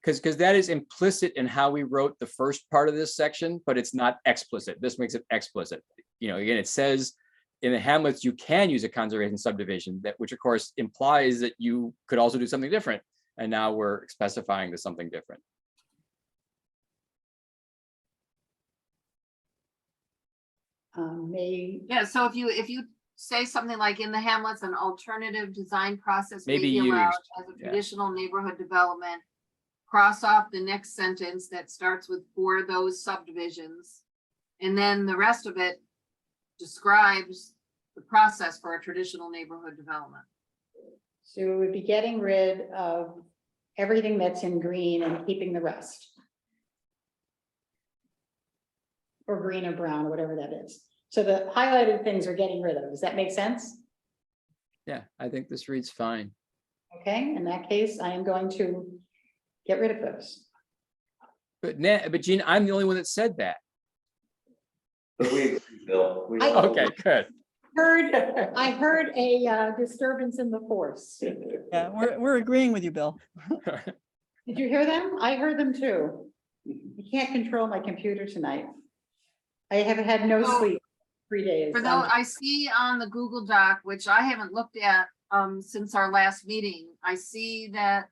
Because that is implicit in how we wrote the first part of this section, but it's not explicit. This makes it explicit. You know, again, it says in the hamlets, you can use a conservation subdivision, that which of course implies that you could also do something different. And now we're specifying to something different. Yeah, so if you say something like in the hamlets, an alternative design process may Maybe be allowed used, as a yeah. traditional neighborhood development. Cross off the next sentence that starts with for those subdivisions. And then the rest of it describes the process for a traditional neighborhood development. So we would be getting rid of everything that's in green and keeping the rest. Or green or brown, or whatever that is. So the highlighted things are getting rid of. Does that make sense? Yeah, I think this reads fine. Okay, in that case, I am going to get rid of those. But Gene, I'm the only one that said that. But we, agree, Bill. We I- all- Okay, good. I heard a disturbance in the force. Yeah, we're agreeing with you, Bill. Did you hear them? I heard them too. You can't control my computer tonight. I have had no So, sleep 3 days. For though I see on the Google Doc, which I haven't looked at since our last meeting, I see that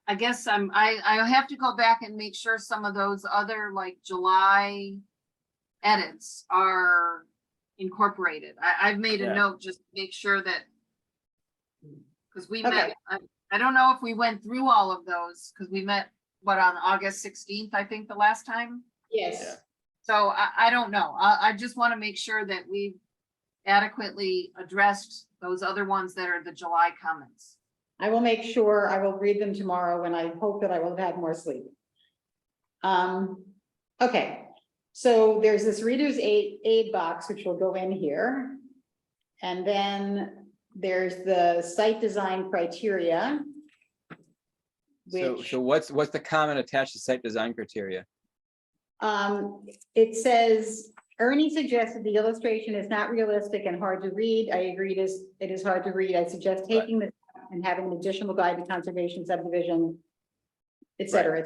I guess I have to go back and make sure some of those other like July edits are incorporated. I've made a Yeah. note just to make sure that because we Okay. met, I don't know if we went through all of those because we met, what, on August 16th, I think the last time. Yes. Yeah. So I don't know. I just want to make sure that we've adequately addressed those other ones that are the July comments. I will make sure, I will read them tomorrow when I hope that I will have had more sleep. Okay, so there's this reader's aid box, which will go in here. And then there's the site design criteria. Which, So what's the comment attached to site design criteria? it says, Ernie suggested the illustration is not realistic and hard to read. I agree, it is hard to read. I suggest Right. taking this and having an additional guide to conservation subdivision, et cetera.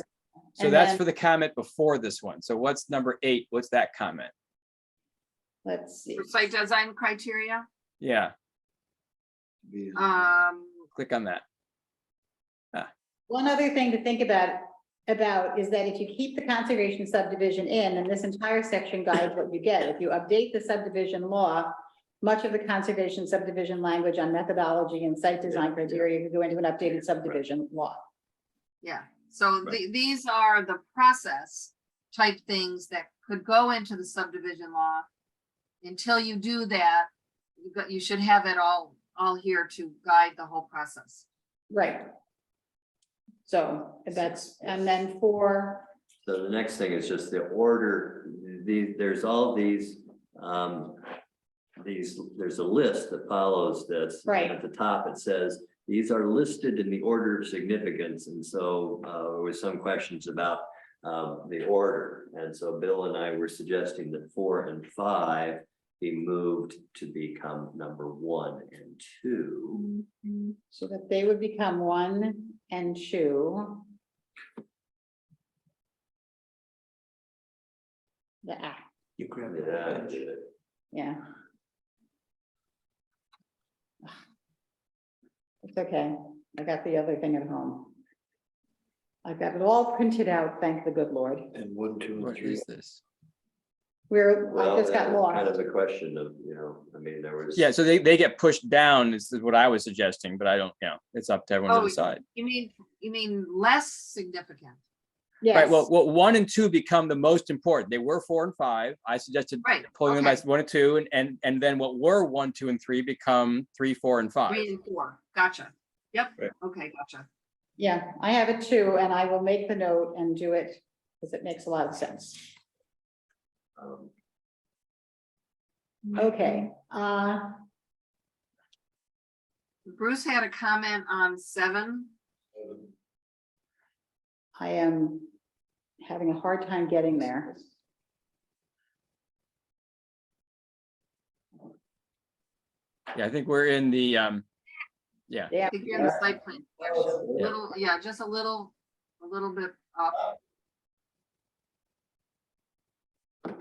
So And that's then- for the comment before this one. So what's number 8? What's that comment? Let's see. For site design criteria, Yeah, click on that. One other thing to think about is that if you keep the conservation subdivision in, and this entire section guides what you get, if you update the subdivision law, much of the conservation subdivision language on methodology and site design criteria could go into an updated subdivision law. yeah. So Right. these are the process type things that could go into the subdivision law. Until you do that, you should have it all here to guide the whole process. Right. So that's, and then for, So the next thing is just the order, there's all these, there's a list that follows this. Right. At the top, it says, these are listed in the order of significance, and so, there was some questions about, the order. And so Bill and I were suggesting that 4 and 5 be moved to become number 1 and 2. so that they would become 1 and 2. Yeah, You grab Yeah, yeah. It's okay. I got the other thing at home. I've got it all printed out, thank the good Lord. And 1, 2, and What 3. is this? I Well, just got that was kind lost. of a question of, I mean, there was. Yeah, so they get pushed down is what I was suggesting, but I don't, it's up to everyone to Oh, decide. You mean less significant? Right, Yes, well, 1 and 2 become the most important. They were 4 and 5. I suggested Right, pulling them as okay. 1 and 2, and then what were 1, 2, and 3 become 3, 4, and 5. 3 and 4, gotcha. Yep, Right. okay, gotcha. yeah, I have it too, and I will make the note and do it because it makes a lot of sense. Um, Okay, Bruce had a comment on 7. I am having a hard time getting there. Yeah, I think we're in the, yeah. Yeah, I think you're in the site plan section. Little, yeah, just a little bit up.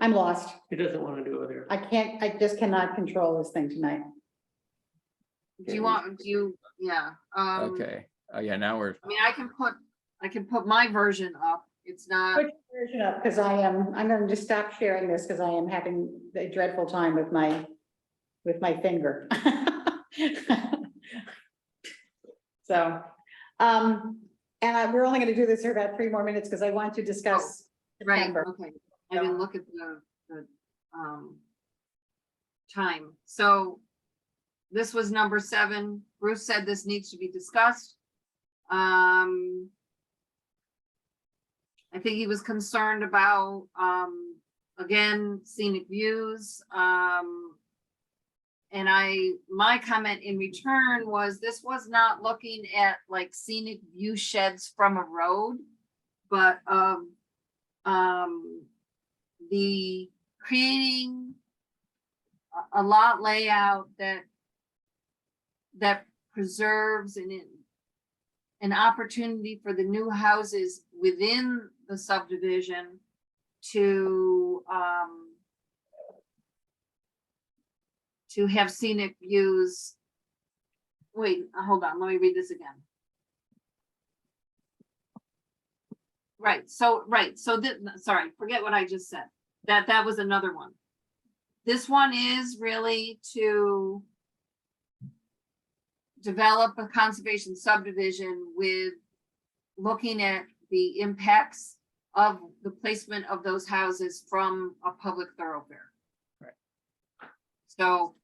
I'm lost. He doesn't want to do it here. I just cannot control this thing tonight. Do you, yeah. Okay. Oh, yeah, now we're, I mean, I can put my version up. It's not, Put your version up, because I'm going to just stop sharing this because I am having a dreadful time with my finger. So, we're only going to do this for about 3 more minutes because I want to discuss right, September. okay. I didn't look at the time. So this was number 7. Bruce said this needs to be discussed. I think he was concerned about, again, scenic views. And my comment in return was this was not looking at like scenic view sheds from a road, but the creating a lot layout that preserves an opportunity for the new houses within the subdivision to have scenic views. Wait, hold on, let me read this again. Right, so sorry, forget what I just said. That was another one. This one is really to develop a conservation subdivision with looking at the impacts of the placement of those houses from a public thoroughfare. Right. So,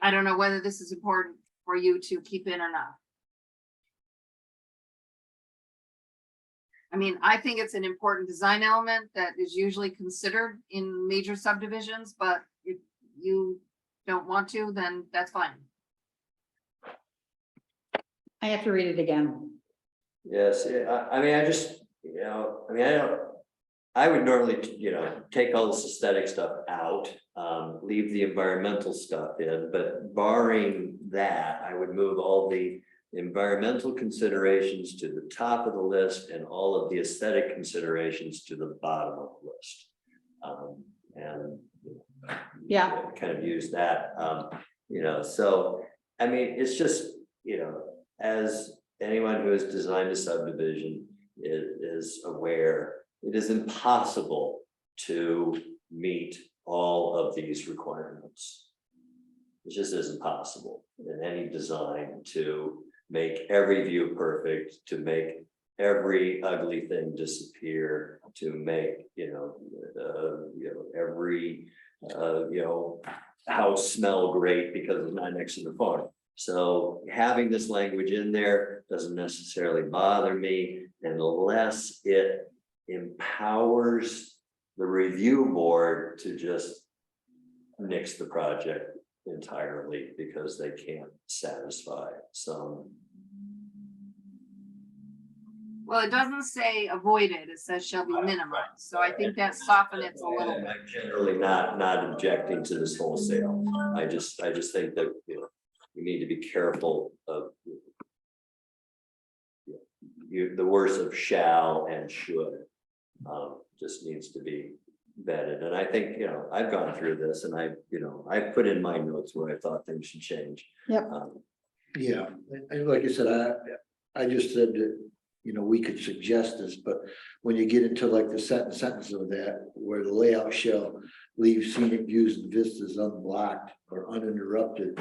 I don't know whether this is important for you to keep in or not. I mean, I think it's an important design element that is usually considered in major subdivisions, but if you don't want to, then that's fine. I have to read it again. Yes, I mean, I would normally, take all this aesthetic stuff out, leave the environmental stuff in, but barring that, I would move all the environmental considerations to the top of the list and all of the aesthetic considerations to the bottom of the list. And Yeah. kind of use that, so, I mean, it's just, as anyone who has designed a subdivision is aware, it is impossible to meet all of these requirements. It just isn't possible in any design to make every view perfect, to make every ugly thing disappear, to make, every, house smell great because it's not next to the farm. So having this language in there doesn't necessarily bother me unless it empowers the review board to just nix the project entirely because they can't satisfy some. Well, it doesn't say avoided, it says shall be minimized, so I think that softens it a little bit. I'm generally not objecting to this wholesale. I just think that, we need to be careful of the words of shall and should. Just needs to be vetted. And I think, I've gone through this and I put in my notes where I thought things should change. Yep. Yeah, and like I said, I just said that, we could suggest this, but when you get into like the sentence of that, where the layout shall leave scenic views and vistas unblocked or uninterrupted,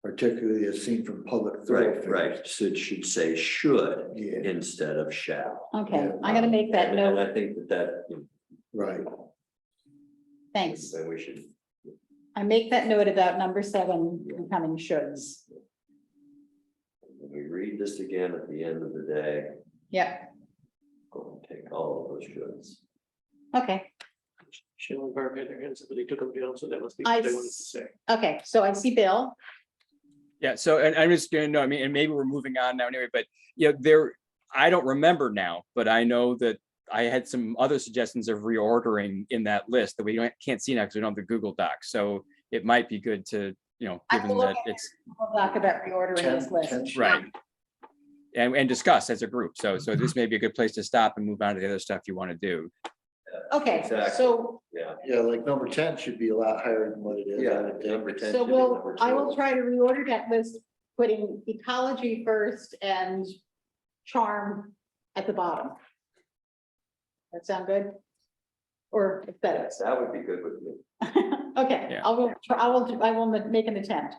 particularly as seen from public Right, thoroughfares. right. So it should say should Yeah, instead of shall. Okay, I'm gonna make that And note. I think that, right. Thanks. then we should. I make that note about number 7 becoming shoulds. When we read this again at the end of the day, Yep, go and take all of those shoulds. okay, Shall and Barb had their hands up, but they took them down, so that must be I what they wanted to s- say. okay, so I see Bill. Yeah, so, and I'm just gonna know, I mean, and maybe we're moving on now anyway, but, you know, I don't remember now, but I know that I had some other suggestions of reordering in that list that we can't see now because we don't have the Google Doc, so it might be good to, you know, I given will look that at it's, We'll talk about reordering this 10 list. 10 should- right. And discuss as a group, so this may be a good place to stop and move on to the other stuff you want to do. Okay, Exactly. so, Yeah. Yeah, like number 10 should be a lot higher than what it is. I Yeah, would think. number 10. so should be we'll, number I 2. will try to reorder that list, putting ecology first and charm at the bottom. That sound good? Or aesthetics? That would be good with me. Okay, Yeah. I will make an attempt.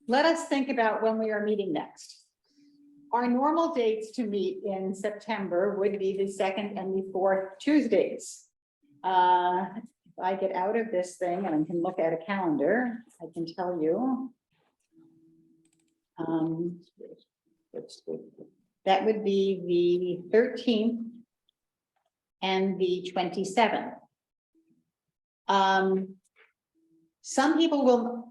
Let us think about when we are meeting next. Our normal dates to meet in September would be the 2nd and the 4th Tuesdays. If I get out of this thing and I can look at a calendar, I can tell you. That's the- That would be the 13th and the 27th. Some people will,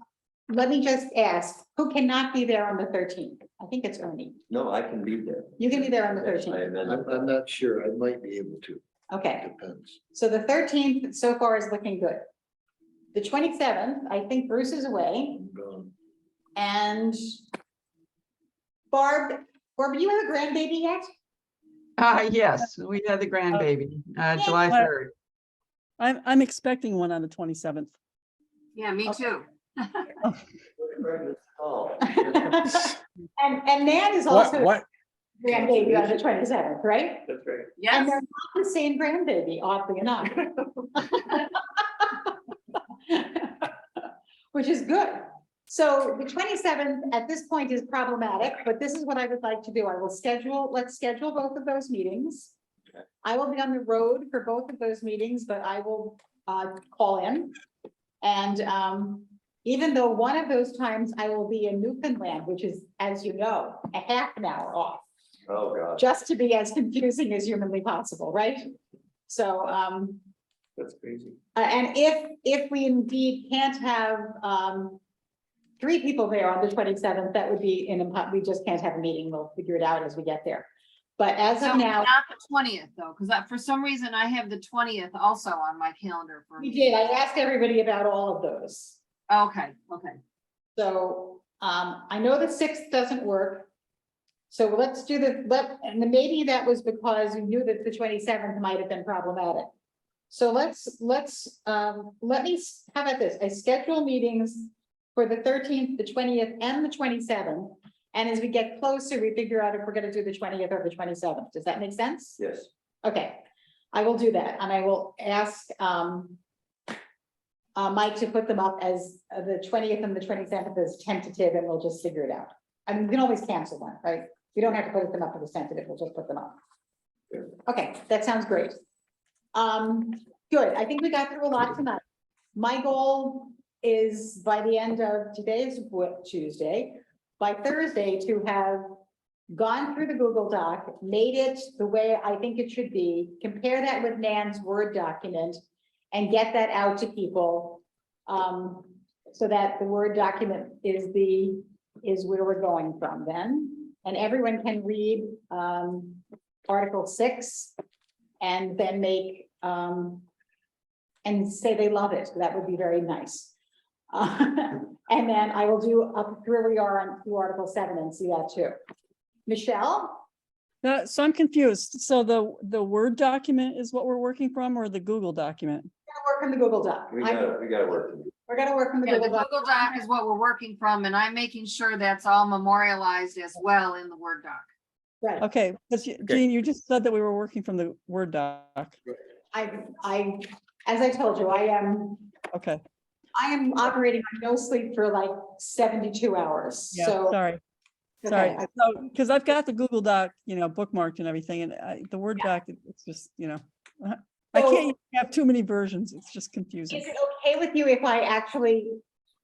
let me just ask, who cannot be there on the 13th? I think it's Ernie. No, I can be there. You can be there on the Yes, I 13th. amended. I'm not sure. I might be able to. Okay, Depends. so the 13th so far is looking good. The 27th, I think Bruce is away, I'm gone. and Barb, do you have a grandbaby yet? Yes, we had the grandbaby, July Well, 3rd. I'm expecting one on the 27th. Yeah, me too. Oh. And Nan is What, also what, grandbaby on the 27th, right? That's right. And Yes, they're not the same grandbaby, oddly enough. Which is good. So the 27th at this point is problematic, but this is what I would like to do. Let's schedule both of those meetings. Okay. I will be on the road for both of those meetings, but I will call in. And even though one of those times I will be in Newfoundland, which is, as you know, a half an hour off, Oh, God, just to be as confusing as humanly possible, right? So, That's crazy. and if we indeed can't have, 3 people there on the 27th, that would be we just can't have a meeting. We'll figure it out as we get there. But as so of now, not the 20th though, because for some reason I have the 20th also on my calendar for. we did, I asked everybody about all of those. Okay, okay. So, I know the 6th doesn't work. So let's do and maybe that was because you knew that the 27th might have been problematic. So let me, how about this? I schedule meetings for the 13th, the 20th, and the 27th. And as we get closer, we figure out if we're gonna do the 20th or the 27th. Does that make sense? yes. Okay, I will do that, and I will ask Mike to put them up as the 20th and the 27th as tentative, and we'll just figure it out. I mean, we can always cancel one, right? We don't have to put them up as tentative, we'll just put them up. Okay, that sounds great. Good, I think we got through a lot tonight. My goal is by the end of today's Tuesday, by Thursday, to have gone through the Google Doc, made it the way I think it should be, compare that with Nan's Word document, and get that out to people. So that the Word document is where we're going from then. And everyone can read Article 6 and then make and say they love it. That would be very nice. And then I will do up through where we are on through Article 7 and see that too. Michelle? So I'm confused. So the Word document is what we're working from, or the Google document? Work on the Google Doc. We gotta work. We're gonna work on the Yeah, the Google Doc. Google Doc is what we're working from, and I'm making sure that's all memorialized as well in the Word doc. Right. Okay, because Jean, you just said that we were working from the Word doc. As I told you, I am, Okay, I am operating on no sleep for like 72 hours, Yeah, so. sorry, okay, sorry. So, because I've got the Google Doc, bookmarked and everything, and the Word doc, it's just, I So- can't have too many versions. It's just confusing. Is it okay with you if I actually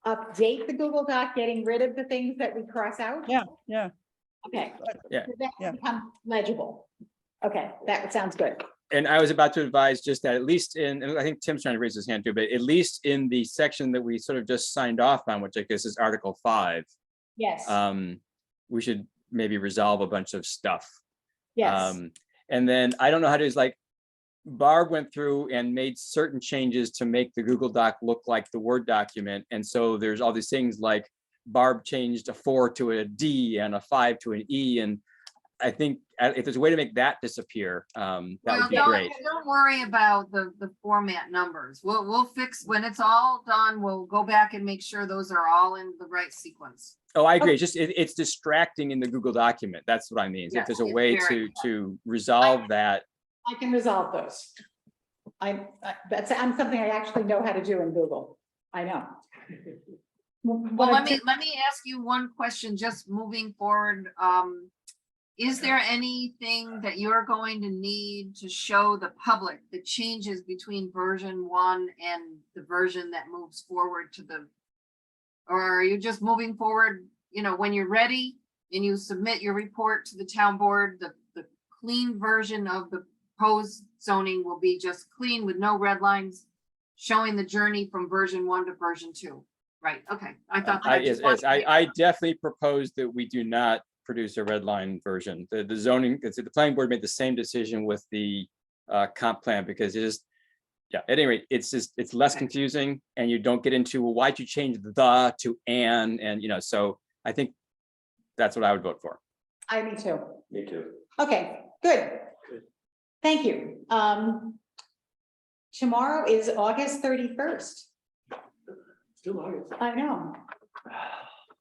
update the Google Doc, getting rid of the things that we cross out? Yeah, yeah. Okay. Yeah. So that Yeah. will become legible. Okay, that sounds good. And I was about to advise just that at least in, and I think Tim's trying to raise his hand too, but at least in the section that we sort of just signed off on, which I guess is Article 5, Yes, we should maybe resolve a bunch of stuff. yes. And then I don't know how to, is like, Barb went through and made certain changes to make the Google Doc look like the Word document. And so there's all these things like Barb changed a 4 to a D and a 5 to an E. And I think if there's a way to make that disappear, that would be great. Don't worry about the format numbers. We'll fix, when it's all done, we'll go back and make sure those are all in the right sequence. Oh, I agree. It's just, it's distracting in the Google document. That's what I mean. So if Yes, there's a it's way very to resolve that. I can resolve those. That's something I actually know how to do in Google. I know. Well, let me ask you one question, just moving forward. Is there anything that you're going to need to show the public the changes between version 1 and the version that moves forward to the, or are you just moving forward, when you're ready and you submit your report to the town board, the clean version of the proposed zoning will be just clean with no red lines, showing the journey from version 1 to version 2? Right, okay. I thought that. I definitely propose that we do not produce a red line version. The zoning, the planning board made the same decision with the comp plan because it is, yeah, at any rate, it's less confusing and you don't get into, well, why'd you change the to and so I think that's what I would vote for. Me too. Me too. Okay, good. Thank you. Tomorrow is August 31st. Still August. I know.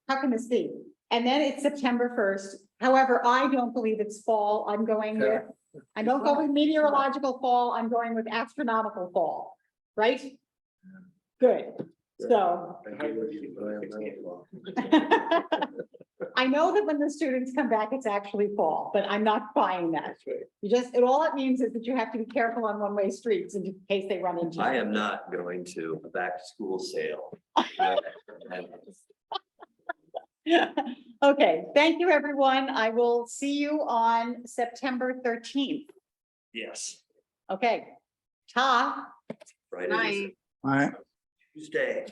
How can this be? And then it's September 1st. However, I don't believe it's fall. I don't go with meteorological fall. I'm going with astronomical fall, right? Good. So I know that when the students come back, it's actually fall, but I'm not buying that. All it means is that you have to be careful on one-way streets in case they run into you. I am not going to a back to school sale. Okay, thank you, everyone. I will see you on September 13th. Yes. Okay. Ta. Friday, Night. All right. Tuesday.